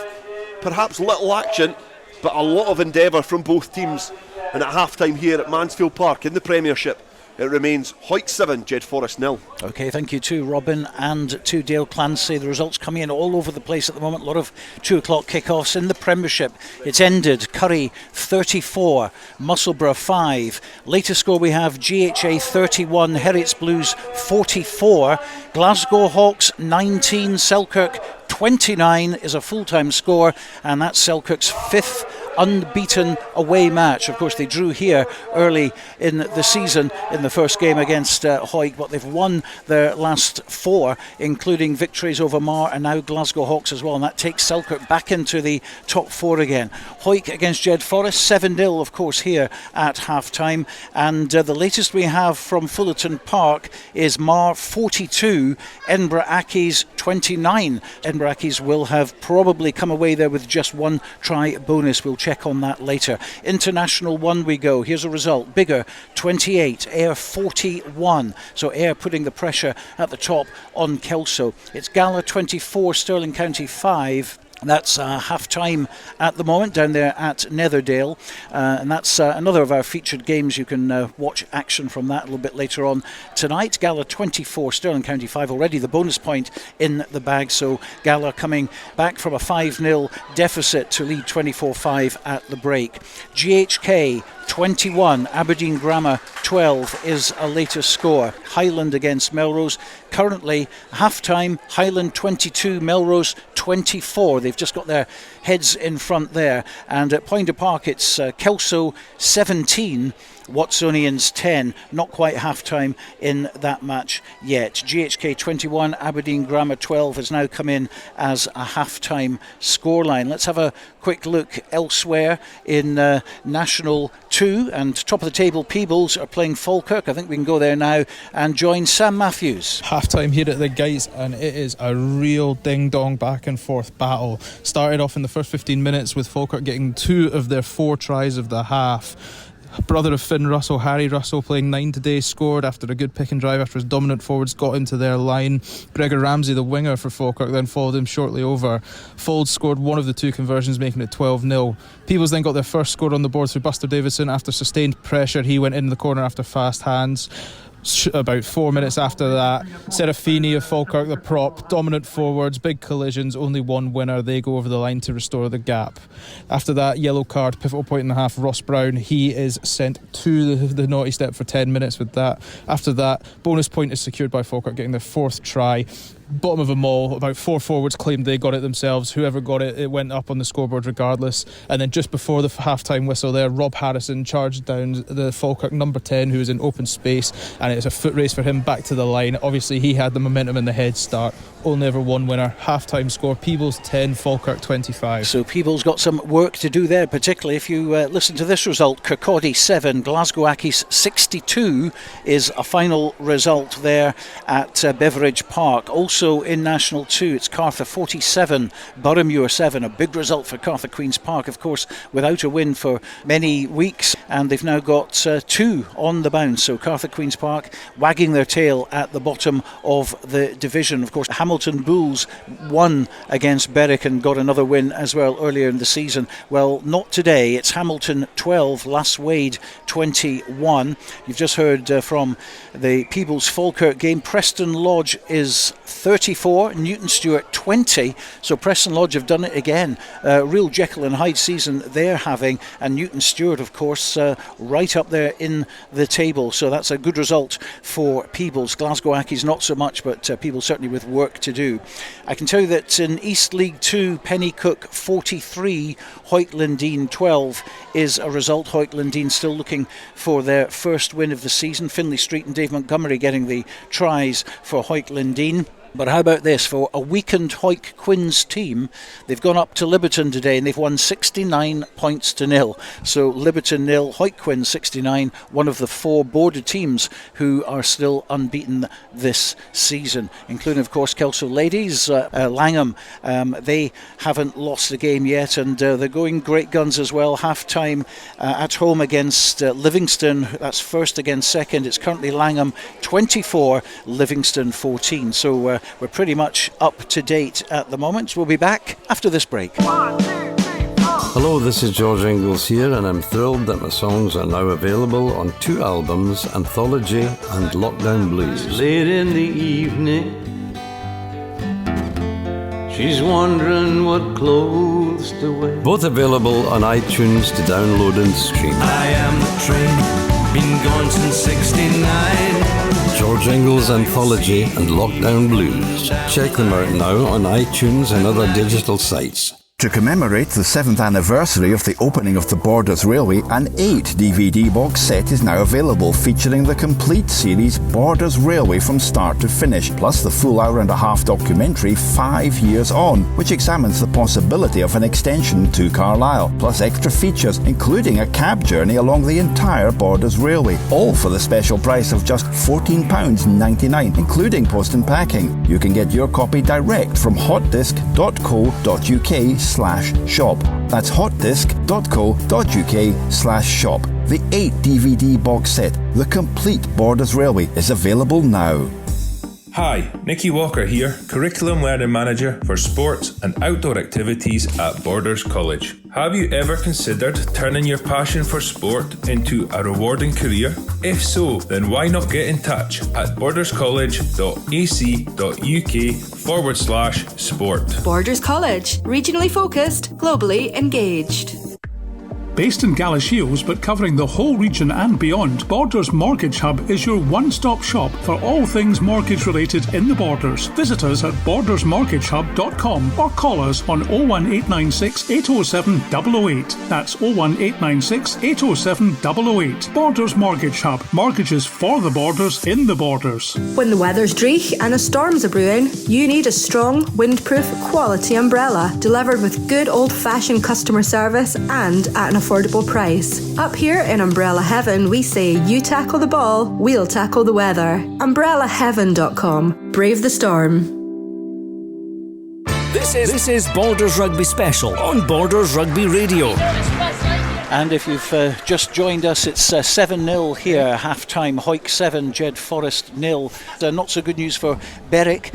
perhaps little action, but a lot of endeavour from both teams. And at half time here at Mansfield Park in the Premiership, it remains Hawick 7, Jedforest 0.
OK, thank you to Robin and to Dale Clancy. The results coming in all over the place at the moment. A lot of 2 o'clock kickoffs in the Premiership. It's ended. Curry 34, Musselburgh 5. Latest score we have GHA 31, Heriots Blues 44, Glasgow Hawks 19, Selkirk 29 is a full-time score, and that's Selkirk's 5th unbeaten away match. Of course, they drew here early in the season in the first game against Hawick, but they've won their last 4, including victories over Mar and now Glasgow Hawks as well, and that takes Selkirk back into the top 4 again. Hawick against Jedforest 7-0, of course, here at half-time, and the latest we have from Fullerton Park is Mar 42, Edinburgh Accies 29. Edinburgh Accies will have probably come away there with just 1 try bonus. We'll check on that later. International 1 we go. Here's a result. Bigger 28, Ayr 41. So Ayr putting the pressure at the top on Kelso. It's Gala 24, Stirling County 5. That's half time at the moment down there at Netherdale, and that's another of our featured games. You can watch action from that a little bit later on tonight. Gala 24, Stirling County 5, already the bonus point in the bag, so Gala coming back from a 5-0 deficit to lead 24-5 at the break. GHK 21, Aberdeen Grammar 12 is a latest score. Highland against Melrose. Currently, half-time, Highland 22, Melrose 24. They've just got their heads in front there. And at Poynter Park, it's Kelso 17, Watsonians 10. Not quite half-time in that match yet. GHK 21, Aberdeen Grammar 12 has now come in as a half-time scoreline. Let's have a quick look elsewhere in National 2, and top of the table Peebles are playing Falkirk. I think we can go there now and join Sam Matthews.
Half-time here at the Gates, and it is a real ding-dong back and forth battle. Started off in the first 15 minutes with Falkirk getting 2 of their 4 tries of the half. Brother of Finn Russell, Harry Russell, playing 9 today, scored after a good pick and drive after his dominant forwards got into their line. Gregor Ramsey, the winger for Falkirk, then followed him shortly over. Fold scored 1 of the 2 conversions, making it 12-0. Peebles then got their first score on the board through Buster Davison after sustained pressure. He went in the corner after fast hands. About 4 minutes after that, Serafini of Falkirk, the prop, dominant forwards, big collisions, only 1 winner. They go over the line to restore the gap. After that, yellow card, pivotal point and a half, Ross Brown. He is sent to the naughty step for 10 minutes with that. After that, bonus point is secured by Falkirk, getting their 4th try. Bottom of them all, about 4 forwards claimed they got it themselves. Whoever got it, it went up on the scoreboard regardless. And then just before the half-time whistle there, Rob Harrison charged down the Falkirk number 10, who was in open space, and it's a foot race for him back to the line. Obviously he had the momentum and the head start. Only ever 1 winner. Half-time score, Peebles 10, Falkirk 25.
So Peebles got some work to do there, particularly if you listen to this result. Kirkcaldy 7, Glasgow Accies 62 is a final result there at Beveridge Park. Also in National 2, it's Cartha 47, Boroughmuir 7. A big result for Cartha Queen's Park, of course, without a win for many weeks, and they've now got 2 on the bounce. So Cartha Queen's Park wagging their tail at the bottom of the division. Of course, Hamilton Bulls won against Berwick and got another win as well earlier in the season. Well, not today. It's Hamilton 12, Lass Wade 21. You've just heard from the Peebles Falkirk game. Preston Lodge is 34, Newton Stewart 20. So Preston Lodge have done it again. Real Jekyll and Hyde season they're having, and Newton Stewart, of course, right up there in the table. So that's a good result for Peebles. Glasgow Accies not so much, but Peebles certainly with work work to do. I can tell you that in East League 2, Pennycook 43, Hawick Lindeen 12 is a result. Hawick Lindeen still looking for their first win of the season. Finlay Street and Dave Montgomery getting the tries for Hawick Lindeen. But how about this? For a weakened Hawick Quins team, they've gone up to Liberton today and they've won 69 points to nil. So Liberton nil, Hawick Quins 69, one of the 4 border teams who are still unbeaten this season, including, of course, Kelso Ladies, Langham. They haven't lost a game yet, and they're going great guns as well. Half-time at home against Livingston. That's first against second. It's currently Langham 24, Livingston 14. So we're pretty much up to date at the moment. We'll be back after this break.
Hello, this is George Ingalls here, and I'm thrilled that my songs are now available on 2 albums, Anthology and Lockdown Blues.
Late in the evening, she's wondering what clothes to wear.
Both available on iTunes to download and stream.
I am the train, been gone since 69.
George Ingalls Anthology and Lockdown Blues. Check them out now on iTunes and other digital sites.
To commemorate the 7th anniversary of the opening of the Borders Railway, an 8 DVD box set is now available featuring the complete series Borders Railway from start to finish, plus the full hour-and-a-half documentary 5 Years On, which examines the possibility of an extension to Carlisle, plus extra features including a cab journey along the entire Borders Railway, all for the special price of just £14.99, including post and packing. You can get your copy direct from hotdisc.co.uk/shop. That's hotdisc.co.uk/shop. The 8 DVD box set, the complete Borders Railway, is available now.
Hi, Nicky Walker here, Curriculum Learning Manager for Sports and Outdoor Activities at Borders College. Have you ever considered turning your passion for sport into a rewarding career? If so, then why not get in touch at borderscollege.ac.uk/sport.
Borders College, regionally focused, globally engaged.
Based in Galashiels but covering the whole region and beyond, Borders Mortgage Hub is your one-stop shop for all things mortgage related in the Borders. Visit us at bordersmortgagehub.com or call us on 01896 807 008. That's 01896 807 008. Borders Mortgage Hub. Mortgages for the Borders in the Borders.
When the weather's dreich and a storm's a brewing, you need a strong, windproof, quality umbrella delivered with good old-fashioned customer service and at an affordable price. Up here in Umbrella Heaven, we say you tackle the ball, we'll tackle the weather. UmbrellaHeaven.com. Brave the storm.
This is Borders Rugby Special on Borders Rugby Radio.
And if you've just joined us, it's 7-0 here, half-time, Hawick 7, Jedforest 0. Not so good news for Berwick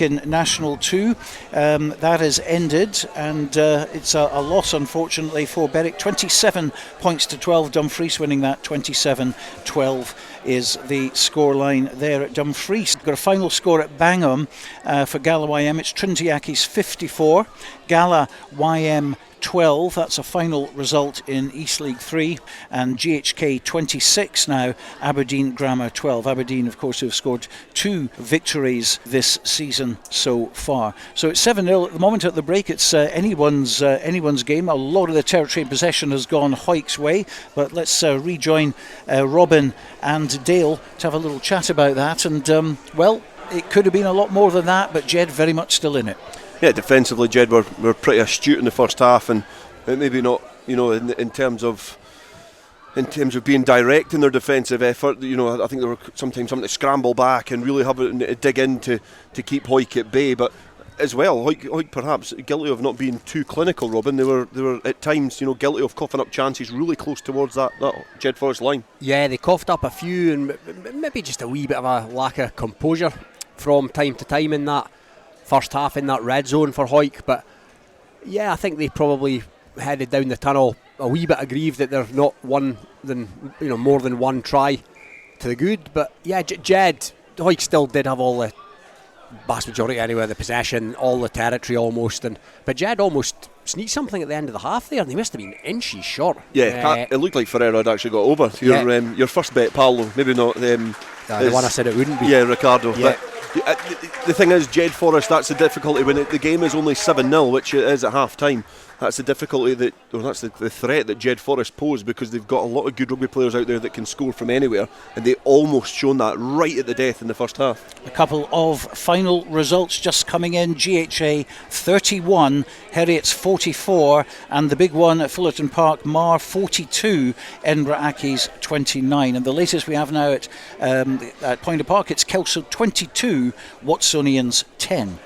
in National 2. That has ended, and it's a loss, unfortunately, for Berwick. 27 points to 12, Dumfries winning that, 27-12 is the scoreline there at Dumfries. Got a final score at Bangham for Gala YM. It's Trinity Accies 54, Gala YM 12, that's a final result in East League 3, and GHK 26 now, Aberdeen Grammar 12. Aberdeen, of course, who have scored 2 victories this season so far. So it's 7-0 at the moment. At the break, it's anyone's game. A lot of the territory in possession has gone Hawick's way, but let's rejoin Robin and Dale to have a little chat about that. And, well, it could have been a lot more than that, but Jed very much still in it.
Yeah, defensively, Jed were pretty astute in the first half, and maybe not, in terms of being direct in their defensive effort. I think they were sometimes something to scramble back and really have to dig in to keep Hawick at bay. But as well, Hawick perhaps guilty of not being too clinical. Robin, they were at times, guilty of coughing up chances really close towards that Jedforest line.
Yeah, they coughed up a few, and maybe just a wee bit of a lack of composure from time to time in that first half in that red zone for Hawick. But yeah, I think they probably headed down the tunnel a wee bit aggrieved that they're not more than one try to the good. But yeah, Hawick still did have all the vast majority anyway, the possession, all the territory almost, but Jed almost sneaked something at the end of the half there, and they must have been inches short.
Yeah, it looked like Ferreira had actually got over your first bet, Paolo, maybe not
the one I said it wouldn't be.
Yeah, Ricardo.
Yeah.
The thing is, Jedforest, that's the difficulty when the game is only 7-0, which it is at half time. That's the difficulty that's the threat that Jedforest pose, because they've got a lot of good rugby players out there that can score from anywhere, and they almost shown that right at the death in the first half.
A couple of final results just coming in. GHA 31, Heriots 44, and the big one at Fullerton Park, Mar 42, Edinburgh Accies 29. And the latest we have now at Poynter Park, it's Kelso 22, Watsonians 10.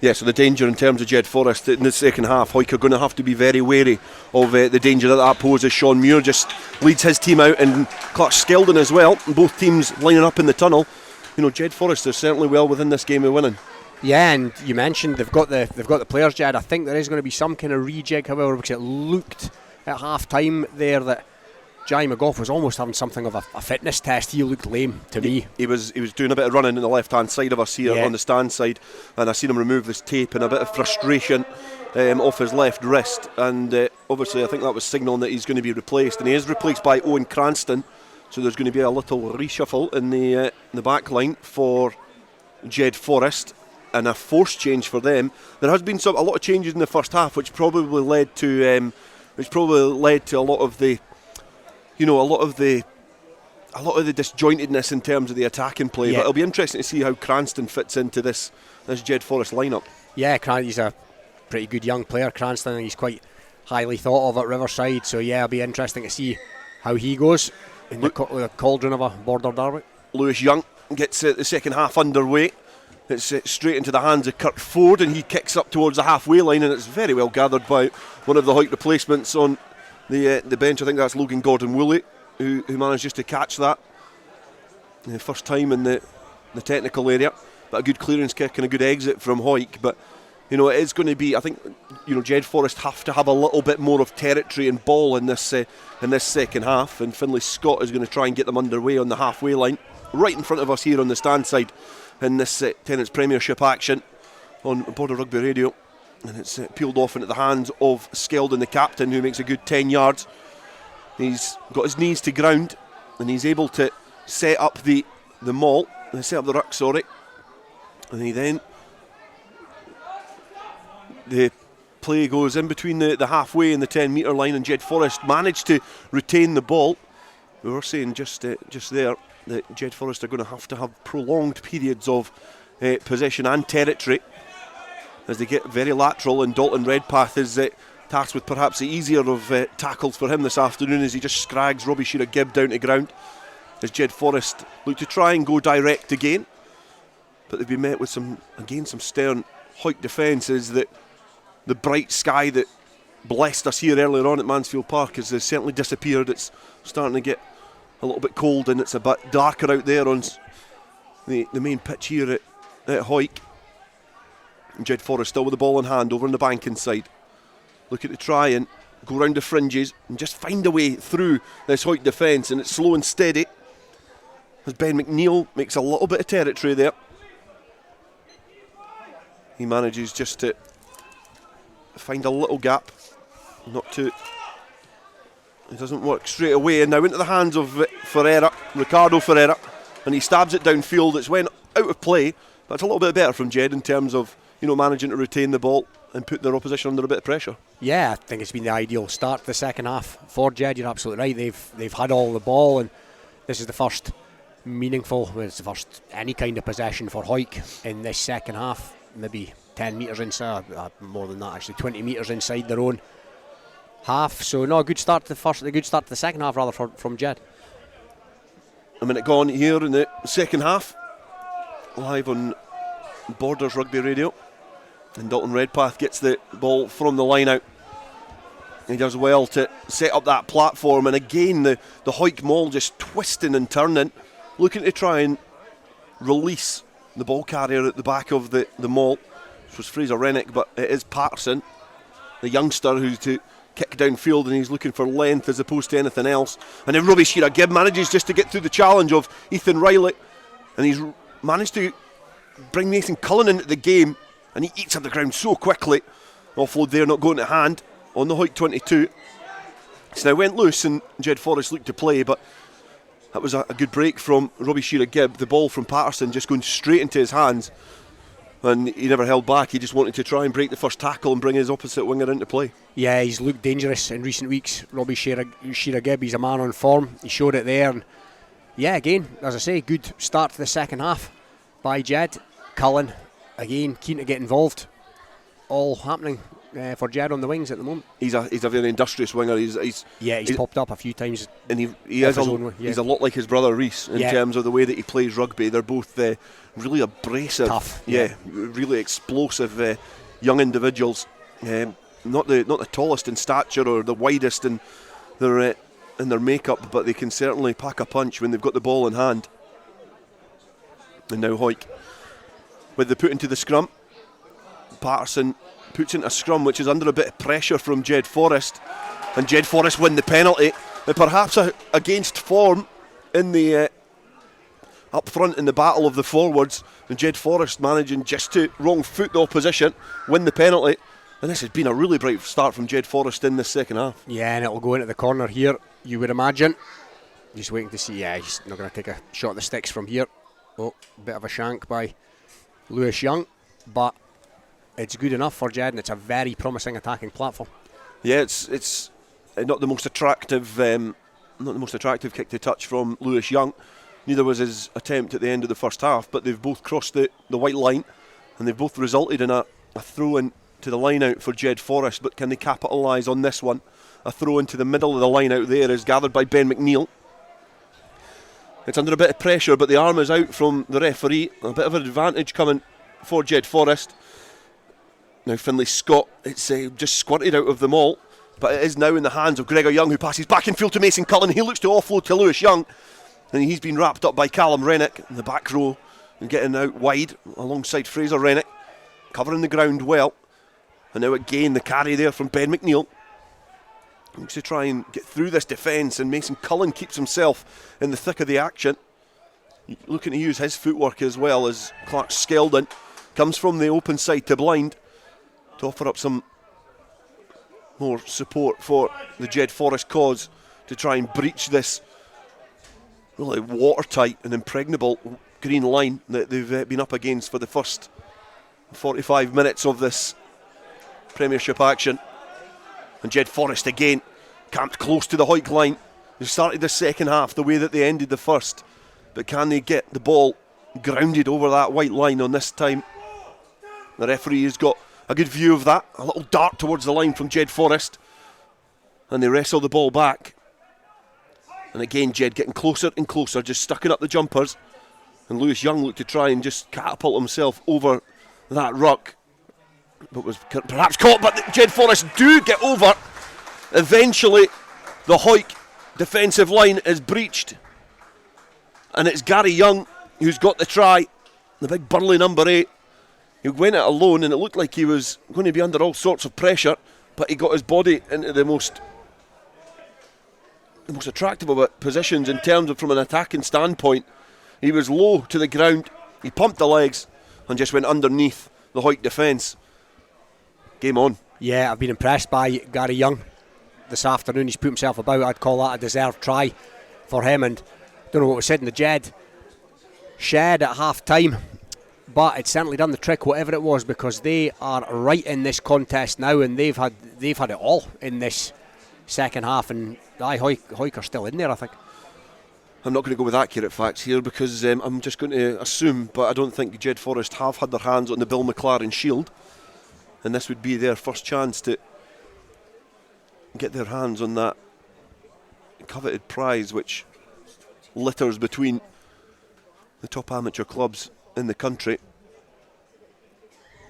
Yeah, so the danger in terms of Jedforest in the second half, Hawick are going to have to be very wary of the danger that poses. Sean Muir just leads his team out, and Clark Skeldon as well, and both teams lining up in the tunnel. Jedforest are certainly well within this game of winning.
Yeah, and you mentioned they've got the players, Jed. I think there is going to be some kind of rejig, however, because it looked at half time there that Jai McGough was almost having something of a fitness test. He looked lame to me.
He was doing a bit of running on the left hand side of us here on the stand side, and I seen him remove this tape and a bit of frustration off his left wrist, and obviously I think that was signalling that he's going to be replaced, and he is replaced by Owen Cranston, so there's going to be a little reshuffle in the back line for Jedforest, and a forced change for them. There has been a lot of changes in the first half, which probably led to a lot of the disjointedness in terms of the attacking play. But it'll be interesting to see how Cranston fits into this Jedforest lineup.
Yeah, he's a pretty good young player, Cranston. He's quite highly thought of at Riverside, so it'll be interesting to see how he goes in the cauldron of a border derby.
Lewis Young gets the second half underway. It's straight into the hands of Kurt Ford, and he kicks up towards the halfway line, and it's very well gathered by one of the Hawick replacements on the bench. I think that's Logan Gordon-Woolley who managed just to catch that the first time in the technical area. But a good clearance kick and a good exit from Hawick. But it is going to be, I think, Jedforest have to have a little bit more of territory and ball in this second half, and Finlay Scott is going to try and get them underway on the halfway line, right in front of us here on the stand side in this Tenants Premiership action on Border Rugby Radio. And it's peeled off into the hands of Skeldon, the captain, who makes a good 10 yards. He's got his knees to ground, and he's able to set up the maul, set up the ruck, and the play goes in between the halfway and the 10 metre line, and Jedforest managed to retain the ball. We were saying just there that Jedforest are going to have prolonged periods of possession and territory as they get very lateral, and Dalton Redpath is tasked with perhaps the easier of tackles for him this afternoon, as he just scrags Robbie Shearer-Gibb down to ground as Jedforest look to try and go direct again, but they've been met with some stern Hawick defence, as the bright sky that blessed us here earlier on at Mansfield Park has certainly disappeared. It's starting to get a little bit cold, and it's a bit darker out there on the main pitch here at Hawick. Jedforest still with the ball in hand over on the banking side, looking to try and go round the fringes and just find a way through this Hawick defence, and it's slow and steady as Ben McNeil makes a little bit of territory there. He manages just to find a little gap, it doesn't work straight away, and now into the hands of Ricardo Ferreira, and he stabs it downfield. It's went out of play, but it's a little bit better from Jed in terms of managing to retain the ball and put their opposition under a bit of pressure. Yeah,
I think it's been the ideal start to the second half for Jed. You're absolutely right. They've had all the ball, and this is the first it's the first any kind of possession for Hawick in this second half. Maybe 10 metres inside, more than that actually, 20 metres inside their own half. So a good start to the second half rather from Jed.
A minute gone here in the second half, live on Borders Rugby Radio, and Dalton Redpath gets the ball from the line out. He does well to set up that platform, and again the Hawick maul just twisting and turning, looking to try and release the ball carrier at the back of the maul, which was Fraser Rennick, but it is Patterson, the youngster, who's to kick downfield, and he's looking for length as opposed to anything else. And then Robbie Shearer-Gibb manages just to get through the challenge of Ethan Riley, and he's managed to bring Nathan Cullen into the game, and he eats up the ground so quickly. Offload there, not going to hand on the Hawick 22. So now went loose, and Jedforest looked to play, but That was a good break from Robbie Shearer-Gibb. The ball from Patterson just going straight into his hands, and he never held back. He just wanted to try and break the first tackle and bring his opposite winger into play.
Yeah, he's looked dangerous in recent weeks, Robbie Shearer-Gibb. He's a man on form. He showed it there, and yeah, again, as I say, good start to the second half by Jed. Cullen, again, keen to get involved. All happening for Jed on the wings at the moment.
He's a very industrious winger. He's
popped up a few times,
and he's a lot like his brother Reece in terms of the way that he plays rugby. They're both really abrasive,
tough,
really explosive young individuals. Not the tallest in stature or the widest in their makeup, but they can certainly pack a punch when they've got the ball in hand. And now Hawick with the put into the scrum. Patterson puts into a scrum which is under a bit of pressure from Jedforest, and Jedforest win the penalty, and perhaps against form in the up front in the battle of the forwards, and Jedforest managing just to wrong foot the opposition, win the penalty. And this has been a really bright start from Jedforest in this second half.
Yeah, and it'll go into the corner here, you would imagine. Just waiting to see. Yeah, he's not going to take a shot at the sticks from here. Oh, bit of a shank by Lewis Young, but it's good enough for Jed, and it's a very promising attacking platform.
Yeah, it's not the most attractive kick to touch from Lewis Young. Neither was his attempt at the end of the first half, but they've both crossed the white line, and they've both resulted in a throw in to the line out for Jedforest. But can they capitalise on this one? A throw into the middle of the line out there is gathered by Ben McNeil. It's under a bit of pressure, but the arm is out from the referee. A bit of an advantage coming for Jedforest. Now Finlay Scott, it's just squirted out of them all, but it is now in the hands of Gregor Young, who passes back in field to Mason Cullen. He looks to offload to Lewis Young, and he's been wrapped up by Callum Rennick in the back row and getting out wide alongside Fraser Rennick, covering the ground well. And now again the carry there from Ben McNeil. Looks to try and get through this defence, and Mason Cullen keeps himself in the thick of the action, looking to use his footwork as well as Clark Skeldon comes from the open side to blind to offer up some more support for the Jedforest cause to try and breach this really watertight and impregnable green line that they've been up against for the first 45 minutes of this Premiership action. And Jedforest again camped close to the Hawick line. They started the second half the way that they ended the first, but can they get the ball grounded over that white line on this time? The referee has got a good view of that. A little dart towards the line from Jedforest, and they wrestle the ball back. And again Jed getting closer and closer, just stucking up the jumpers, and Lewis Young looked to try and just catapult himself over that ruck, but was perhaps caught. But Jedforest do get over. Eventually the Hawick defensive line is breached, and it's Gary Young who's got the try, the big burly number 8. He went it alone, and it looked like he was going to be under all sorts of pressure, but he got his body into the most attractive of positions in terms of from an attacking standpoint. He was low to the ground, he pumped the legs and just went underneath the Hawick defence. Game on.
Yeah, I've been impressed by Gary Young this afternoon. He's put himself about. I'd call that a deserved try for him, and don't know what was said in the Jed shed at half time, but it's certainly done the trick, whatever it was, because they are right in this contest now, and they've had it all in this second half, and Hawick are still in there, I think.
I'm not going to go with accurate facts here because I'm just going to assume, but I don't think Jedforest have had their hands on the Bill McLaren shield, and this would be their first chance to get their hands on that coveted prize which litters between the top amateur clubs in the country.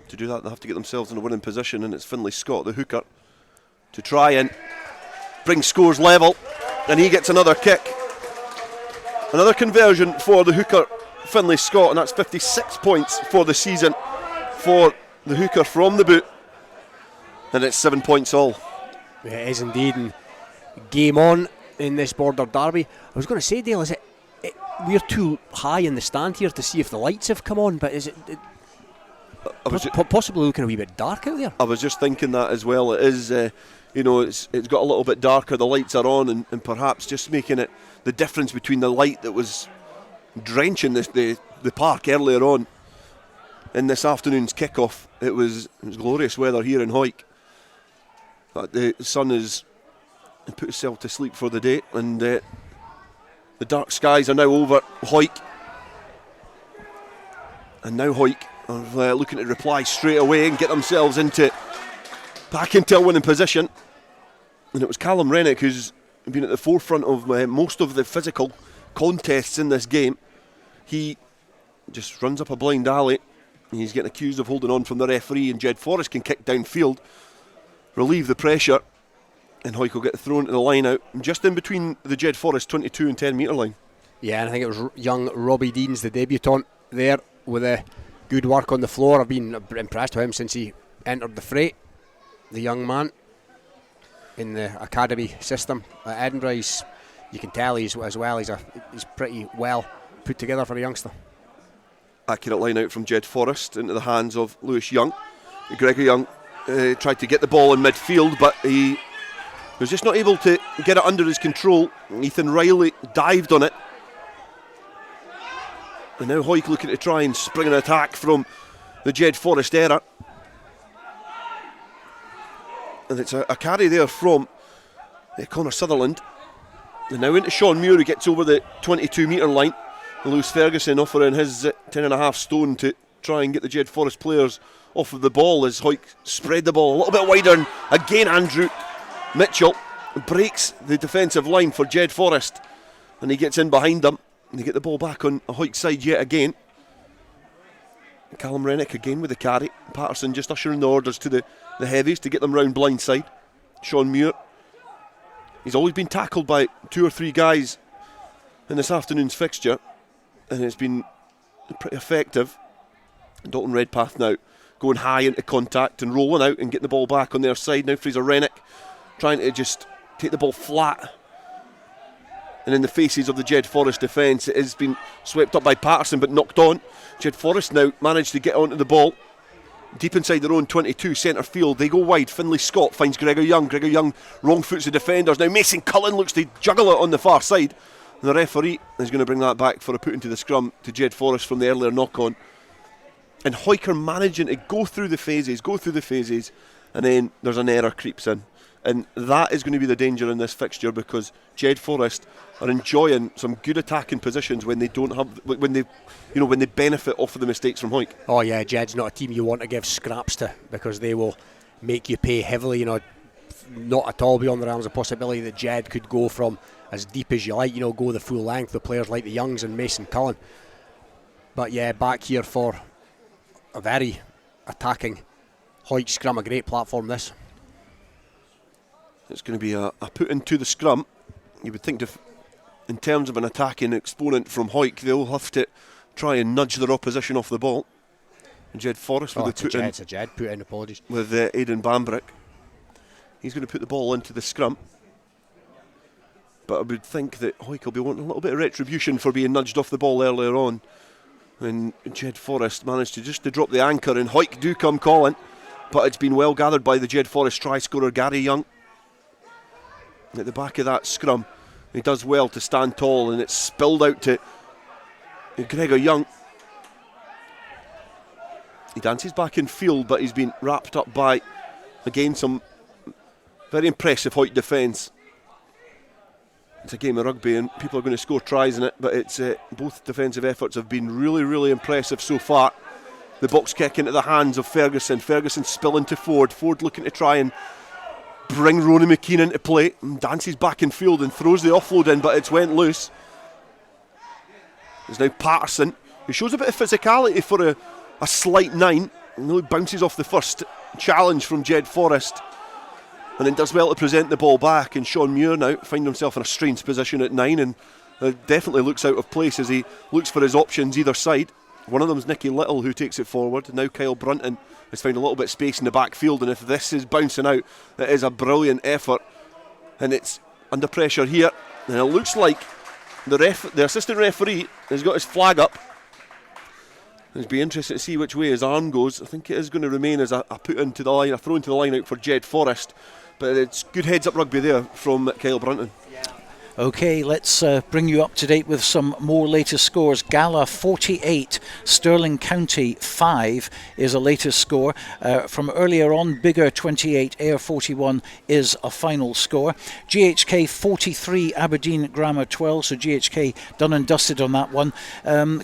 To do that, they have to get themselves in a winning position, and it's Finlay Scott, the hooker, to try and bring scores level, and he gets another kick. Another conversion for the hooker, Finlay Scott, and that's 56 points for the season for the hooker from the boot, and it's 7 points all.
It is indeed, and game on in this border derby. I was going to say, Dale, is it we're too high in the stand here to see if the lights have come on, but is it possibly looking a wee bit dark out there?
I was just thinking that as well. It is you know, it's got a little bit darker, the lights are on, and perhaps just making it the difference between the light that was drenching the park earlier on in this afternoon's kickoff. It was glorious weather here in Hawick. But the sun has put itself to sleep for the day, and the dark skies are now over Hawick. And now Hawick are looking to reply straight away and get themselves back into a winning position. And it was Callum Rennick who's been at the forefront of most of the physical contests in this game. He just runs up a blind alley. He's getting accused of holding on from the referee, and Jedforest can kick downfield, relieve the pressure, and Hawick will get thrown to the line out just in between the Jedforest 22 and 10 metre line.
Yeah, and I think it was young Robbie Deans, the debutant there, with a good work on the floor. I've been impressed with him since he entered the fray. The young man in the academy system at Edinburgh, you can tell he's pretty well put together for a youngster.
Accurate line out from Jedforest into the hands of Lewis Young. Gregor Young tried to get the ball in midfield, but he was just not able to get it under his control. Ethan Riley dived on it. And now Hawick looking to try and spring an attack from the Jedforest error. And it's a carry there from Connor Sutherland. And now into Sean Muir, who gets over the 22 metre line. Lewis Ferguson offering his 10.5 stone to try and get the Jedforest players off of the ball as Hawick spread the ball a little bit wider. And again, Andrew Mitchell breaks the defensive line for Jedforest, and he gets in behind them, and they get the ball back on a Hawick side yet again. Callum Rennick again with the carry. Patterson just ushering the orders to the heavies to get them round blind side. Sean Muir, he's always been tackled by 2 or 3 guys in this afternoon's fixture, and it's been pretty effective. Dalton Redpath now going high into contact and rolling out and getting the ball back on their side. Now Fraser Rennick trying to just take the ball flat, and in the faces of the Jedforest defence, it has been swept up by Patterson but knocked on. Jedforest now managed to get onto the ball deep inside their own 22 centre field. They go wide. Finlay Scott finds Gregor Young. Gregor Young wrong foots the defenders. Now Mason Cullen looks to juggle it on the far side, and the referee is going to bring that back for a put into the scrum to Jedforest from the earlier knock on. And Hawick are managing to go through the phases, and then there's an error creeps in. And that is going to be the danger in this fixture, because Jedforest are enjoying some good attacking positions when they benefit off of the mistakes from Hawick.
Oh yeah, Jed's not a team you want to give scraps to, because they will make you pay heavily. Not at all beyond the realms of possibility that Jed could go from as deep as you like, go the full length with players like the Youngs and Mason Cullen. But yeah, back here for a very attacking Hawick scrum, a great platform this.
It's going to be a put into the scrum. You would think in terms of an attacking exponent from Hawick, they'll have to try and nudge their opposition off the ball. And Jedforest with the put in.
It's a Jed put in, apologies.
With Aidan Bambrick. He's going to put the ball into the scrum. But I would think that Hawick will be wanting a little bit of retribution for being nudged off the ball earlier on. And Jedforest managed to drop the anchor, and Hawick do come calling. But it's been well gathered by the Jedforest try scorer Gary Young. At the back of that scrum, he does well to stand tall, and it's spilled out to Gregor Young. He dances back in field, but he's been wrapped up by, again, some very impressive Hawick defence. It's a game of rugby, and people are going to score tries in it, but it's both defensive efforts have been really, really impressive so far. The box kick into the hands of Ferguson. Ferguson spilling to Ford. Ford looking to try and bring Ronan McKean into play, and dances back in field and throws the offload in, but it's went loose. There's now Patterson, who shows a bit of physicality for a slight 9, and really bounces off the first challenge from Jedforest, and then does well to present the ball back. And Sean Muir now finds himself in a strange position at 9, and definitely looks out of place as he looks for his options either side. One of them is Nicky Little, who takes it forward. Now Kyle Brunton has found a little bit of space in the backfield, and if this is bouncing out, it is a brilliant effort, and it's under pressure here, and it looks like the assistant referee has got his flag up, It'll be interesting to see which way his arm goes. I think it is going to remain as a put into the line, a throw into the line out for Jedforest. But it's good heads up rugby there from Kyle Brunton.
OK, let's bring you up to date with some more latest scores. Gala 48, Stirling County 5 is a latest score. From earlier on, Biggar 28, Ayr 41 is a final score. GHK 43, Aberdeen Grammar 12, so GHK done and dusted on that one.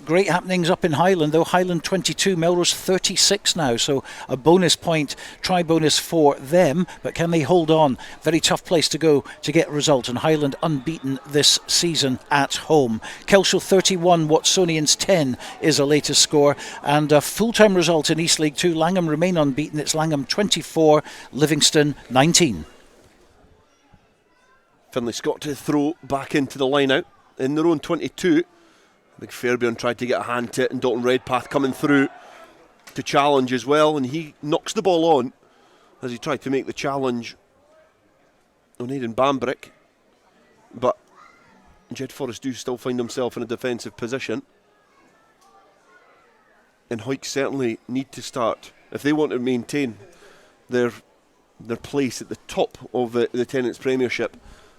Great happenings up in Highland, though. Highland 22, Melrose 36 now, so a bonus point, try bonus for them, but can they hold on? Very tough place to go to get a result, and Highland unbeaten this season at home. Kelso 31, Watsonians 10 is a latest score, and a full-time result in East League 2. Langham remain unbeaten. It's Langham 24, Livingston 19.
Finlay Scott to throw back into the line out in their own 22. Big Fairbairn tried to get a hand to it, and Dalton Redpath coming through to challenge as well, and he knocks the ball on as he tried to make the challenge on Aidan Bambrick. But Jedforest do still find himself in a defensive position, and Hawick certainly need to start, if they want to maintain their place at the top of the Tennent's Premiership.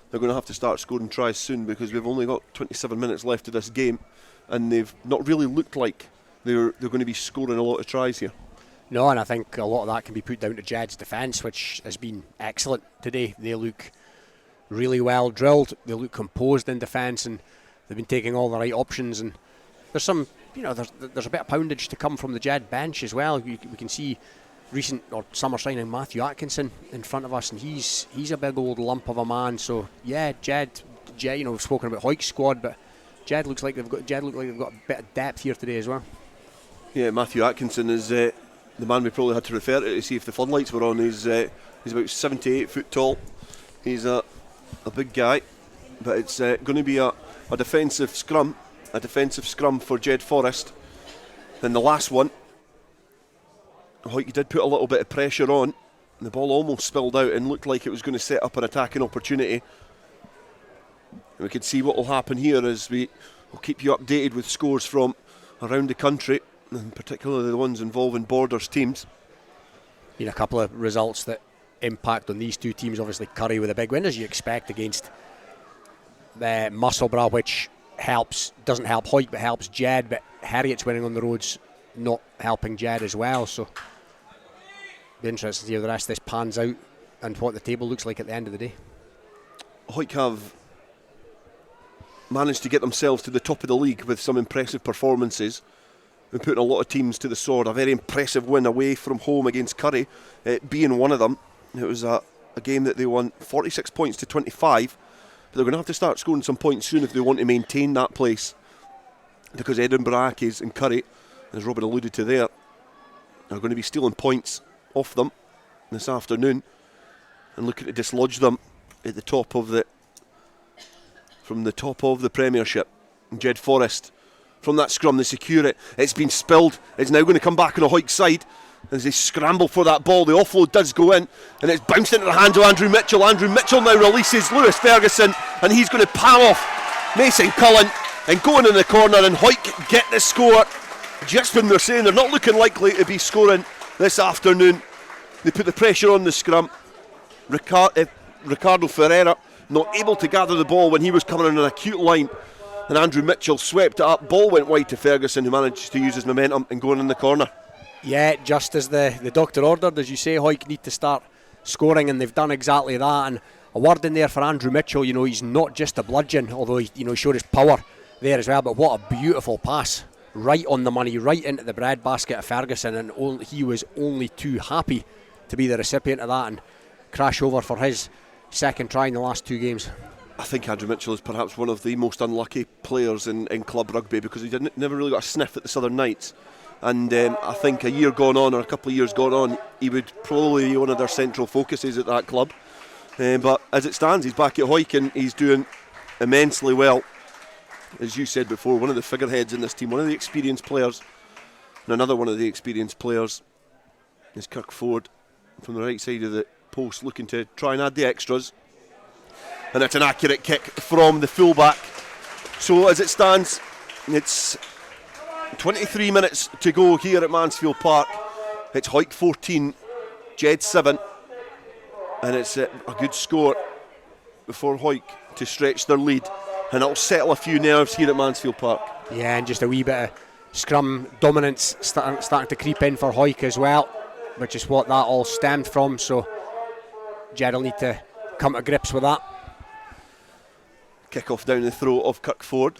They're going to have to start scoring tries soon, because we've only got 27 minutes left of this game, and they've not really looked like they're going to be scoring a lot of tries here.
No, and I think a lot of that can be put down to Jed's defence, which has been excellent today. They look really well drilled, they look composed in defence, and they've been taking all the right options. And there's some, there's a bit of poundage to come from the Jed bench as well. We can see recent or summer signing Matthew Atkinson in front of us, and he's a big old lump of a man. So yeah, Jed, we've spoken about Hawick's squad, but Jed look like they've got a bit of depth here today as well.
Yeah, Matthew Atkinson is the man we probably had to refer to see if the floodlights were on. He's about 78 foot tall. He's a big guy, but it's going to be a defensive scrum for Jedforest. And the last one, Hawick did put a little bit of pressure on, and the ball almost spilled out and looked like it was going to set up an attacking opportunity. And we can see what will happen here as we will keep you updated with scores from around the country, and particularly the ones involving Borders teams.
A couple of results that impact on these two teams. Obviously Currie with a big win, as you expect, against Musselburgh, which doesn't help Hawick but helps Jed. But Harriet's winning on the roads not helping Jed as well, so be interesting to see how the rest of this pans out and what the table looks like at the end of the day.
Hawick have managed to get themselves to the top of the league with some impressive performances. We're putting a lot of teams to the sword. A very impressive win away from home against Currie, being one of them. It was a game that they won 46 points to 25, but they're going to have to start scoring some points soon if they want to maintain that place, because Edinburgh Accies and Currie, as Robin alluded to there, are going to be stealing points off them this afternoon and looking to dislodge them at the top of the Premiership. And Jedforest, from that scrum, they secure it. It's been spilled. It's now going to come back on the Hawick side as they scramble for that ball. The offload does go in, and it's bounced into the hands of Andrew Mitchell. Andrew Mitchell now releases Lewis Ferguson, and he's going to palm off Mason Cullen and go in the corner, and Hawick get the score just when they're saying they're not looking likely to be scoring this afternoon. They put the pressure on the scrum. Ricardo Ferreira not able to gather the ball when he was coming on an acute line, and Andrew Mitchell swept it up. Ball went wide to Ferguson, who managed to use his momentum and going in the corner.
Yeah, just as the doctor ordered, as you say, Hawick need to start scoring, and they've done exactly that. And a word in there for Andrew Mitchell. He's not just a bludgeon, although he showed his power there as well. But what a beautiful pass, right on the money, right into the breadbasket of Ferguson, and he was only too happy to be the recipient of that and crash over for his second try in the last two games.
I think Andrew Mitchell is perhaps one of the most unlucky players in club rugby, because he never really got a sniff at the Southern Knights. And I think a year gone on, or a couple of years gone on, he would probably be one of their central focuses at that club. But as it stands, he's back at Hawick and he's doing immensely well. As you said before, one of the figureheads in this team, one of the experienced players. And another one of the experienced players is Kirk Ford from the right side of the post, looking to try and add the extras. And it's an accurate kick from the fullback. So as it stands, it's 23 minutes to go here at Mansfield Park. It's Hawick 14, Jed 7, and it's a good score for Hawick to stretch their lead, and it'll settle a few nerves here at Mansfield Park.
Yeah, and just a wee bit of scrum dominance starting to creep in for Hawick as well, which is what that all stemmed from, so Jed will need to come to grips with that.
Kick off down the throat of Kirkford.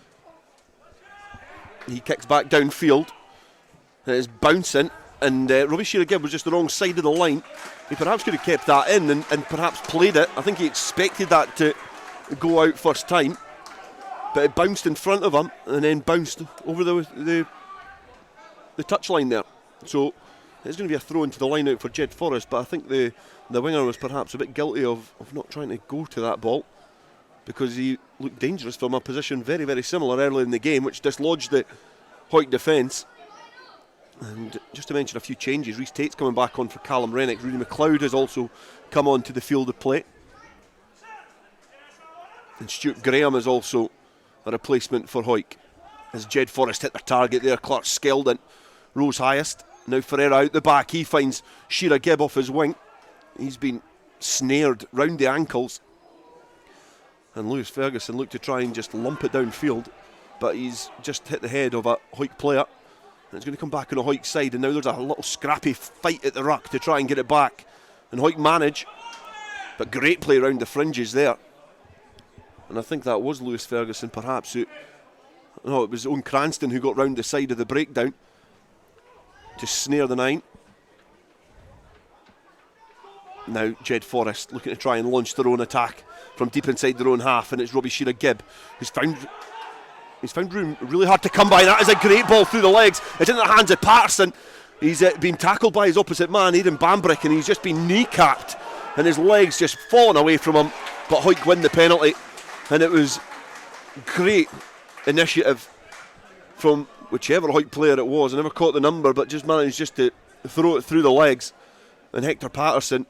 He kicks back downfield, and it's bouncing, and Robbie Shearer-Gibb was just the wrong side of the line. He perhaps could have kept that in and perhaps played it. I think he expected that to go out first time, but it bounced in front of him and then bounced over the touchline there. So it's going to be a throw into the line out for Jedforest, but I think the winger was perhaps a bit guilty of not trying to go to that ball, because he looked dangerous from a position very, very similar early in the game, which dislodged the Hawick defence. And just to mention a few changes, Rhys Tate's coming back on for Callum Rennick. Rudy McLeod has also come on to the field of play. And Stuart Graham is also a replacement for Hawick, as Jedforest hit their target there. Clark Skeldon rose highest. Now Ferreira out the back. He finds Shearer-Gibb off his wing. He's been snared round the ankles. And Lewis Ferguson looked to try and just lump it downfield, but he's just hit the head of a Hawick player. And it's going to come back on the Hawick side, and now there's a little scrappy fight at the ruck to try and get it back. And Hawick manage, but great play around the fringes there. And I think that was Lewis Ferguson perhaps it was Owen Cranston who got round the side of the breakdown to snare the 9. Now Jedforest looking to try and launch their own attack from deep inside their own half, and it's Robbie Shearer-Gibb who's found room really hard to come by. That is a great ball through the legs. It's in the hands of Patterson. He's been tackled by his opposite man, Aidan Bambrick, and he's just been kneecapped, and his legs just fallen away from him. But Hawick win the penalty, and it was great initiative from whichever Hawick player it was. I never caught the number, but just managed just to throw it through the legs, and Hector Patterson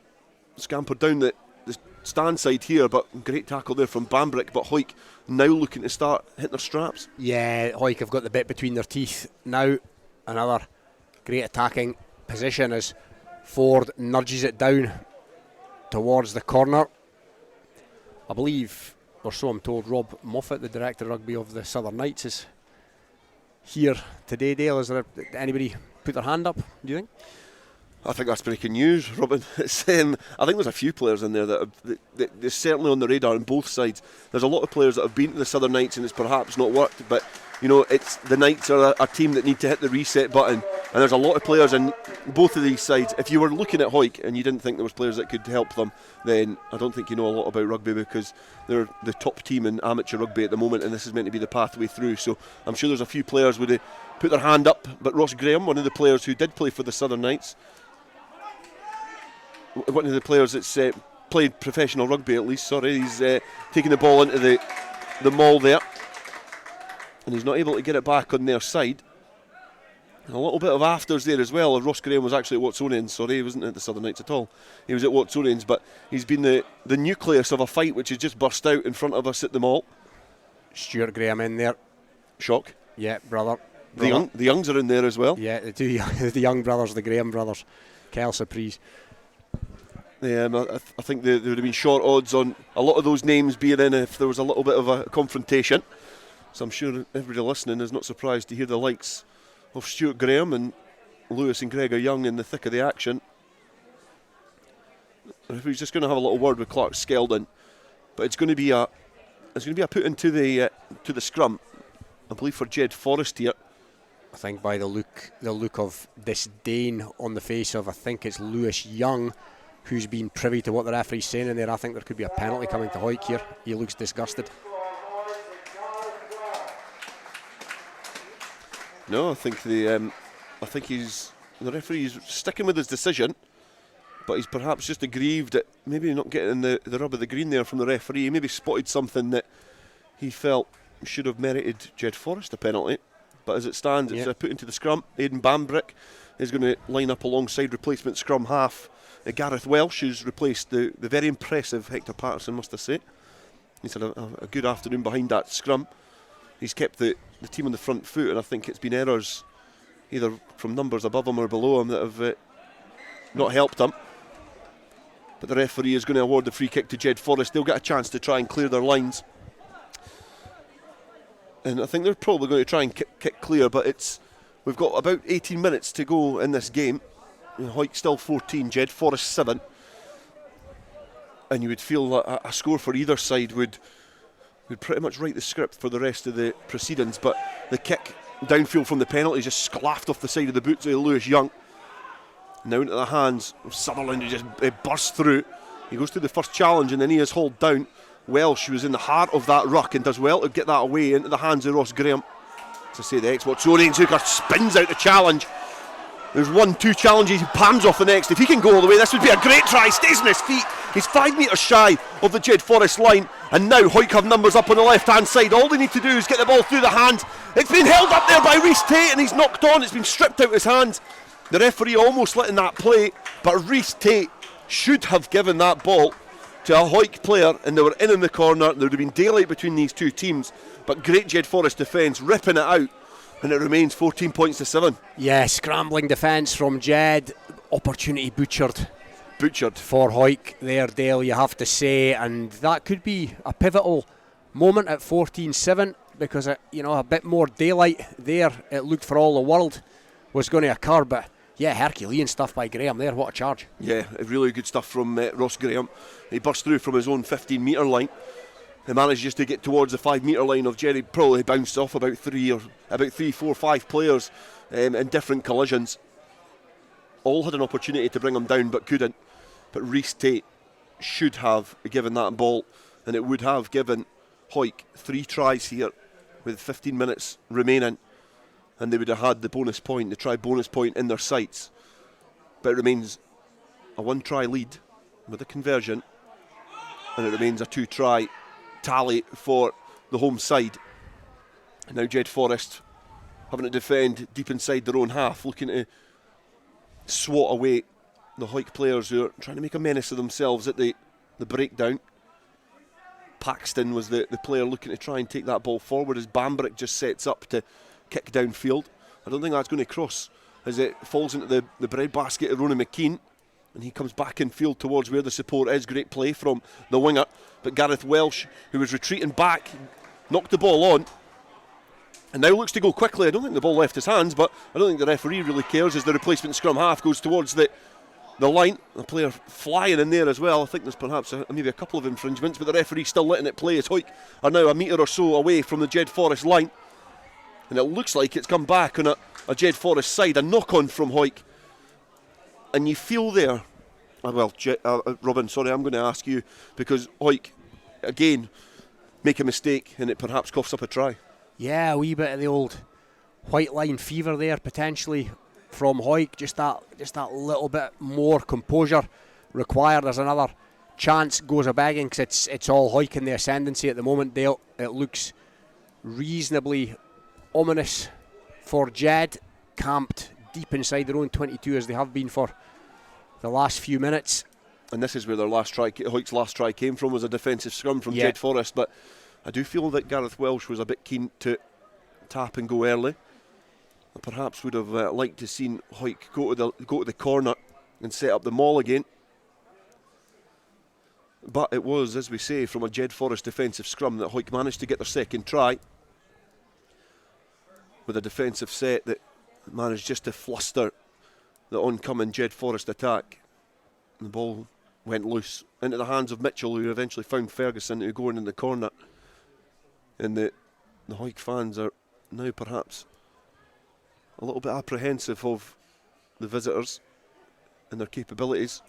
scampered down the stand side here, but great tackle there from Bambrick. But Hawick now looking to start hitting their straps.
Yeah, Hawick have got the bit between their teeth now. Another great attacking position as Ford nudges it down towards the corner. I believe, or so I'm told, Rob Moffat, the director of rugby of the Southern Knights, is here today. Dale, is there anybody put their hand up, do you think?
I think that's breaking news, Robin. It's, I think there's a few players in there that they're certainly on the radar on both sides. There's a lot of players that have been to the Southern Knights and it's perhaps not worked, but you know, it's the Knights are a team that need to hit the reset button, and there's a lot of players in both of these sides. If you were looking at Hawick and you didn't think there was players that could help them, then I don't think you know a lot about rugby, because they're the top team in amateur rugby at the moment, and this is meant to be the pathway through. So I'm sure there's a few players would put their hand up, but Ross Graham, one of the players who did play for the Southern Knights, one of the players that's played professional rugby at least, he's taking the ball into the maul there, and he's not able to get it back on their side. And a little bit of afters there as well. Ross Graham was actually at Watsonians, he wasn't at the Southern Knights at all. He was at Watsonians, but he's been the nucleus of a fight which has just burst out in front of us at the mall.
Stuart Graham in there.
Shock.
Yeah, brother.
The Youngs are in there as well.
Yeah, the young brothers, the Graham brothers. Quelle surprise.
Yeah, I think there would have been short odds on a lot of those names being in if there was a little bit of a confrontation. So I'm sure everybody listening is not surprised to hear the likes of Stuart Graham and Lewis and Gregor Young in the thick of the action. He's just going to have a little word with Clark Skeldon, but it's going to be a put into the scrum, I believe, for Jedforest here.
I think by the look of disdain on the face of, I think it's Lewis Young, who's been privy to what the referee's saying in there. I think there could be a penalty coming to Hawick here. He looks disgusted.
No, I think the referee's sticking with his decision, but he's perhaps just aggrieved at maybe not getting the rub of the green there from the referee. He maybe spotted something that he felt should have merited Jedforest a penalty. But as it stands, it's put into the scrum. Aidan Bambrick is going to line up alongside replacement scrum half Gareth Welsh, who's replaced the very impressive Hector Patterson, must I say. He's had a good afternoon behind that scrum. He's kept the team on the front foot, and I think it's been errors either from numbers above him or below him, that have not helped him. But the referee is going to award the free kick to Jedforest. They'll get a chance to try and clear their lines. And I think they're probably going to try and kick clear, but we've got about 18 minutes to go in this game. Hawick still 14, Jedforest 7. And you would feel that a score for either side would pretty much write the script for the rest of the proceedings. But the kick downfield from the penalty just sclaffed off the side of the boots of Lewis Young. Now into the hands of Sutherland, who just bursts through. He goes through the first challenge and then he is hauled down. Welsh, who was in the heart of that ruck and does well to get that away into the hands of Ross Graham. To say the ex-Watsonian Zucker spins out the challenge. There's 1-2 challenges, he palms off the next. If he can go all the way, this would be a great try. Stays on his feet. He's 5 metres shy of the Jedforest line. And now Hawick have numbers up on the left-hand side. All they need to do is get the ball through the hands. It's been held up there by Rhys Tate and he's knocked on. It's been stripped out of his hands. The referee almost letting that play, but Rhys Tate should have given that ball to a Hawick player, and they were in the corner. There would have been daylight between these two teams, but great Jedforest defence ripping it out, and it remains 14 points to 7.
Yeah, scrambling defence from Jed. Opportunity butchered for Hawick there, Dale, you have to say, and that could be a pivotal moment at 14-7 because a bit more daylight there, it looked for all the world was going to occur. But yeah, Herculean stuff by Graham there. What a charge.
Yeah, really good stuff from Ross Graham. He burst through from his own 15 metre line. He managed just to get towards the 5 metre line of Jerry. Probably bounced off about 3, 4, 5 players in different collisions. All had an opportunity to bring him down but couldn't. But Rhys Tate should have given that ball, and it would have given Hawick 3 tries here with 15 minutes remaining. And they would have had the bonus point, the try bonus point in their sights. But it remains a 1-try lead with a conversion, and it remains a 2-try tally for the home side. And now Jedforest having to defend deep inside their own half, looking to swat away the Hawick players who are trying to make a menace of themselves at the breakdown. Paxton was the player looking to try and take that ball forward as Bambrick just sets up to kick downfield. I don't think that's going to cross as it falls into the breadbasket of Ronan McKean, and he comes back in field towards where the support is. Great play from the winger, but Gareth Welsh, who was retreating back, knocked the ball on and now looks to go quickly. I don't think the ball left his hands, but I don't think the referee really cares as the replacement scrum half goes towards the line. The player flying in there as well. I think there's perhaps maybe a couple of infringements, but the referee still letting it play as Hawick are now a metre or so away from the Jedforest line. And it looks like it's come back on a Jedforest side, a knock-on from Hawick. And you feel there, Robin, sorry, I'm going to ask you, because Hawick, again, make a mistake and it perhaps coughs up a try.
Yeah, a wee bit of the old white line fever there, potentially, from Hawick. Just that little bit more composure required as another chance goes a-begging, because it's all Hawick in the ascendancy at the moment, Dale. It looks reasonably ominous for Jed, camped deep inside their own 22 as they have been for the last few minutes.
And this is where their Hawick's last try came from, was a defensive scrum from Jedforest. But I do feel that Gareth Welsh was a bit keen to tap and go early. I perhaps would have liked to seen Hawick go to the corner and set up the maul again. But it was, as we say, from a Jedforest defensive scrum that Hawick managed to get their second try, with a defensive set that managed just to fluster the oncoming Jedforest attack. And the ball went loose into the hands of Mitchell, who eventually found Ferguson, who going in the corner. And the Hawick fans are now perhaps a little bit apprehensive of the visitors and their capabilities,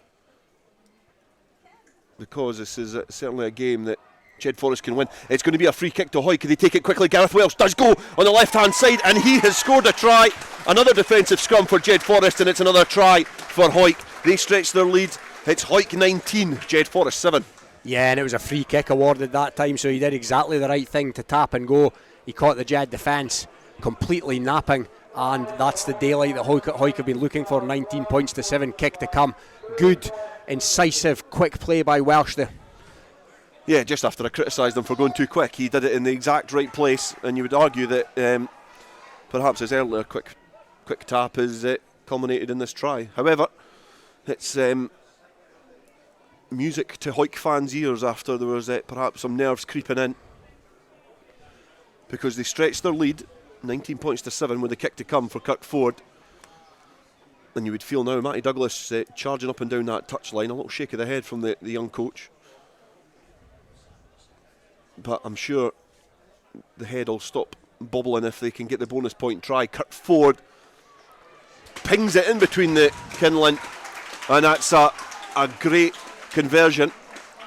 because this is certainly a game that Jedforest can win. It's going to be a free kick to Hawick. Can they take it quickly? Gareth Welsh does go on the left-hand side, and he has scored a try. Another defensive scrum for Jedforest, and it's another try for Hawick. They stretch their lead. It's Hawick 19, Jedforest 7.
Yeah, and it was a free kick awarded that time, so he did exactly the right thing to tap and go. He caught the Jed defence completely napping, and that's the daylight that Hawick have been looking for. 19 points to 7, kick to come. Good, incisive, quick play by Welsh there.
Yeah, just after I criticised him for going too quick, he did it in the exact right place, and you would argue that perhaps his earlier quick quick tap has culminated in this try. However, it's music to Hawick fans' ears after there was perhaps some nerves creeping in, because they stretched their lead 19 points to 7 with a kick to come for Kirkford. And you would feel now Matty Douglas charging up and down that touchline, a little shake of the head from the young coach. But I'm sure the head will stop bobbling if they can get the bonus point try. Kirkford pings it in between the Kinlan, and that's a great conversion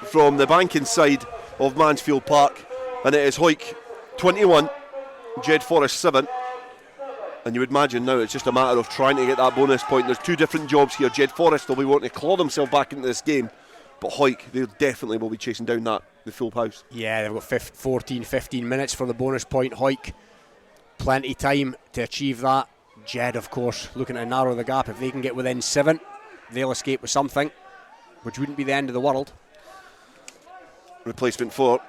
from the banking side of Mansfield Park, and it is Hawick 21, Jedforest 7. And you would imagine now it's just a matter of trying to get that bonus point. There's two different jobs here. Jedforest will be wanting to claw themselves back into this game, but Hawick, they definitely will be chasing down the full house.
Yeah, they've got 15 minutes for the bonus point. Hawick, plenty time to achieve that. Jed, of course, looking to narrow the gap. If they can get within 7, they'll escape with something, which wouldn't be the end of the world.
Replacement for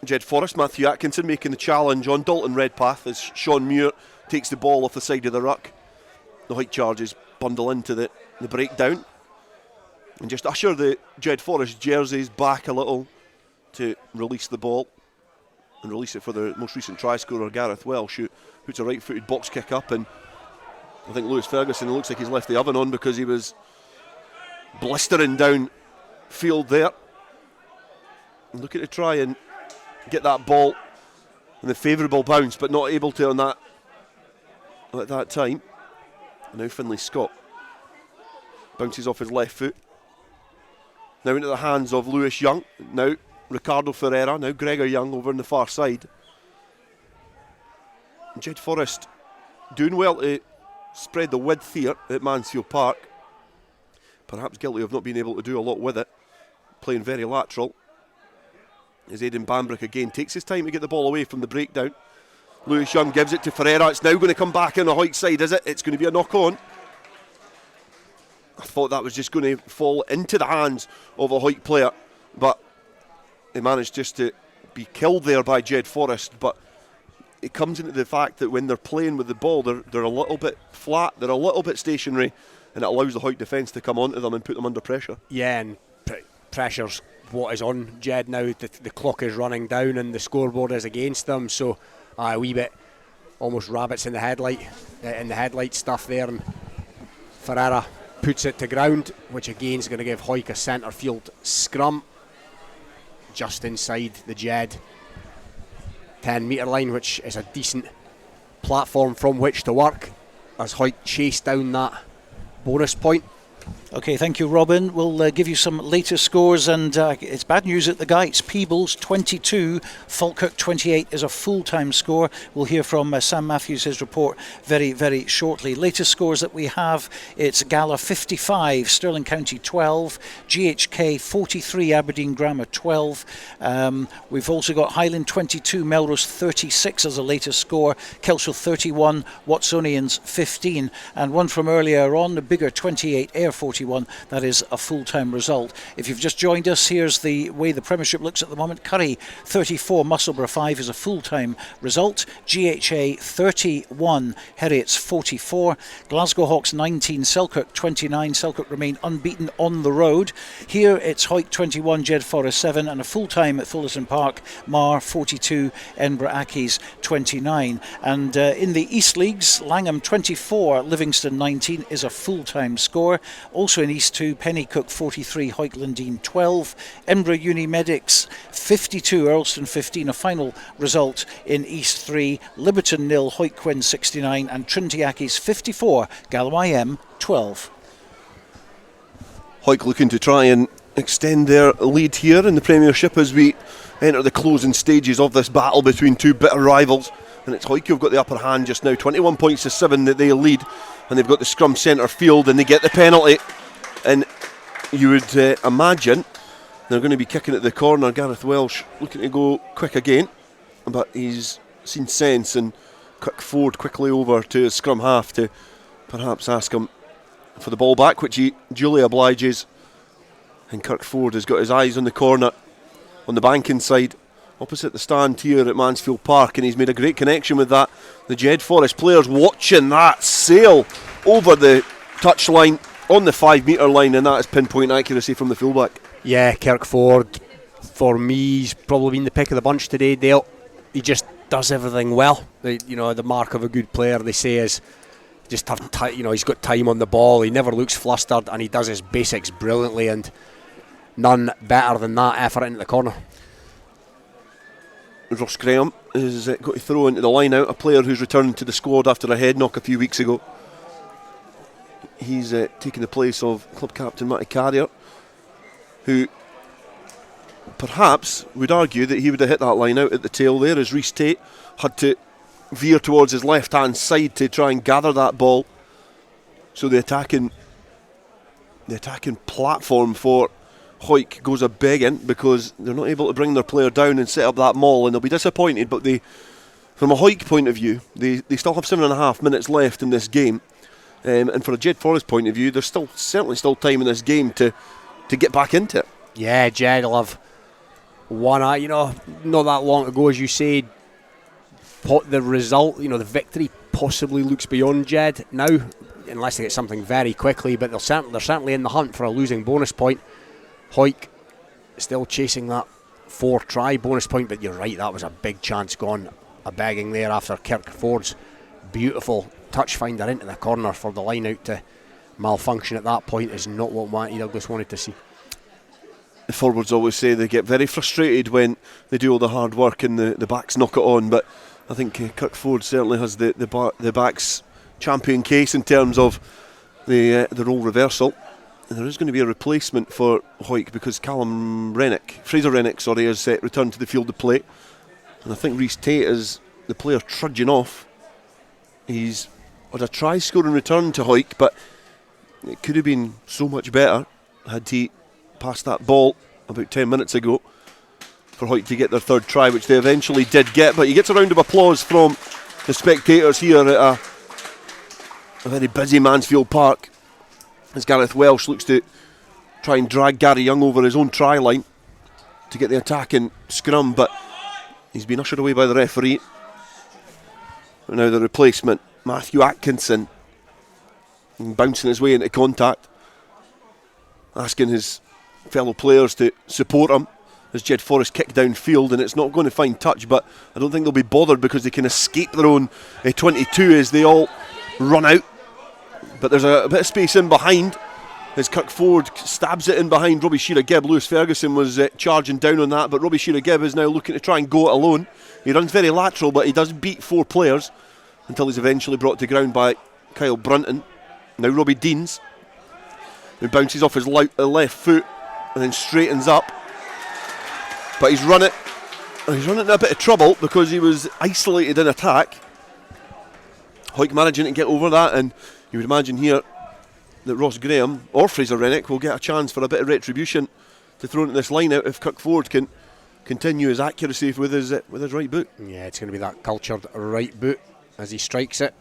Jedforest, Matthew Atkinson making the challenge on Dalton Redpath as Sean Muir takes the ball off the side of the ruck. The Hawick charges bundle into the breakdown and just usher the Jedforest jerseys back a little to release the ball and release it for the most recent try scorer, Gareth Welsh, who puts a right-footed box kick up. And I think Lewis Ferguson, it looks like he's left the oven on because he was blistering down field there. And looking to try and get that ball in the favourable bounce, but not able to on that at that time. And now Finlay Scott bounces off his left foot. Now into the hands of Lewis Young. Now Ricardo Ferreira. Now Gregor Young over on the far side. Jedforest doing well to spread the width here at Mansfield Park. Perhaps guilty of not being able to do a lot with it. Playing very lateral. As Aidan Bambrick again takes his time to get the ball away from the breakdown. Lewis Young gives it to Ferreira. It's now going to come back on the Hawick side, is it? It's going to be a knock on. I thought that was just going to fall into the hands of a Hawick player, but they managed just to be killed there by Jedforest. But it comes into the fact that when they're playing with the ball, they're a little bit flat, they're a little bit stationary, and it allows the Hawick defence to come onto them and put them under pressure.
Yeah, and pressure's what is on Jed now. The clock is running down and the scoreboard is against them, so a wee bit almost rabbits in the headlight stuff there. And Ferreira puts it to ground, which again is going to give Hawick a centre field scrum just inside the Jed 10 metre line, which is a decent platform from which to work as Hawick chase down that bonus point.
Okay, thank you, Robin. We'll give you some latest scores, and it's bad news at the Guides. Peebles 22, Falkirk 28 is a full-time score. We'll hear from Sam Matthews, his report, very, very shortly. Latest scores that we have, it's Gala 55, Stirling County 12, GHK 43, Aberdeen Grammar 12. We've also got Highland 22, Melrose 36 as a latest score, Kelso 31, Watsonians 15, and one from earlier on, the bigger 28, Ayr 41, that is a full-time result. If you've just joined us, here's the way the Premiership looks at the moment. Curry 34, Musselburgh 5 is a full-time result. GHA 31, Heriots 44, Glasgow Hawks 19, Selkirk 29. Selkirk remain unbeaten on the road. Here it's Hawick 21, Jedforest 7, and a full-time at Fullerton Park, Mar 42, Edinburgh Accies 29. And in the East Leagues, Langham 24, Livingston 19 is a full-time score. Also in East 2, Pennycook 43, Hawick Lundeen 12, Edinburgh Uni Medics 52, Earlston 15, a final result in East 3, Liberton 0, Hawick Quinn 69, and Trinity Accies 54, Galloway M 12.
Hawick looking to try and extend their lead here in the Premiership as we enter the closing stages of this battle between two bitter rivals. And it's Hawick who've got the upper hand just now, 21 points to 7 that they lead, and they've got the scrum centre field and they get the penalty. And you would imagine they're going to be kicking at the corner. Gareth Welsh looking to go quick again, but he's seen sense and Kirkford quickly over to his scrum half to perhaps ask him for the ball back, which he duly obliges. And Kirkford has got his eyes on the corner on the banking side opposite the stand here at Mansfield Park, and he's made a great connection with that. The Jedforest players watching that sail over the touchline on the 5 metre line, and that is pinpoint accuracy from the fullback.
Yeah, Kirkford, for me, he's probably been the pick of the bunch today, Dale. He just does everything well. The mark of a good player, they say, is just have he's got time on the ball. He never looks flustered, and he does his basics brilliantly, and none better than that effort into the corner.
Ross Graham has got to throw into the line out, a player who's returned to the squad after a head knock a few weeks ago. He's taking the place of club captain Matty Carrier, who perhaps would argue that he would have hit that line out at the tail there, as Rhys Tate had to veer towards his left hand side to try and gather that ball. So the attacking platform for Hawick goes a begging, because they're not able to bring their player down and set up that maul, and they'll be disappointed. But from a Hawick point of view, they still have 7.5 minutes left in this game, and for a Jedforest point of view, there's certainly still time in this game to get back into it.
Yeah, Jed will have one. Not that long ago, as you said, the result, the victory possibly looks beyond Jed now, unless they get something very quickly. But they're certainly in the hunt for a losing bonus point. Hawick still chasing that 4-try bonus point, but you're right, that was a big chance gone a begging there after Kirkford's beautiful touch finder into the corner. For the line out to malfunction at that point is not what Matty Douglas wanted to see.
The forwards always say they get very frustrated when they do all the hard work and the backs knock it on, but I think Kirkford certainly has the backs champion case in terms of the role reversal. And there is going to be a replacement for Hawick, because Fraser Rennick, has returned to the field of play. And I think Rhys Tate is the player trudging off. He's had a try scoring return to Hawick, but it could have been so much better had he passed that ball about 10 minutes ago for Hawick to get their third try, which they eventually did get. But he gets a round of applause from the spectators here at a very busy Mansfield Park, as Gareth Welsh looks to try and drag Gary Young over his own try line to get the attacking scrum, but he's been ushered away by the referee. And now the replacement, Matthew Atkinson, bouncing his way into contact, asking his fellow players to support him as Jedforest kick downfield, and it's not going to find touch, but I don't think they'll be bothered, because they can escape their own 22 as they all run out. But there's a bit of space in behind as Kirkford stabs it in behind Robbie Shearer-Gibb. Lewis Ferguson was charging down on that, but Robbie Shearer-Gibb is now looking to try and go it alone. He runs very lateral, but he does beat 4 players until he's eventually brought to ground by Kyle Brunton. Now Robbie Deans, who bounces off his left foot and then straightens up. But he's running into a bit of trouble because he was isolated in attack. Hawick managing to get over that, and you would imagine here that Ross Graham or Fraser Rennick will get a chance for a bit of retribution to throw into this line out if Kirkford can continue his accuracy with his right boot.
Yeah, it's going to be that cultured right boot as he strikes it.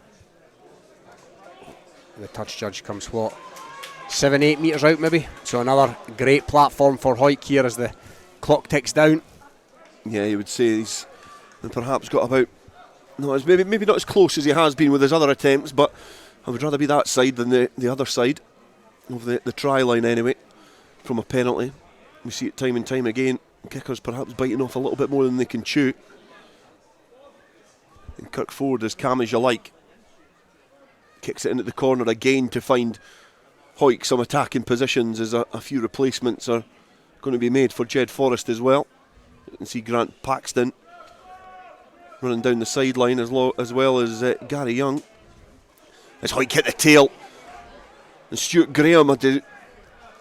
The touch judge comes 7-8 metres out maybe. So another great platform for Hawick here as the clock ticks down.
Yeah, you would say he's perhaps got about, it's maybe not as close as he has been with his other attempts, but I would rather be that side than the other side of the try line anyway, from a penalty. We see it time and time again. Kickers perhaps biting off a little bit more than they can chew. And Kirkford, as calm as you like, kicks it into the corner again to find Hawick some attacking positions, as a few replacements are going to be made for Jedforest as well. You can see Grant Paxton running down the sideline as well as Gary Young. As Hawick hit the tail, and Stuart Graham had to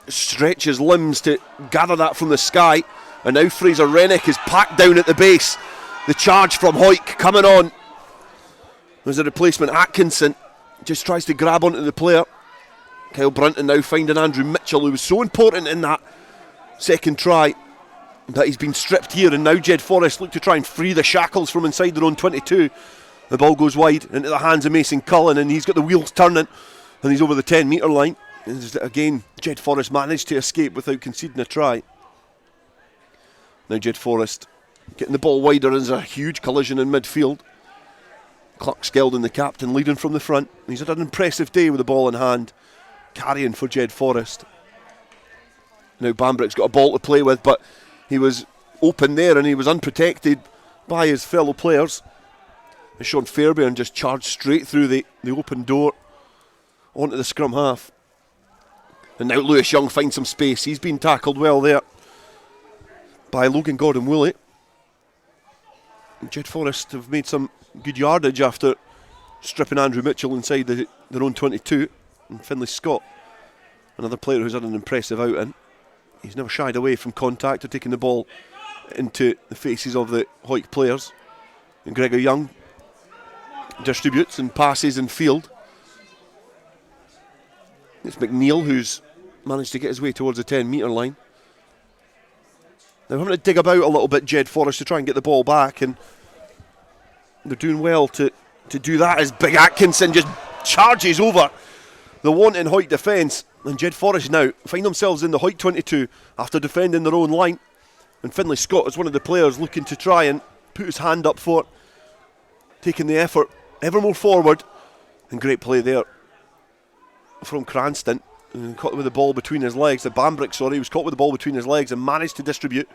stretch his limbs to gather that from the sky, and now Fraser Rennick is packed down at the base. The charge from Hawick coming on. There's a replacement. Atkinson just tries to grab onto the player. Kyle Brunton now finding Andrew Mitchell, who was so important in that second try, but he's been stripped here, and now Jedforest look to try and free the shackles from inside their own 22. The ball goes wide into the hands of Mason Cullen, and he's got the wheels turning, and he's over the 10 metre line. And again, Jedforest managed to escape without conceding a try. Now Jedforest getting the ball wider. There's a huge collision in midfield. Clark Skeldon, the captain, leading from the front. He's had an impressive day with the ball in hand, carrying for Jedforest. Now Bambrick's got a ball to play with, but he was open there and he was unprotected by his fellow players. And Sean Fairbairn just charged straight through the open door onto the scrum half. And now Lewis Young finds some space. He's been tackled well there by Logan Gordon-Woolley. Jedforest have made some good yardage after stripping Andrew Mitchell inside their own 22. And Finlay Scott, another player who's had an impressive outing. He's never shied away from contact or taking the ball into the faces of the Hawick players. And Gregor Young distributes and passes in field. It's McNeil who's managed to get his way towards the 10-metre line. They're having to dig about a little bit, Jedforest, to try and get the ball back, and they're doing well to do that as Big Atkinson just charges over the wanting Hawick defence. And Jedforest now find themselves in the Hawick 22 after defending their own line. And Finlay Scott is one of the players looking to try and put his hand up for it, taking the effort ever more forward. And great play there from Cranston. Caught with the ball between his legs. Bambrick, he was caught with the ball between his legs and managed to distribute.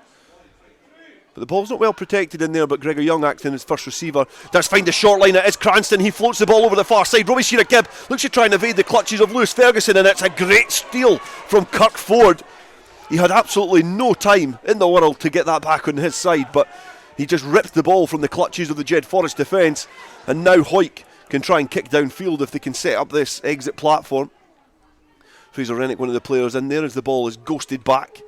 But the ball's not well protected in there, but Gregor Young acting as first receiver. Does find the short line, it is Cranston. He floats the ball over the far side. Robbie Shearer-Gibb looks to try and evade the clutches of Lewis Ferguson, and it's a great steal from Kirk Ford. He had absolutely no time in the world to get that back on his side, but he just ripped the ball from the clutches of the Jedforest defence, and now Hawick can try and kick downfield if they can set up this exit platform. Fraser Rennick, one of the players in there, as the ball is ghosted back.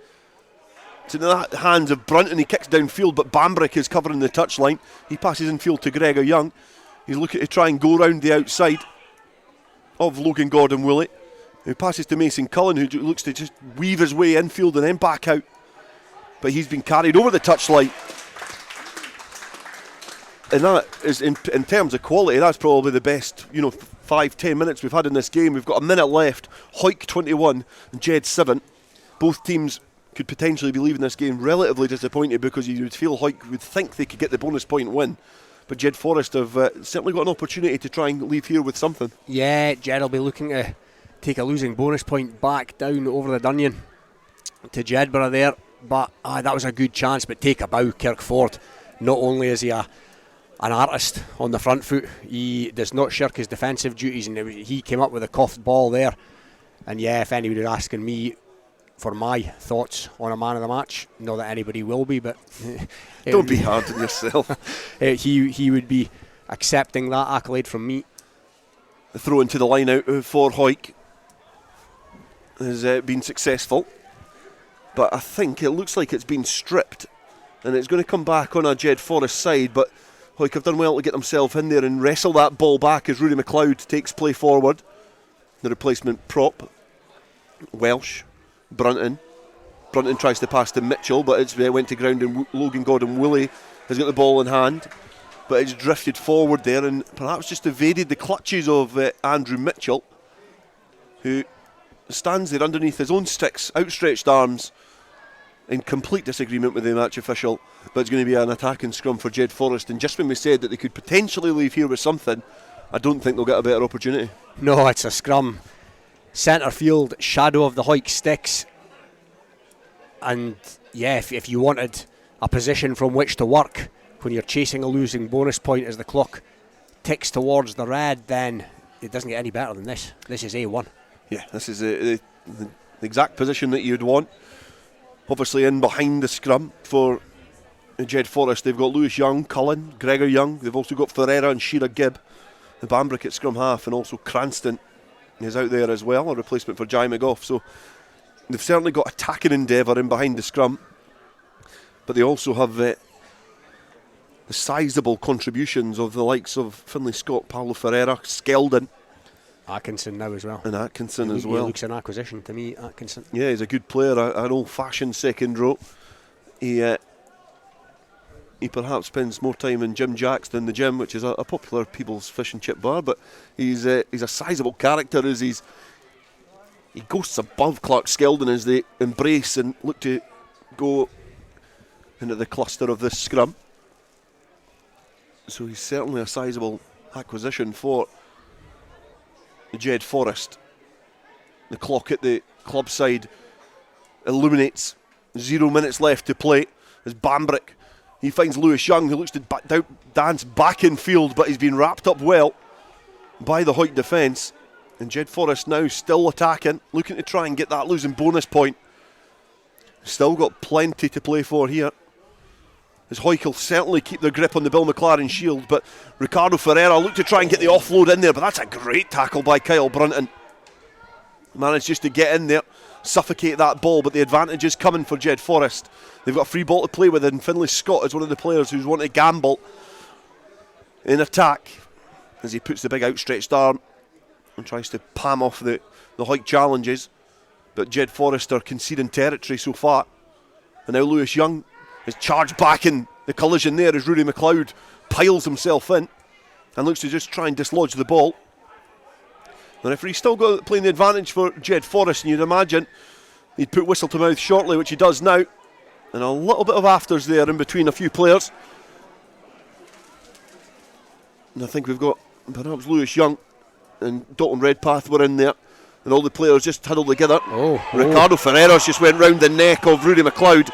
It's in the hands of Brunton. He kicks downfield, but Bambrick is covering the touchline. He passes infield to Gregor Young. He's looking to try and go round the outside of Logan Gordon-Woolley, who passes to Mason Cullen, who looks to just weave his way infield and then back out. But he's been carried over the touchline. And that is, in terms of quality, that's probably the best 5-10 minutes we've had in this game. We've got a minute left. Hawick 21 and Jed 7. Both teams could potentially be leaving this game relatively disappointed, because you would feel Hawick would think they could get the bonus point win. But Jedforest have certainly got an opportunity to try and leave here with something.
Yeah, Jed will be looking to take a losing bonus point back down over the Dunyan to Jedburgh there. But that was a good chance, but take a bow, Kirk Ford. Not only is he an artist on the front foot, he does not shirk his defensive duties, and he came up with a coughed ball there. And yeah, if anybody was asking me for my thoughts on a man of the match, not that anybody will be, but
don't be hard on yourself.
He would be accepting that accolade from me.
The throw into the line out for Hawick has been successful, but I think it looks like it's been stripped, and it's going to come back on a Jedforest side. But Hawick have done well to get themselves in there and wrestle that ball back as Rudy McLeod takes play forward. The replacement prop, Welsh. Brunton tries to pass to Mitchell, but it's went to ground, and Logan Gordon-Woolley has got the ball in hand, but it's drifted forward there and perhaps just evaded the clutches of Andrew Mitchell, who stands there underneath his own sticks, outstretched arms, in complete disagreement with the match official. But it's going to be an attacking scrum for Jedforest, and just when we said that they could potentially leave here with something, I don't think they'll get a better opportunity.
No, it's a scrum. Centre field, shadow of the Hawick sticks. And yeah, if you wanted a position from which to work when you're chasing a losing bonus point as the clock ticks towards the red, then it doesn't get any better than this. This is A1.
Yeah, this is the exact position that you'd want. Obviously in behind the scrum for Jedforest, they've got Lewis Young, Cullen, Gregor Young. They've also got Ferreira and Shearer-Gibb. The Bambrick at scrum half, and also Cranston is out there as well, a replacement for Jai McGough. So they've certainly got attacking endeavour in behind the scrum, but they also have the sizeable contributions of the likes of Finlay Scott, Paulo Ferreira, Skeldon,
Atkinson now as well.
And Atkinson as well.
He looks an acquisition to me, Atkinson.
Yeah, he's a good player, an old-fashioned second row. He perhaps spends more time in Jim Jack's than the gym, which is a popular people's fish and chip bar, but he's a sizeable character as he ghosts above Clark Skeldon as they embrace and look to go into the cluster of this scrum. So he's certainly a sizable acquisition for Jedforest. The clock at the club side illuminates 0 minutes left to play as Bambrick, he finds Lewis Young, who looks to dance back in field, but he's been wrapped up well by the Hawick defence. And Jedforest now still attacking, looking to try and get that losing bonus point. Still got plenty to play for here, as Hawick will certainly keep their grip on the Bill McLaren shield, but Ricardo Ferreira looked to try and get the offload in there, but that's a great tackle by Kyle Brunton. Managed just to get in there, suffocate that ball, but the advantage is coming for Jedforest. They've got a free ball to play with, and Finlay Scott is one of the players who's wanting to gamble in attack as he puts the big outstretched arm and tries to palm off the Hawick challenges. But Jedforest are conceding territory so far. And now Lewis Young is charged back in the collision there as Rudy McLeod piles himself in and looks to just try and dislodge the ball. The referee's still got playing the advantage for Jedforest, and you'd imagine he'd put whistle to mouth shortly, which he does now. And a little bit of afters there in between a few players. And I think we've got perhaps Lewis Young and Dalton Redpath were in there, and all the players just huddled together. Ricardo Ferreira's just went round the neck of Rudy McLeod,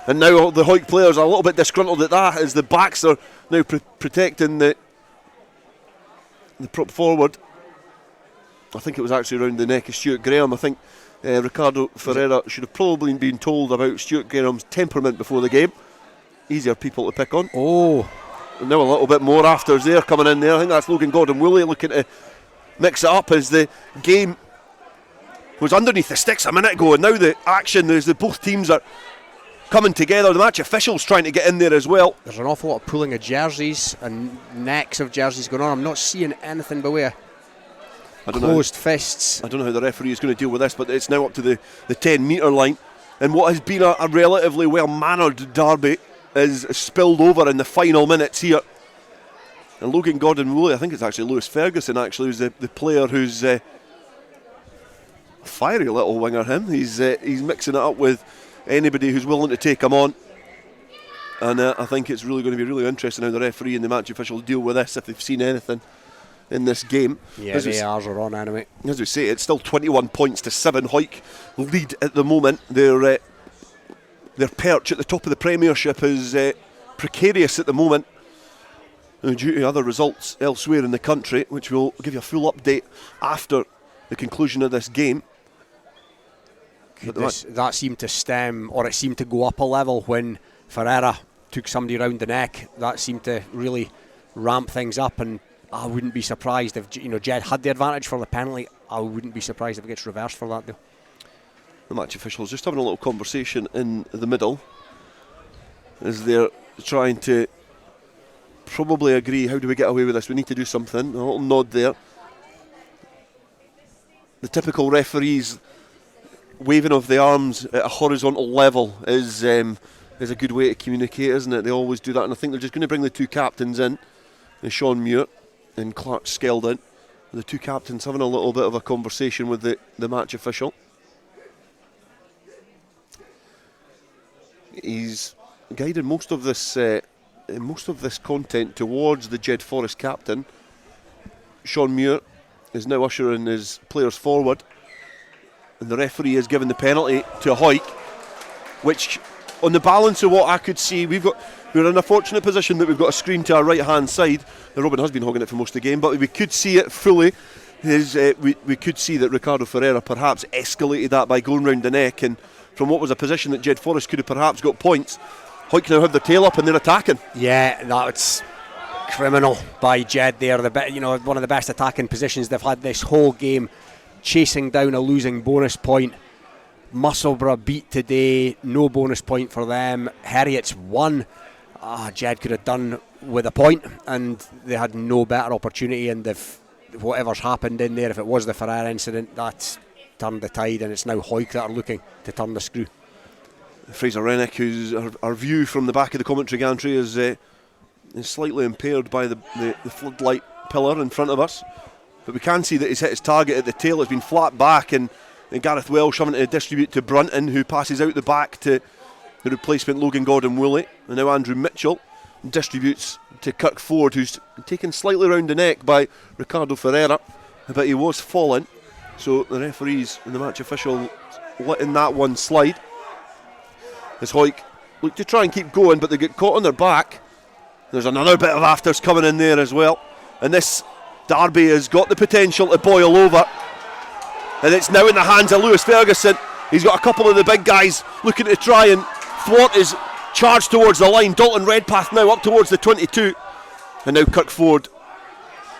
and now the Hawick players are a little bit disgruntled at that, as the backs are now protecting the prop forward. I think it was actually around the neck of Stuart Graham. I think Ricardo Ferreira should have probably been told about Stuart Graham's temperament before the game. Easier people to pick on. And now a little bit more afters there coming in there. I think that's Logan Gordon-Woolley looking to mix it up, as the game was underneath the sticks a minute ago, and now the action is that both teams are coming together. The match officials trying to get in there as well.
There's an awful lot of pulling of jerseys and necks of jerseys going on. I'm not seeing anything but way closed fists.
I don't know how the referee is going to deal with this, but it's now up to the 10 metre line, and what has been a relatively well-mannered derby is spilled over in the final minutes here. And Logan Gordon-Woolley, I think it's actually Lewis Ferguson actually, who's the player who's a fiery little winger. He's mixing it up with anybody who's willing to take him on, and I think it's really going to be really interesting how the referee and the match officials deal with this, if they've seen anything in this game.
Yeah, the ARs are on anyway.
As we say, it's still 21 points to 7. Hawick lead at the moment. Their perch at the top of the Premiership is precarious at the moment, due to other results elsewhere in the country, which we'll give you a full update after the conclusion of this game.
That seemed to stem, or it seemed to go up a level when Ferreira took somebody round the neck. That seemed to really ramp things up, and I wouldn't be surprised if Jed had the advantage for the penalty. I wouldn't be surprised if it gets reversed for that though.
The match officials just having a little conversation in the middle as they're trying to probably agree, how do we get away with this? We need to do something. A little nod there. The typical referees waving of the arms at a horizontal level is a good way to communicate, isn't it? They always do that, and I think they're just going to bring the two captains in, Sean Muir and Clark Skeldon. The two captains having a little bit of a conversation with the match official. He's guided most of this content towards the Jedforest captain. Sean Muir is now ushering his players forward, and the referee has given the penalty to Hawick, which, on the balance of what I could see, we're in a fortunate position that we've got a screen to our right hand side. Robin has been hogging it for most of the game, but we could see it fully. We could see that Ricardo Ferreira perhaps escalated that by going round the neck, and from what was a position that Jedforest could have perhaps got points, Hawick now have their tail up and they're attacking.
Yeah, that's criminal by Jed there. One of the best attacking positions they've had this whole game, chasing down a losing bonus point. Musselburgh beat today, no bonus point for them. Heriot's won. Jed could have done with a point, and they had no better opportunity, and whatever's happened in there, if it was the Ferreira incident, that's turned the tide, and it's now Hawick that are looking to turn the screw.
Fraser Rennick, who's our view from the back of the commentary gantry, is slightly impaired by the floodlight pillar in front of us, but we can see that he's hit his target at the tail. It's been flat back, and Gareth Welsh having to distribute to Brunton, who passes out the back to the replacement Logan Gordon-Woolley, and now Andrew Mitchell distributes to Kirk Ford, who's taken slightly round the neck by Ricardo Ferreira, but he was falling, so the referees and the match official letting that one slide. As Hawick look to try and keep going, but they get caught on their back. There's another bit of afters coming in there as well, and this derby has got the potential to boil over, and it's now in the hands of Lewis Ferguson. He's got a couple of the big guys looking to try and thwart his charge towards the line. Dalton Redpath now up towards the 22, and now Kirk Ford,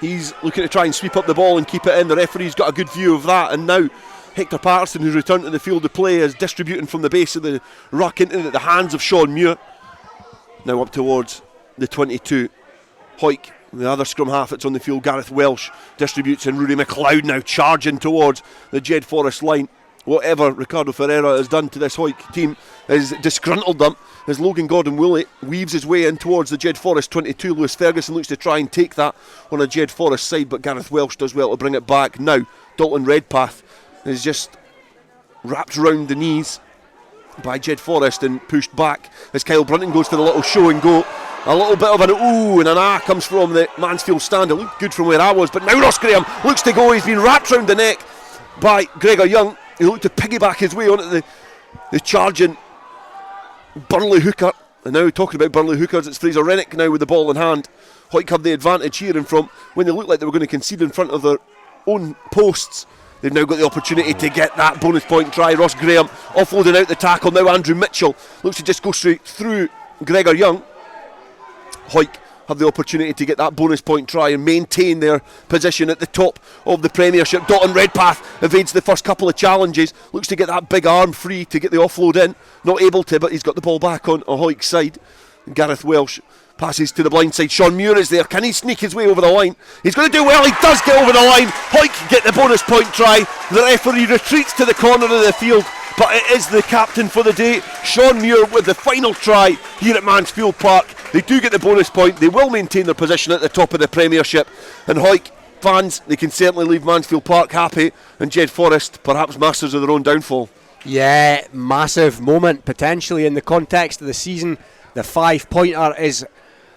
he's looking to try and sweep up the ball and keep it in. The referee's got a good view of that, and now Hector Patterson, who's returned to the field of play, is distributing from the base of the ruck into the hands of Sean Muir. Now up towards the 22. Hawick, the other scrum half that's on the field, Gareth Welsh, distributes, and Rory McLeod now charging towards the Jedforest line. Whatever Ricardo Ferreira has done to this Hawick team has disgruntled them, as Logan Gordon-Woolley weaves his way in towards the Jedforest 22. Lewis Ferguson looks to try and take that on a Jedforest side, but Gareth Welsh does well to bring it back. Now Dalton Redpath is just wrapped round the knees by Jedforest and pushed back as Kyle Brunton goes for the little show and go. A little bit of an ooh and an ah comes from the Mansfield stand. It looked good from where I was, but now Ross Graham looks to go. He's been wrapped round the neck by Gregor Young. He looked to piggyback his way onto the charging Burnley hooker. And now talking about Burnley hookers, it's Fraser Rennick now with the ball in hand. Hawick have the advantage here, and from when they looked like they were going to concede in front of their own posts, they've now got the opportunity to get that bonus point try. Ross Graham offloading out the tackle. Now Andrew Mitchell looks to just go straight through Gregor Young. Hawick have the opportunity to get that bonus point try and maintain their position at the top of the Premiership. Dalton Redpath evades the first couple of challenges, looks to get that big arm free to get the offload in. Not able to, but he's got the ball back on Hawick's side. Gareth Welsh passes to the blind side. Sean Muir is there. Can he sneak his way over the line? He's going to do well. He does get over the line. Hawick get the bonus point try. The referee retreats to the corner of the field, but it is the captain for the day, Sean Muir, with the final try here at Mansfield Park. They do get the bonus point. They will maintain their position at the top of the Premiership, and Hawick fans, they can certainly leave Mansfield Park happy, and Jedforest perhaps masters of their own downfall.
Yeah, massive moment potentially in the context of the season. The 5-pointer is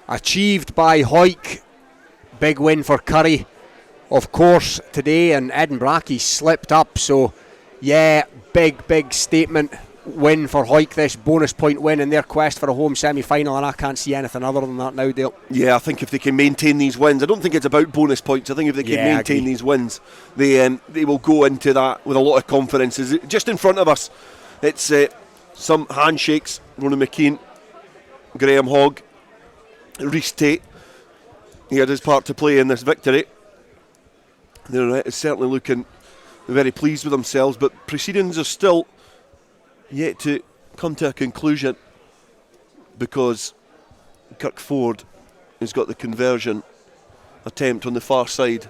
achieved by Hawick. Big win for Currie, of course, today, and Eden Brackie slipped up, so yeah, big statement win for Hawick, this bonus point win in their quest for a home semi-final, and I can't see anything other than that now, Dale.
Yeah, I think if they can maintain these wins, I don't think it's about bonus points. I think if they can maintain these wins, they will go into that with a lot of confidence. Just in front of us, it's some handshakes. Ronan McKean, Graham Hogg, Rhys Tate. He had his part to play in this victory. They're certainly looking very pleased with themselves, but proceedings are still yet to come to a conclusion, because Kirk Ford has got the conversion attempt on the far side.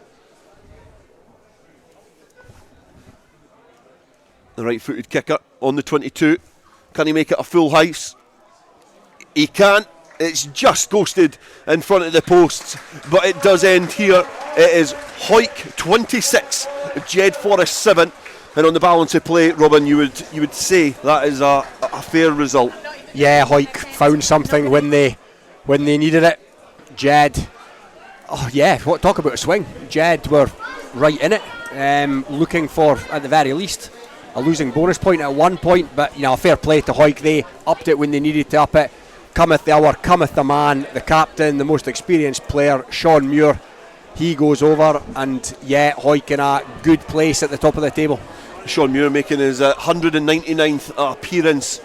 The right-footed kicker on the 22. Can he make it a full house? He can. It's just ghosted in front of the posts, but it does end here. It is Hawick 26, Jedforest 7, and on the balance of play, Robin, you would say that is a fair result.
Yeah, Hawick found something when they needed it. Jed, oh yeah, talk about a swing. Jed were right in it, looking for, at the very least, a losing bonus point at one point, but a fair play to Hawick. They upped it when they needed to up it. Cometh the hour, cometh the man, the captain, the most experienced player, Sean Muir. He goes over, and Hawick in a good place at the top of the table.
Sean Muir making his 199th appearance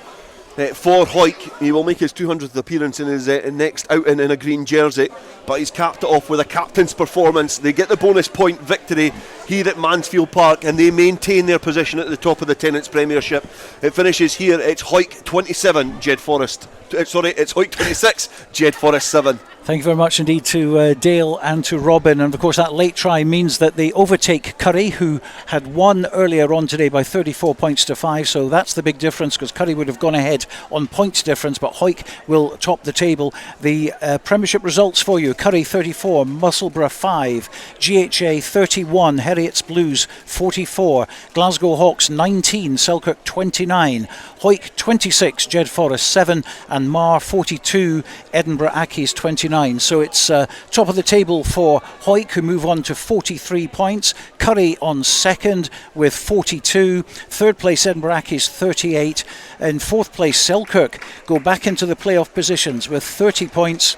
for Hawick. He will make his 200th appearance in his next outing in a green jersey, but he's capped it off with a captain's performance. They get the bonus point victory here at Mansfield Park, and they maintain their position at the top of the Tennent's Premiership. It finishes here. It's Hawick 27, Jedforest. It's Hawick 26, Jedforest 7.
Thank you very much indeed to Dale and to Robin. And of course that late try means that they overtake Currie, who had won earlier on today by 34 points to 5. So that's the big difference, because Currie would have gone ahead on points difference, but Hawick will top the table. The Premiership results for you: Currie 34, Musselburgh 5, GHA 31, Heriots Blues 44, Glasgow Hawks 19, Selkirk 29, Hawick 26, Jedforest 7, and Mar 42, Edinburgh Accies 29. So it's top of the table for Hawick, who move on to 43 points. Currie on second with 42. Third place Edinburgh Accies 38. In fourth place Selkirk go back into the playoff positions with 30 points.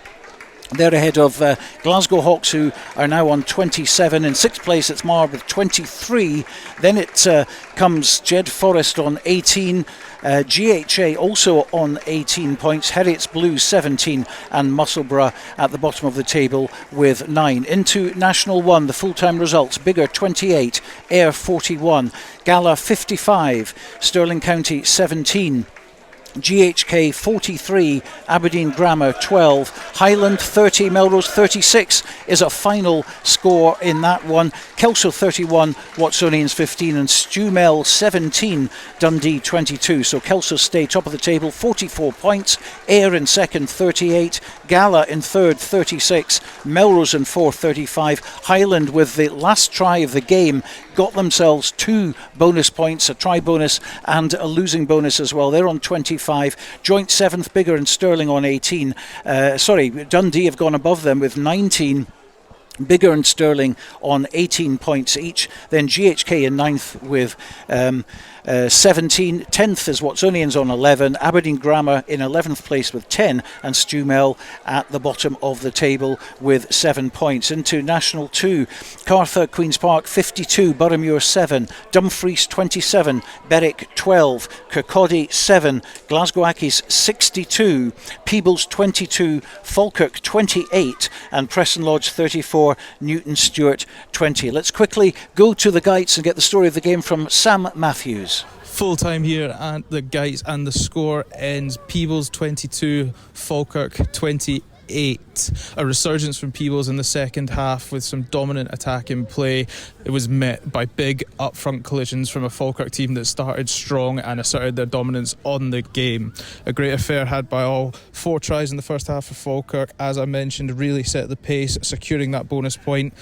They're ahead of Glasgow Hawks, who are now on 27. In sixth place it's Mar with 23. Then it comes Jedforest on 18. GHA also on 18 points, Heriots Blues 17, and Musselburgh at the bottom of the table with 9. Into National 1, the full-time results: Biggar 28, Ayr 41, Gala 55, Stirling County 17, GHK 43, Aberdeen Grammar 12, Highland 30, Melrose 36 is a final score in that one. Kelso 31, Watsonians 15, and Stumel 17, Dundee 22. So Kelso stay top of the table, 44 points. Ayr in second, 38. Gala in third, 36. Melrose in fourth, 35. Highland, with the last try of the game, got themselves 2 bonus points, a try bonus and a losing bonus as well. They're on 25. Joint 7th, Biggar and Stirling on 18. Dundee have gone above them with 19. Biggar and Stirling on 18 points each. Then GHK in 9th with 17. 10th is Watsonians on 11. Aberdeen Grammar in 11th place with 10, and Stumel at the bottom of the table with 7 points. Into National 2, Cartha Queen's Park 52, Boroughmuir 7, Dumfries 27, Berwick 12, Kirkcaldy 7, Glasgow Accies 62, Peebles 22, Falkirk 28, and Preston Lodge 34, Newton Stewart 20. Let's quickly go to the Guides and get the story of the game from Sam Matthews.
Full time here at the Guides, and the score ends Peebles 22, Falkirk 28. A resurgence from Peebles in the second half with some dominant attack in play. It was met by big upfront collisions from a Falkirk team that started strong and asserted their dominance on the game. A great affair had by all. 4 tries in the first half for Falkirk, as I mentioned, really set the pace, securing that bonus point.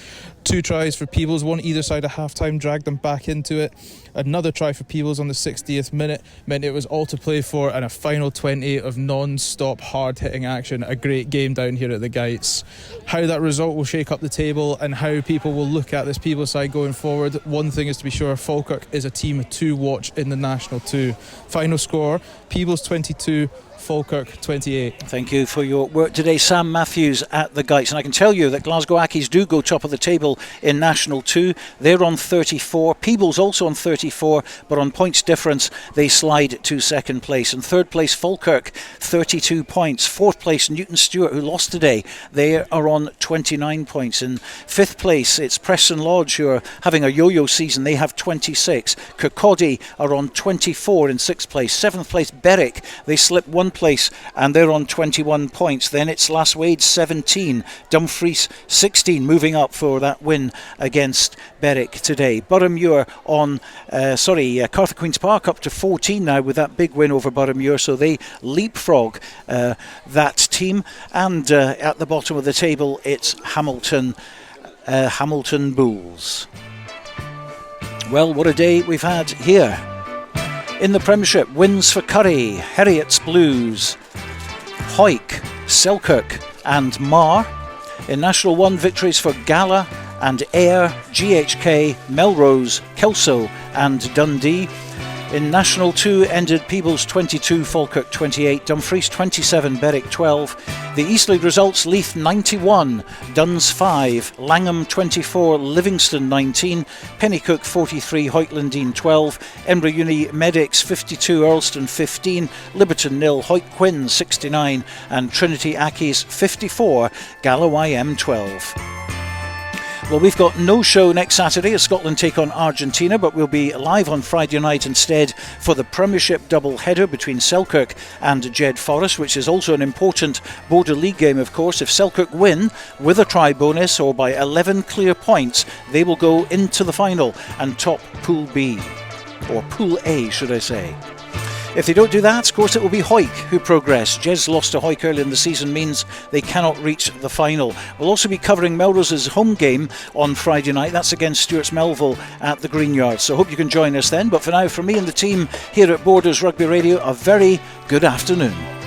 2 tries for Peebles, one either side of half time, dragged them back into it. Another try for Peebles on the 60th minute meant it was all to play for, and a final 20 of non-stop hard-hitting action. A great game down here at the Guides. How that result will shake up the table and how people will look at this Peebles side going forward, one thing is to be sure: Falkirk is a team to watch in the National 2. Final score: Peebles 22, Falkirk 28.
Thank you for your work today, Sam Matthews at the Guides. And I can tell you that Glasgow Accies do go top of the table in National 2. They're on 34. Peebles also on 34, but on points difference they slide to second place. In third place Falkirk, 32 points. Fourth place Newton Stewart, who lost today, they are on 29 points. In fifth place it's Preston Lodge, who are having a yo-yo season. They have 26. Kirkcaldy are on 24 in sixth place. Seventh place Berwick, they slip 1 place and they're on 21 points. Then it's Lasswade 17, Dumfries 16, moving up for that win against Berwick today. Boroughmuir on Cartha Queen's Park up to 14 now with that big win over Boroughmuir, so they leapfrog that team. And at the bottom of the table it's Hamilton Bulls. Well, what a day we've had here. In the Premiership, wins for Currie, Heriots Blues, Hawick, Selkirk and Mar. In National 1, victories for Gala and Ayr, GHK, Melrose, Kelso and Dundee. In National 2 ended Peebles 22, Falkirk 28, Dumfries 27, Berwick 12. The East League results: Leith 91, Duns 5, Langham 24, Livingston 19, Pennycook 43, Hoytlandine 12, Edinburgh Uni Medics 52, Earlston 15, Liberton 0, Hoyt Quinn 69 and Trinity Accies 54, Galloway M 12. Well, we've got no show next Saturday as Scotland take on Argentina, but we'll be live on Friday night instead for the Premiership double-header between Selkirk and Jedforest, which is also an important Border League game, of course. If Selkirk win with a try bonus or by 11 clear points, they will go into the final and top Pool B, or Pool A, should I say. If they don't do that, of course, it will be Hawick who progress. Jez lost to Hawick early in the season means they cannot reach the final. We'll also be covering Melrose's home game on Friday night. That's against Stuart's Melville at the Greenyard. So hope you can join us then. But for now, from me and the team here at Borders Rugby Radio, a very good afternoon.